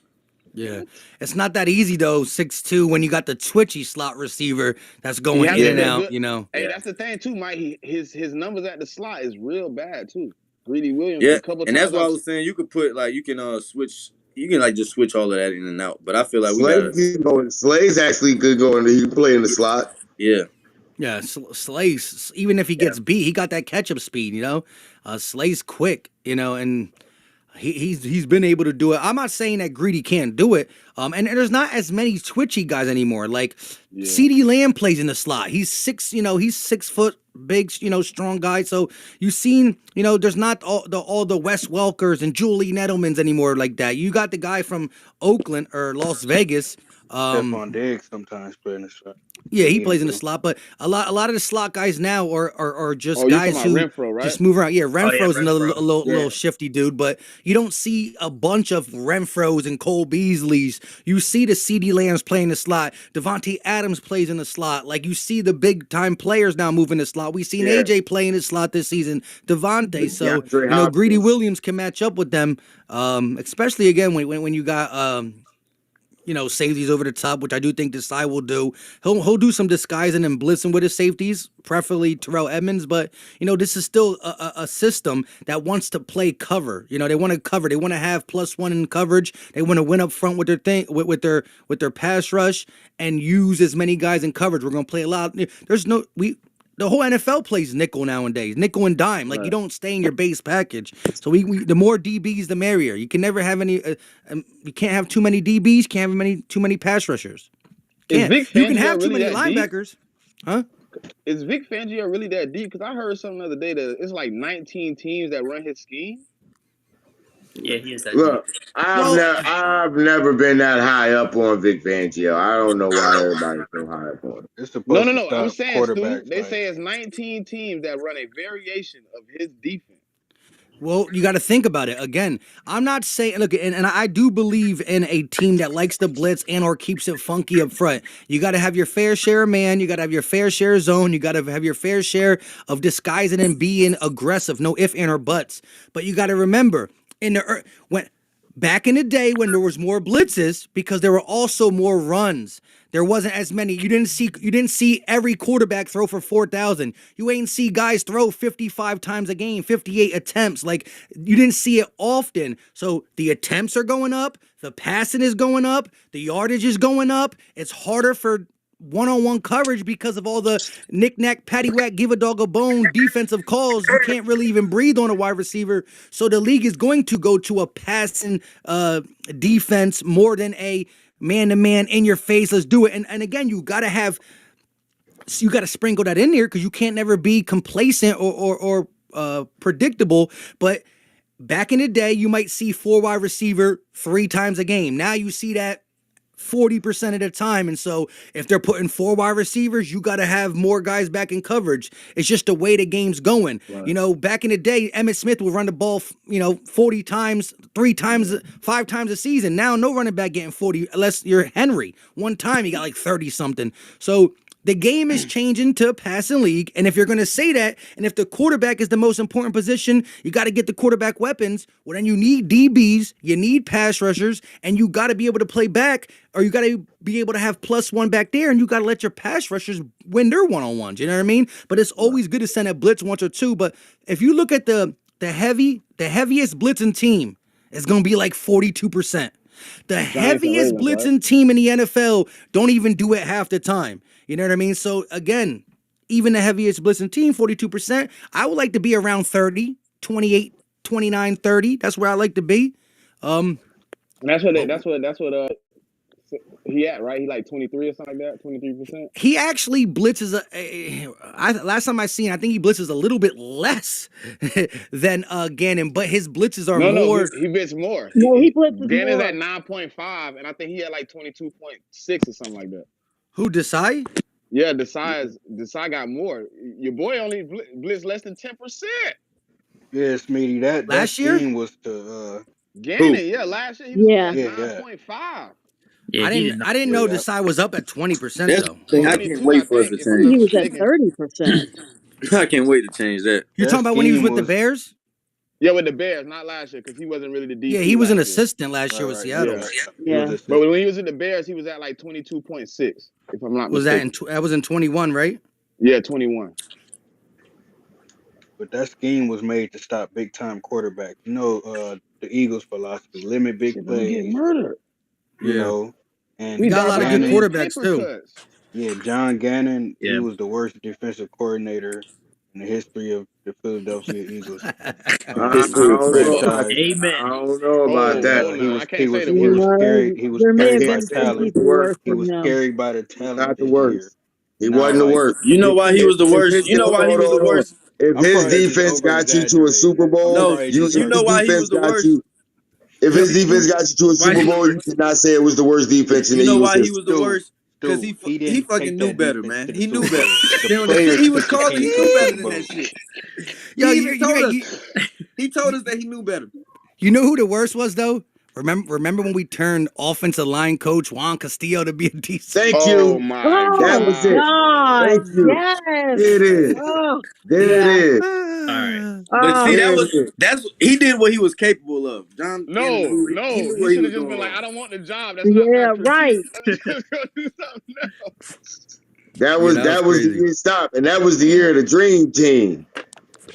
Yeah, it's not that easy though. 6'2", when you got the twitchy slot receiver that's He going has in to and be out. good. Hey, Yeah. that's the thing too, Mike. His numbers at the slot is real bad too. Greedy Williams, Yeah, a couple and that's times why I I've was saying you could put you can switch. You can just switch all of that in and out. But I feel like we Slade gotta. can go. Slade's actually could go in. He can play in the slot. Yeah, Yeah, Slay's, even if he gets beat, he got that catch-up speed, Slay's quick, and he's been able to do it. I'm not saying that Greedy can't do it. And there's not as many twitchy guys anymore. Like CD Lamb plays in the slot. He's 6 foot big, strong guy. So you've seen, there's not all the Wes Welkers and Julian Edelmans anymore like that. You got the guy from Oakland or Las Vegas. Stephon Diggs sometimes play in the slot. Yeah, he Need plays him in the to. slot, but a lot of the slot guys now are just Oh, you talking guys about who Renfro, right? just move around. Yeah, Renfro's another Renfro. little shifty dude, but you don't see a bunch of Renfros and Cole Beasleys. You see the CD Lambs playing the slot. Devontae Adams plays in the slot. Like you see the big time players now moving the slot. We've seen AJ play in the slot this season. Devontae, so DeAndre Greedy Hopkins. Williams can match up with them. Especially again when you got safeties over the top, which I do think Desai will do. He'll do some disguising and blitzing with his safeties, preferably Terrell Edmonds. But this is still a system that wants to play cover. They want to cover. They want to have +1 in coverage. They want to win up front with their thing with their pass rush and use as many guys in coverage. We're gonna play a lot. The The whole NFL plays nickel nowadays, nickel and dime. Like, you Right. don't stay in your base package. So we the more DBs, the merrier. You can never have any. You can't have too many DBs. Can't have too many pass rushers. Is Can't. Vic You can have Fangio too really many that deep? linebackers, huh? Is Vic Fangio really that deep? Because I heard something the other day that it's like 19 teams that run his scheme. Yeah, he is that deep. Look, I've Well, never I've never been that high up on Vic Fangio. I don't know why everybody's so high up on him. It's No, supposed no, to no. I'm stop saying, Stu, quarterbacks they like say it's 19 teams that run a variation of his defense. Well, you got to think about it. Again, I'm not saying, look, and I do believe in a team that likes to blitz and or keeps it funky up front. You got to have your fair share of man. You got to have your fair share of zone. You got to have your fair share of disguising and being aggressive. No if, and, or buts. But you got to remember, when back in the day when there was more blitzes, because there were also more runs. There wasn't as many. You didn't see every quarterback throw for 4,000. You ain't see guys throw 55 times a game, 58 attempts. Like, you didn't see it often. So the attempts are going up, the passing is going up, the yardage is going up. It's harder for one-on-one coverage because of all the knick-knack, paddywhack, give a dog a bone defensive calls. You can't really even breathe on a wide receiver. So the league is going to go to a passing defense more than a man-to-man in your face. Let's do it. And again, you got to sprinkle that in there because you can't never be complacent or predictable. But back in the day, you might see 4 wide receiver 3 times a game. Now you see that 40% of the time. And so if they're putting 4 wide receivers, you got to have more guys back in coverage. It's just the way the game's going. Right. Back in the day, Emmitt Smith would run the ball, 40 times, 3 times, 5 times a season. Now no running back getting 40 unless you're Henry. One time he got like 30 something. So the game is changing to a passing league. And if you're going to say that, and if the quarterback is the most important position, you got to get the quarterback weapons. Well, then you need DBs, you need pass rushers, and you got to be able to play back, or you got to be able to have +1 back there, and you got to let your pass rushers win their one-on-ones. You know what I mean? But it's always good to send a blitz once or two. But if you look at the heaviest blitzing team, it's going to be like 42%. The Giants and heaviest Ravens, right? blitzing team in the NFL don't even do it half the time. You know what I mean? So again, even the heaviest blitzing team, 42%, I would like to be around 30, 28, 29, 30. That's where I like to be. And that's what But he at, right? He like 23 or something like that, 23%. he actually blitzes last time I seen, I think he blitzes a little bit less than Gannon, but his blitzes are No, more. he bits more. No, he blitzes Gannon's more. at 9.5, and I think he had like 22.6 or something like that. Who Desai? Yeah, Desai got more. Your boy only blitzed less than 10%. yeah, Smitty. That Last year? scheme was to Gannon, yeah, last year he was only Yeah. at yeah 9.5. Yeah, he did not. I didn't know Desai was up at 20% That's though. the thing. I can't 22, I wait for us to think, if I'm He not change. was at mistaken. 30%. I can't wait to change that. You're that talking about when he was scheme with the Bears? Yeah, with the Bears, not last year, because he wasn't really the DC Yeah, he was an last year. assistant last year right with right Seattle. Yeah. he was Yeah. assistant. But when he was in the Bears, he was at like 22.6, if I'm not Was that mistaken. that was in 21, right? Yeah, 21. But that scheme was made to stop big time quarterbacks. The Eagles' philosophy: limit big Shit, gonna get plays. murdered. Yeah. And We We got a lot of good diversity Gannon, and quarterbacks paper too. cuts. yeah, John Gannon, he Yeah. was the worst defensive coordinator in the history of the Philadelphia Eagles. I He History of built don't know. football. franchise. I Amen. don't know about Oh, that. hold on. I He can't say was the he You was worst. carried know, he was there may I have carried by can't been say some he was talent. the people worst. worse He than was him. carried by the He's talent not the this year. worst. He wasn't the Now, worst. You know why he was the If worst? his You know why he was the hold on. worst? If I'm his probably just defense over got you to a exaggerating. Super I'm Bowl, No, probably you just you if know his why he defense was the got worst? you if Cause his he defense knew got you to a why Super he. Bowl, you cannot say it was the worst defense in You the know Eagles why he history. was the worst? Cause He he didn't fucking take knew that better, defense man. to the He knew Super better. Bowl. The Then the shit players he was took the calling, team he to the knew better Super than that Bowl. shit. Yo, He even told us. He told us that he knew better. you know who the worst was though? Remember when we turned offensive line coach Juan Castillo to be a DC? Thank Oh you. my That Oh, was it. God, God. man. Thank you. Yes. There it is. Oh, There it yeah. is. All right. But Oh, see, There it is. that's he did what he was capable of. John Cannon No, he no. knew He what he should was have just doing been like, wrong. I don't want the job. That's not my yeah, expertise. right. Let me just go do something else. Yeah, that was That was the crazy. year stop. And that was the year of the dream team.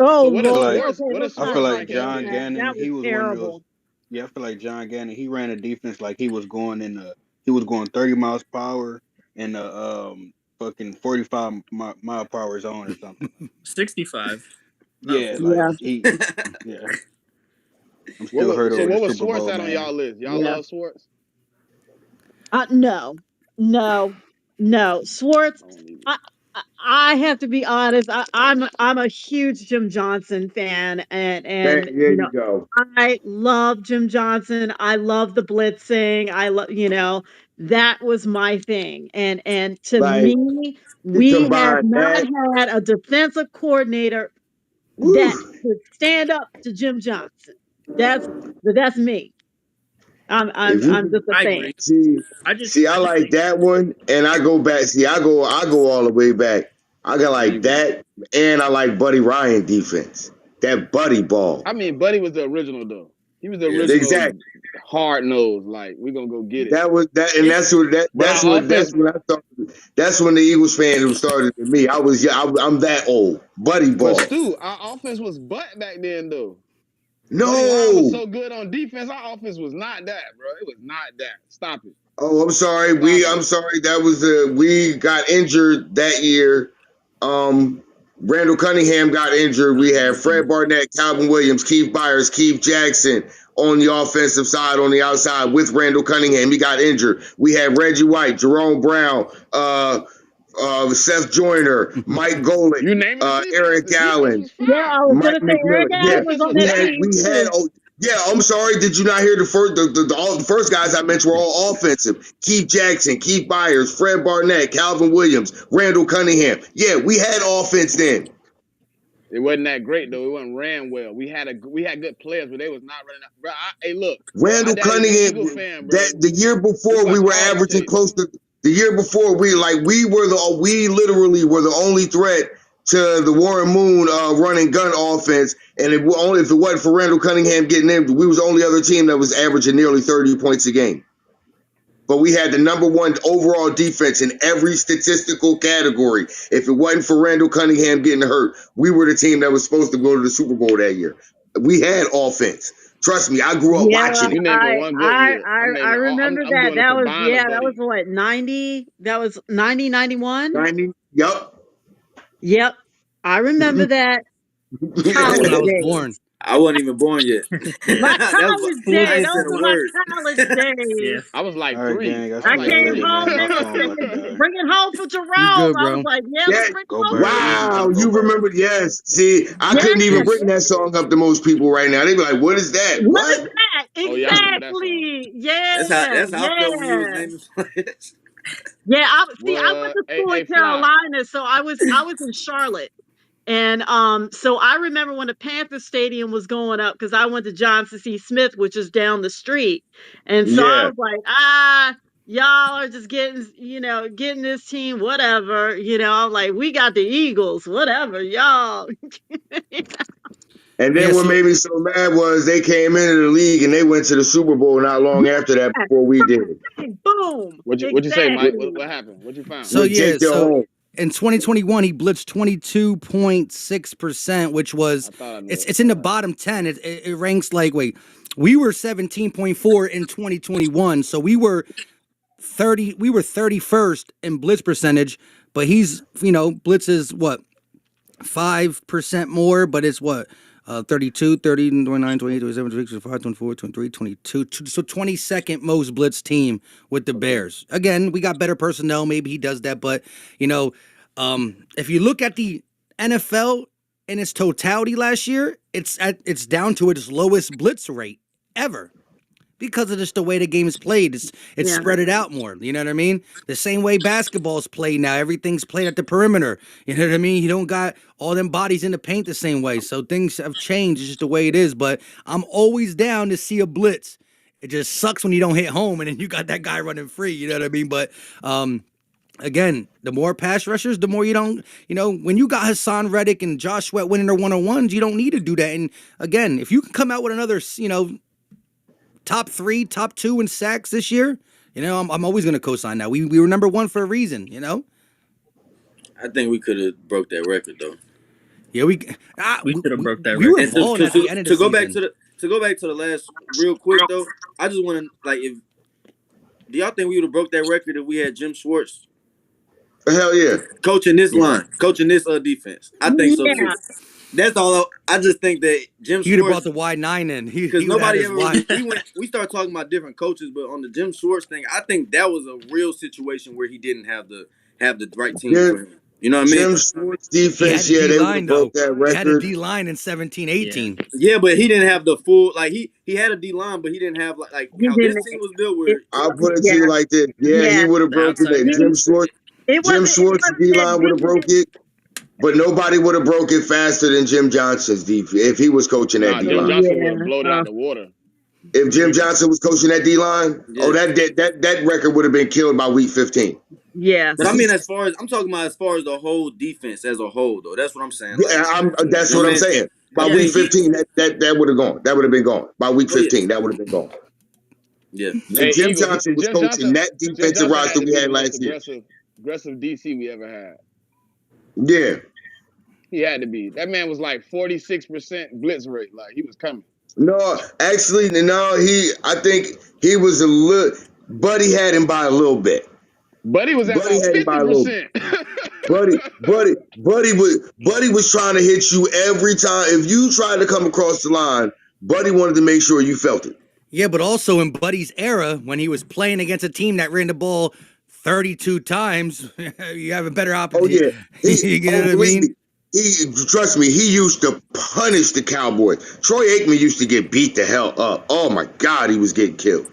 Oh, So I feel Lord. like Okay, what are let's I not feel sports like talk like about John after? that. Gannon, That was he was one of those. terrible. Yeah, I feel like John Gannon, he ran a defense like he was going 30 miles per hour in the fucking 45 mile per hour zone or something. 65. Not Yeah, 40. like Yeah. yeah. I'm still hurt So over the what was Super Swartz Bowl, at on man. y'all list? Y'all Yeah. love Swartz? No, no, no. Swartz. I don't either. I, I have to be honest. I'm a huge Jim Johnson fan, and There you go. I love Jim Johnson. I love the blitzing. I love that was my thing. And to Like me, you we have combine not that. had a defensive coordinator that Woo. could stand up to Jim Johnson. That's that's me. If I'm you just a I fan. agree. see, I I just like think that one, and I go back. See, I go all the way back. I got The like Eagles. that, and I like Buddy Ryan defense. That Buddy ball. I mean, Buddy was the original though. He was the Yeah. original Exactly. hard nose. Like we gonna go get it. That was that, and it, that's what But our that's offense, when I thought. That's when the Eagles fan who started to me. I was yeah. I'm that old. Buddy but ball. Stu, our offense was butt back then though. Buddy Ryan was No. so good on defense. Our offense was not that, bro. It was not that. Stop it. Oh, I'm sorry. Stop I'm it. sorry. That was we got injured that year. Um, Randall Cunningham got injured. We had Fred Barnett, Calvin Williams, Keith Byers, Keith Jackson on the offensive side, on the outside with Randall Cunningham. He got injured. We had Reggie White, Jerome Brown, Seth Joyner, Mike Golick, You naming the defense? Eric The defense Allen, was Yeah, fire. I was Mike gonna say Eric McMillan. The Yeah, Allen was defense on was that tight. team too. yeah, I'm sorry. Did you not hear the first? All the first guys I mentioned were all offensive. Keith Jackson, Keith Byers, Fred Barnett, Calvin Williams, Randall Cunningham. Yeah, we had offense then. It wasn't that great though. It wasn't ran well. We had good players, but they was not running. Bro, hey, look, my Randall daddy's an Cunningham. Eagle fan, That bro. the year We before we watch were all the averaging tape. close to. The year before we literally were the only threat to the Warren Moon run and gun offense, and if it wasn't for Randall Cunningham getting in, we was the only other team that was averaging nearly 30 points a game. But we had the number one overall defense in every statistical category. If it wasn't for Randall Cunningham getting hurt, we were the team that was supposed to go to the Super Bowl that year. We had offense. Trust me, I grew up Yeah, watching it. You naming one good year. I'm I naming all. remember I'm that. doing a That was combine of that was Buddy. what 90. That was 90 91. 90, yup. Yep, I remember that That's when college I was born. days. I wasn't even born yet. My That's college Who was I days. ain't said Those a were born? my word. college Yeah. days. I was All like right, 3. gang. I I was I see like y'all came 3. later, home. man. They My were phone about to singing, die. "Bring It Home" for You Jerome. good, I was bro? like, "Yeah, let's Yeah. bring it Go home for Birds. Wow, Jerome." Go you remember? Birds. Yes. See, I couldn't even Yes. bring that song up to most people right now. They'd be like, "What is that? What is What?" that? Oh yeah, I remember that song. Exactly. Yeah. That's how I felt when you was Yeah. naming players. Yeah. I went What? to Hey, school in hey, Fly. Carolina, so I was in Charlotte. And so I remember when the Panther Stadium was going up because I went to Johnson C. Smith, which is down the street. And so I Yeah. was like, y'all are just getting this team, whatever. I'm like, we got the Eagles, whatever, y'all. And Yeah. then what So made me so mad was they came into the league and they went to the Super Bowl not long after that Yeah, before we did boom. What you say, Mike? with, Exactly. What happened? What you found? so with yeah. Jake So Delhomme. in 2021, he blitzed 22.6%, which I was thought I knew it. it's in the bottom 10. It ranks like wait, we were 17.4 in 2021, so we were 31st in blitz percentage, but he's blitzes what 5% more, but it's what 32, 30, 29, 28, 27, 26, 25, 24, 23, 22. So 22nd most blitz team with the Okay. Bears. Again, we got better personnel. Maybe he does that, but if you look at the NFL in its totality last year, it's down to its lowest blitz rate ever because of just the way the game is played. It's Yeah. spread it out more. You know what I mean? The same way basketball's played now. Everything's played at the perimeter. You know what I mean? You don't got all them bodies in the paint the same way. So things have changed. It's just the way it is. But I'm always down to see a blitz. It just sucks when you don't hit home and then you got that guy running free. You know what I mean? But again, the more pass rushers, the more you don't, when you got Hassan Reddick and Josh Sweat winning their one-on-ones, you don't need to do that. And again, if you can come out with another, top 3, top 2 in sacks this year, I'm always going to co-sign that. We were number 1 for a reason, I think we could have broke that record though. Yeah, We should have broke that we were record. And balling at the end of the to go back season. to the last real quick though, I just want to if do y'all think we would have broke that record if we had Jim Schwartz? Hell yeah. Coaching this Yeah. line, coaching this defense. I think so Yeah. too. That's all. I just think that Jim He would have brought Schwartz, the wide nine in. because He would have had nobody his ever wide. we started talking about different coaches, but on the Jim Schwartz thing, I think that was a real situation where he didn't have the right team Jim, for him. You know what I mean? Jim Schwartz He had defense, a yeah, D they would have line broke though. that He had a record. D line in 17, Yeah. 18. Yeah, but he didn't have the full he had a D line, but he didn't have like He how this didn't. team was built. It, Where I'll put it to yeah. you like this. Yeah, he Yeah. would have The broken outside it. He, guys. it Jim wasn't. It Schwartz wasn't D that line would have broke deep. it, but nobody would have broke it faster than Jim Johnson's defense if he was coaching that Nah, D Jim line. Johnson would have Yeah. blowed it out the water. If Jim Johnson was coaching that D line, oh, yeah. that record would have been killed by week 15. But I Yes. mean, as far as I'm talking about, as far as the whole defense as a whole, though, that's what I'm saying. Like, That's you know what what I I'm mean? saying. By I week think 15, that would have gone. That would have been gone. By week Oh yeah, 15, that would have been gone. yeah. If Hey, Jim Eagle, Johnson was Jim coaching Johnson, that Jim defensive Johnson had roster to we be the had most last year, aggressive DC we ever had. yeah. He had to be. That man was like 46% blitz rate. Like he was coming. No, actually, no. I think he was a little. Buddy had him by a little bit. Buddy was at Buddy about had him by a little bit. 50%. Buddy was trying to hit you every time. If you tried to come across the line, Buddy wanted to make sure you felt it. Yeah, but also in Buddy's era, when he was playing against a team that ran the ball 32 times, you have a better Oh opportunity. yeah, You know what I believe mean? me, trust me, he used to punish the Cowboys. Troy Aikman used to get beat the hell up. Oh my God, he was getting killed.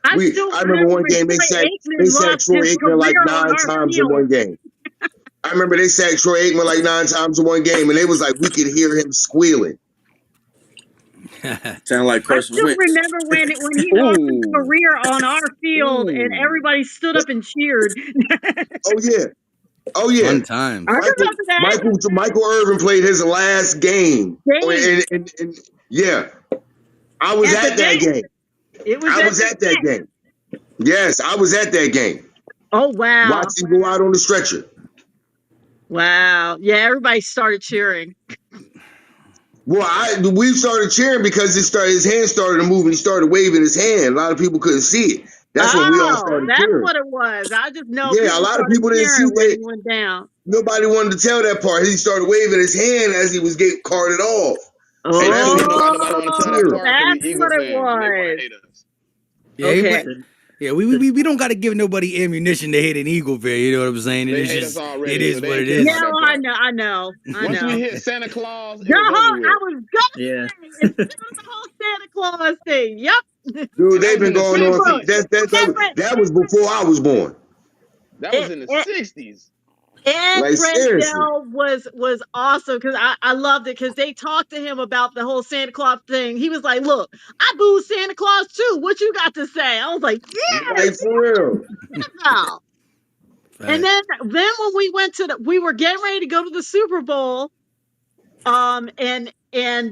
I still I remember remember one when game Troy they Aikman sacked lost Troy his Aikman like career on 9 our times in field. one game. I remember they sacked Troy Aikman like 9 times in one game, and it was like we could hear him squealing. Sound like I Carson still Wentz. remember when he lost his Ooh. career on our field and Ooh. everybody stood up and cheered. Oh yeah, oh yeah. Fun times. I remember that Michael Irvin played his last game. game. And yeah, I was At the at that game. It was I was at that game. Yes, I was at that game. Oh wow. Watch him go out on the stretcher. Wow. Yeah, everybody started cheering. Well, we started cheering because his hand started to move and he started waving his hand. A lot of people couldn't see it. That's when we all started That's cheering. what it was. I just know Yeah, a people lot of started people didn't see cheering when that. he went down. Nobody wanted to tell that part. He started waving his hand as he was getting carted off. See, And that's that's the when reason we why all nobody want to started tell that cheering. part because That's we Eagle what it fans and they want was. to hate us. Yeah, Okay. we don't got to give nobody ammunition to hit an Eagle fan. You know what I'm saying? They It's hate just, us already, it is so they what ain't it care is. about No, that part. I know. Once we hit Santa Claus, it No, was over I with. was gonna Yeah. say it's the whole Santa Claus thing. Yep. Dude, And that they've was been in the going on since Look, 60s. that was before I was born. That was in the 60s. Ed Like seriously. Fresnel was awesome because I loved it because they talked to him about the whole Santa Claus thing. He was like, "Look, I booed Santa Claus too. What you got to say?" I was like, "Yeah, Like for real. now." And Facts. then when we went we were getting ready to go to the Super Bowl, and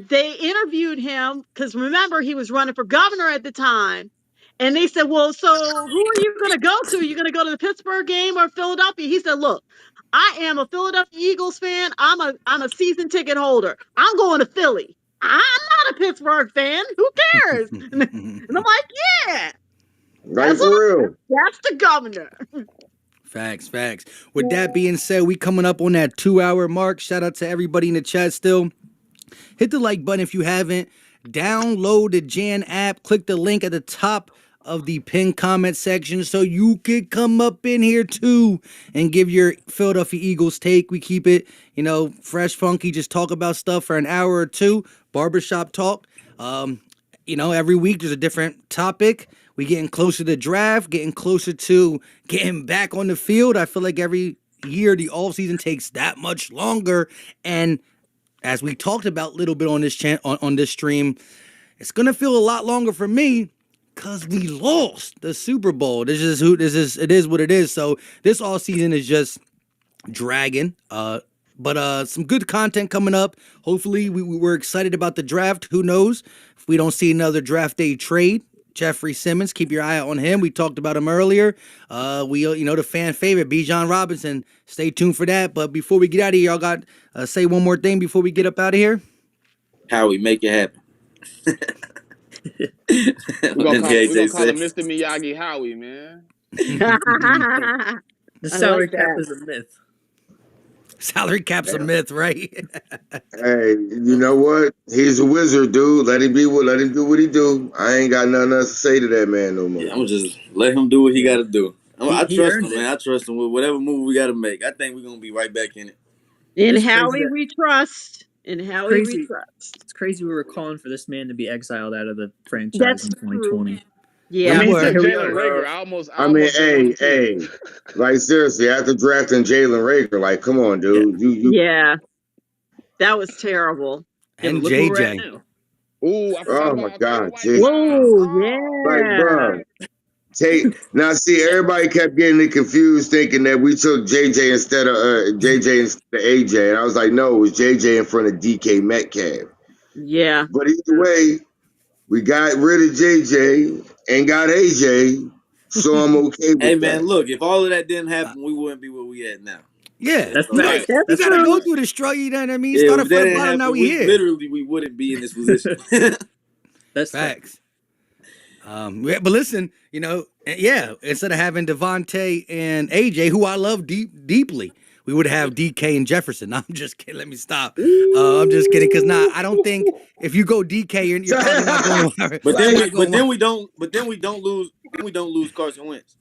they interviewed him because remember he was running for governor at the time. And they said, well, so who are you going to go to? Are you going to go to the Pittsburgh game or Philadelphia? He said, look, I am a Philadelphia Eagles fan. I'm a season ticket holder. I'm going to Philly. I'm not a Pittsburgh fan. Who cares? And I'm like, yeah, Like for real. that's the governor. Facts. With that being said, we coming up on that 2-hour mark. Shout out to everybody in the chat still. Hit the like button if you haven't. Download the Jjaann app. Click the link at the top of the pinned comment section so you could come up in here too and give your Philadelphia Eagles take. We keep it, fresh, funky. Just talk about stuff for an hour or two. Barbershop talk. Every week there's a different topic. We getting closer to draft, getting closer to getting back on the field. I feel like every year the off season takes that much longer. And as we talked about a little bit on this on this stream, it's gonna feel a lot longer for me because we lost the Super Bowl. It is what it is. So this all season is just dragging. But some good content coming up. Hopefully we're excited about the draft. Who knows if we don't see another draft day trade. Jeffery Simmons, keep your eye out on him. We talked about him earlier. The fan favorite, Bijan Robinson. Stay tuned for that. But before we get out of here, y'all got say one more thing before we get up out of here. Howie, make it happen. We're gonna call him Mr. Miyagi Howie, man. The I like salary cap that. is a myth. Salary cap's a myth, right? Hey, you know what? He's a wizard, dude. Let him let him do what he do. I ain't got nothing else to say to that man no more. Yeah, I'm gonna just let him do what he Yeah. got to do. He I he trust earned him, man. it. I trust him with whatever move we got to make. I think we're gonna be right back in it. In It's crazy Howie that we trust. In it's Howie we crazy. trust. It's crazy we were calling for this man to be exiled out of the franchise That's in true. 2020. I We Yeah. mean, he were. took Here we Jalen are. Rager. I I mean, almost didn't want hey, him too. hey, like seriously, after drafting Jalen Rager, like, come on, Yeah. dude, you, Yeah. That was terrible. Yeah, but And look where we're at JJ. now. Ooh, I forgot oh my about Kobe God, just Whiteside. Whoa, Oh, like, yeah. bro, take now. See, everybody kept getting it confused, thinking that we took JJ instead of JJ instead of AJ, and I was like, no, it was JJ in front of DK Metcalf. Yeah. But either way, we got rid of JJ and got AJ, so I'm okay Hey, with man, that. look, if all of that didn't Uh, happen, we wouldn't be where we at now. yeah, That's you facts. know, right. That's you That's got to facts. go true. through the struggle. You know what I mean? Yeah, Started if from that the didn't bottom. Now happen, we we here. literally we wouldn't be in this position. That's facts. Facts. Yeah, but listen, yeah, instead of having Devontae and AJ, who I love deeply, we would have DK and Jefferson. No, I'm just kidding. Let me stop. I'm just kidding because I don't think if you go DK, you're probably not going. But You're then we not but going. then we don't but then we don't lose Carson Wentz.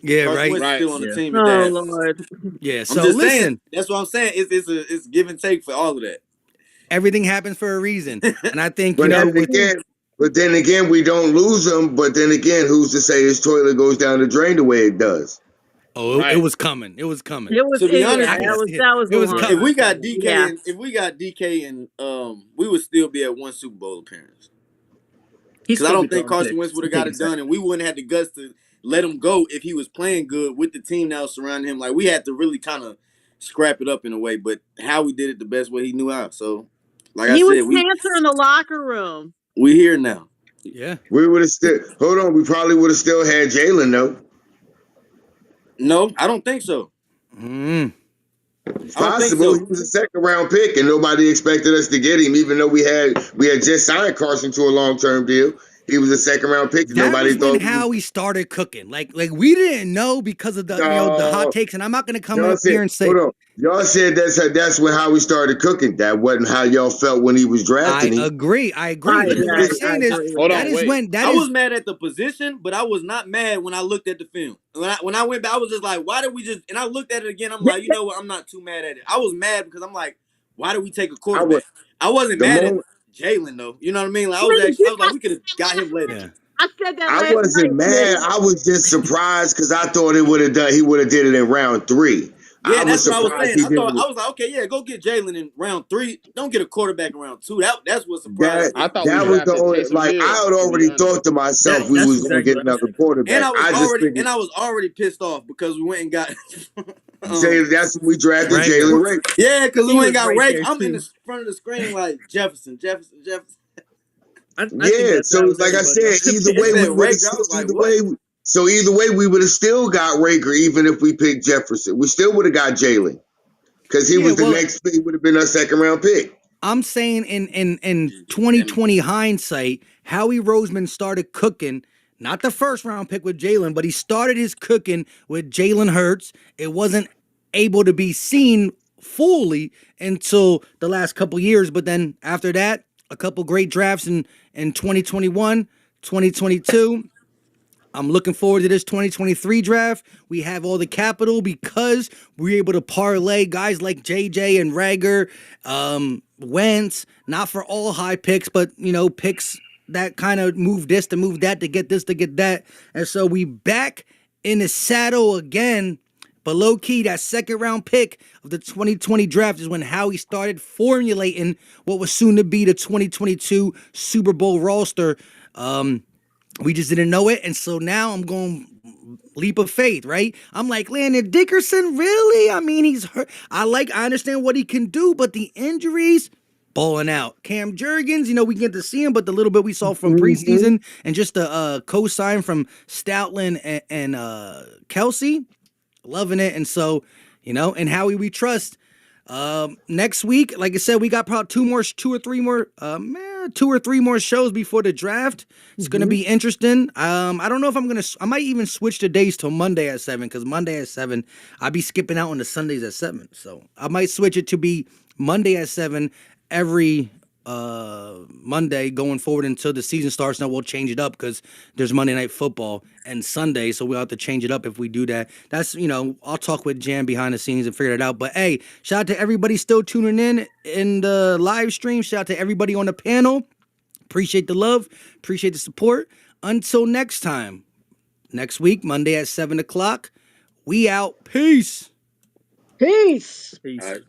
Yeah, Carson right. Wentz is Right. still on the Yeah. team if that Oh happens. Lord. Yeah. I'm So just saying. listen, That's what I'm saying. It's give and take for all of that. everything happens for a reason, and I think But then with again, we don't lose him. But then again, who's to say his toilet goes down the drain the way it does? it Right. was coming. It was coming. It was To be yeah, honest, I can see it. that was It a was long Yeah. if coming. we time got coming. Yeah. DK and we would still be at one Super Bowl appearance. He'd Because I still be don't think throwing Carson Wentz picks would and have got taking it done, sacks. and we wouldn't have the guts to let him go if he was playing good with the team now surrounding him. Like we had to really kind of scrap it up in a way, but how we did it the best way he knew how. So, like I He was said, cancer in the locker room. we here now. Yeah. We would have still hold on. We probably would have still had Jalen though. No, I don't think so. Mm. It's I don't think possible. He so. was a second round pick, and nobody expected us to get him, even though we had just signed Carson to a long term deal. He was a second round pick, and That nobody was when thought we. Howie started cooking. Like we didn't know because of the hot No, takes. And I'm not gonna come y'all up said, here and say hold on. Y'all said that's when Howie started cooking. That wasn't how y'all felt when he was drafting I him. agree. I agree. But what I'm I saying is agree with Hold that on. that. is Wait. when that I was is mad at the position, but I was not mad when I looked at the film. When I went back, I was just like, why did we just? And I looked at it again. I'm like, you know what? I'm not too mad at it. I was mad because I'm like, why did we take a I was quarterback? I wasn't the mad at moment. Jalen though. You know what I mean? Like I was like, we could have got him later. yeah. I said that I last wasn't night, mad. Smitty. I was just surprised because I thought it would have done. He would have did it in round three. I Yeah, was that's what I was surprised saying. he did it. I was like, okay, yeah, go get Jalen in round 3. Don't get a quarterback in round 2. That's what surprised That me. I thought we that was the drafted only Taysom like I Hill, had to be already honest. thought to myself we That's was going to exactly get what I was another thinking. And quarterback. I just figured I was already pissed off because we went and got say um that's when we drafted Rager. Jalen Ray. yeah, because we He went and was got right Rake. there I'm in the too. front of the screen like Jefferson. I think Yeah, that so was like I everybody said, on the either It way panel. we said would have Raker. I still was like, what? either way we would have still got Rager even if we picked Jefferson. We still would have got Jalen because he Yeah, was the well, next. He would have been our second round pick. I'm saying in Damn it. 2020 hindsight, Howie Roseman started cooking. Not the first round pick with Jalen, but he started his cooking with Jalen Hurts. It wasn't able to be seen fully until the last couple years, but then after that, a couple great drafts in 2021, 2022. I'm looking forward to this 2023 draft. We have all the capital because we're able to parlay guys like JJ and Rager, Wentz, not for all high picks, but picks that kind of move this to move that to get this to get that. And so we back in the saddle again. But low key, that second round pick of the 2020 draft is when Howie started formulating what was soon to be the 2022 Super Bowl roster. We just didn't know it, and so now I'm going leap of faith, right? I'm like, Landon Dickerson, really? I mean, he's hurt. I understand what he can do, but the injuries, balling out. Cam Jurgens, we get to see him, but the little bit we saw from Mm-hmm. preseason and just the co-sign from Stoutland and Kelsey, loving it. And so, and Howie we trust. Next week, like I said, we got probably two or three more, 2 or 3 more shows before the draft. It's gonna be interesting. I don't know if I might even switch the days till Monday at 7, because Monday at 7, I be skipping out on the Sundays at 7. So I might switch it to be Monday at 7 every Monday going forward until the season starts. Now we'll change it up because there's Monday Night Football and Sunday, so we'll have to change it up if we do that. That's, I'll talk with Jjaann behind the scenes and figure it out. But hey, shout out to everybody still tuning in the live stream. Shout out to everybody on the panel. Appreciate the love, appreciate the support. Until next time, next week, Monday at 7 o'clock, we out. Peace. Peace. Peace. All right.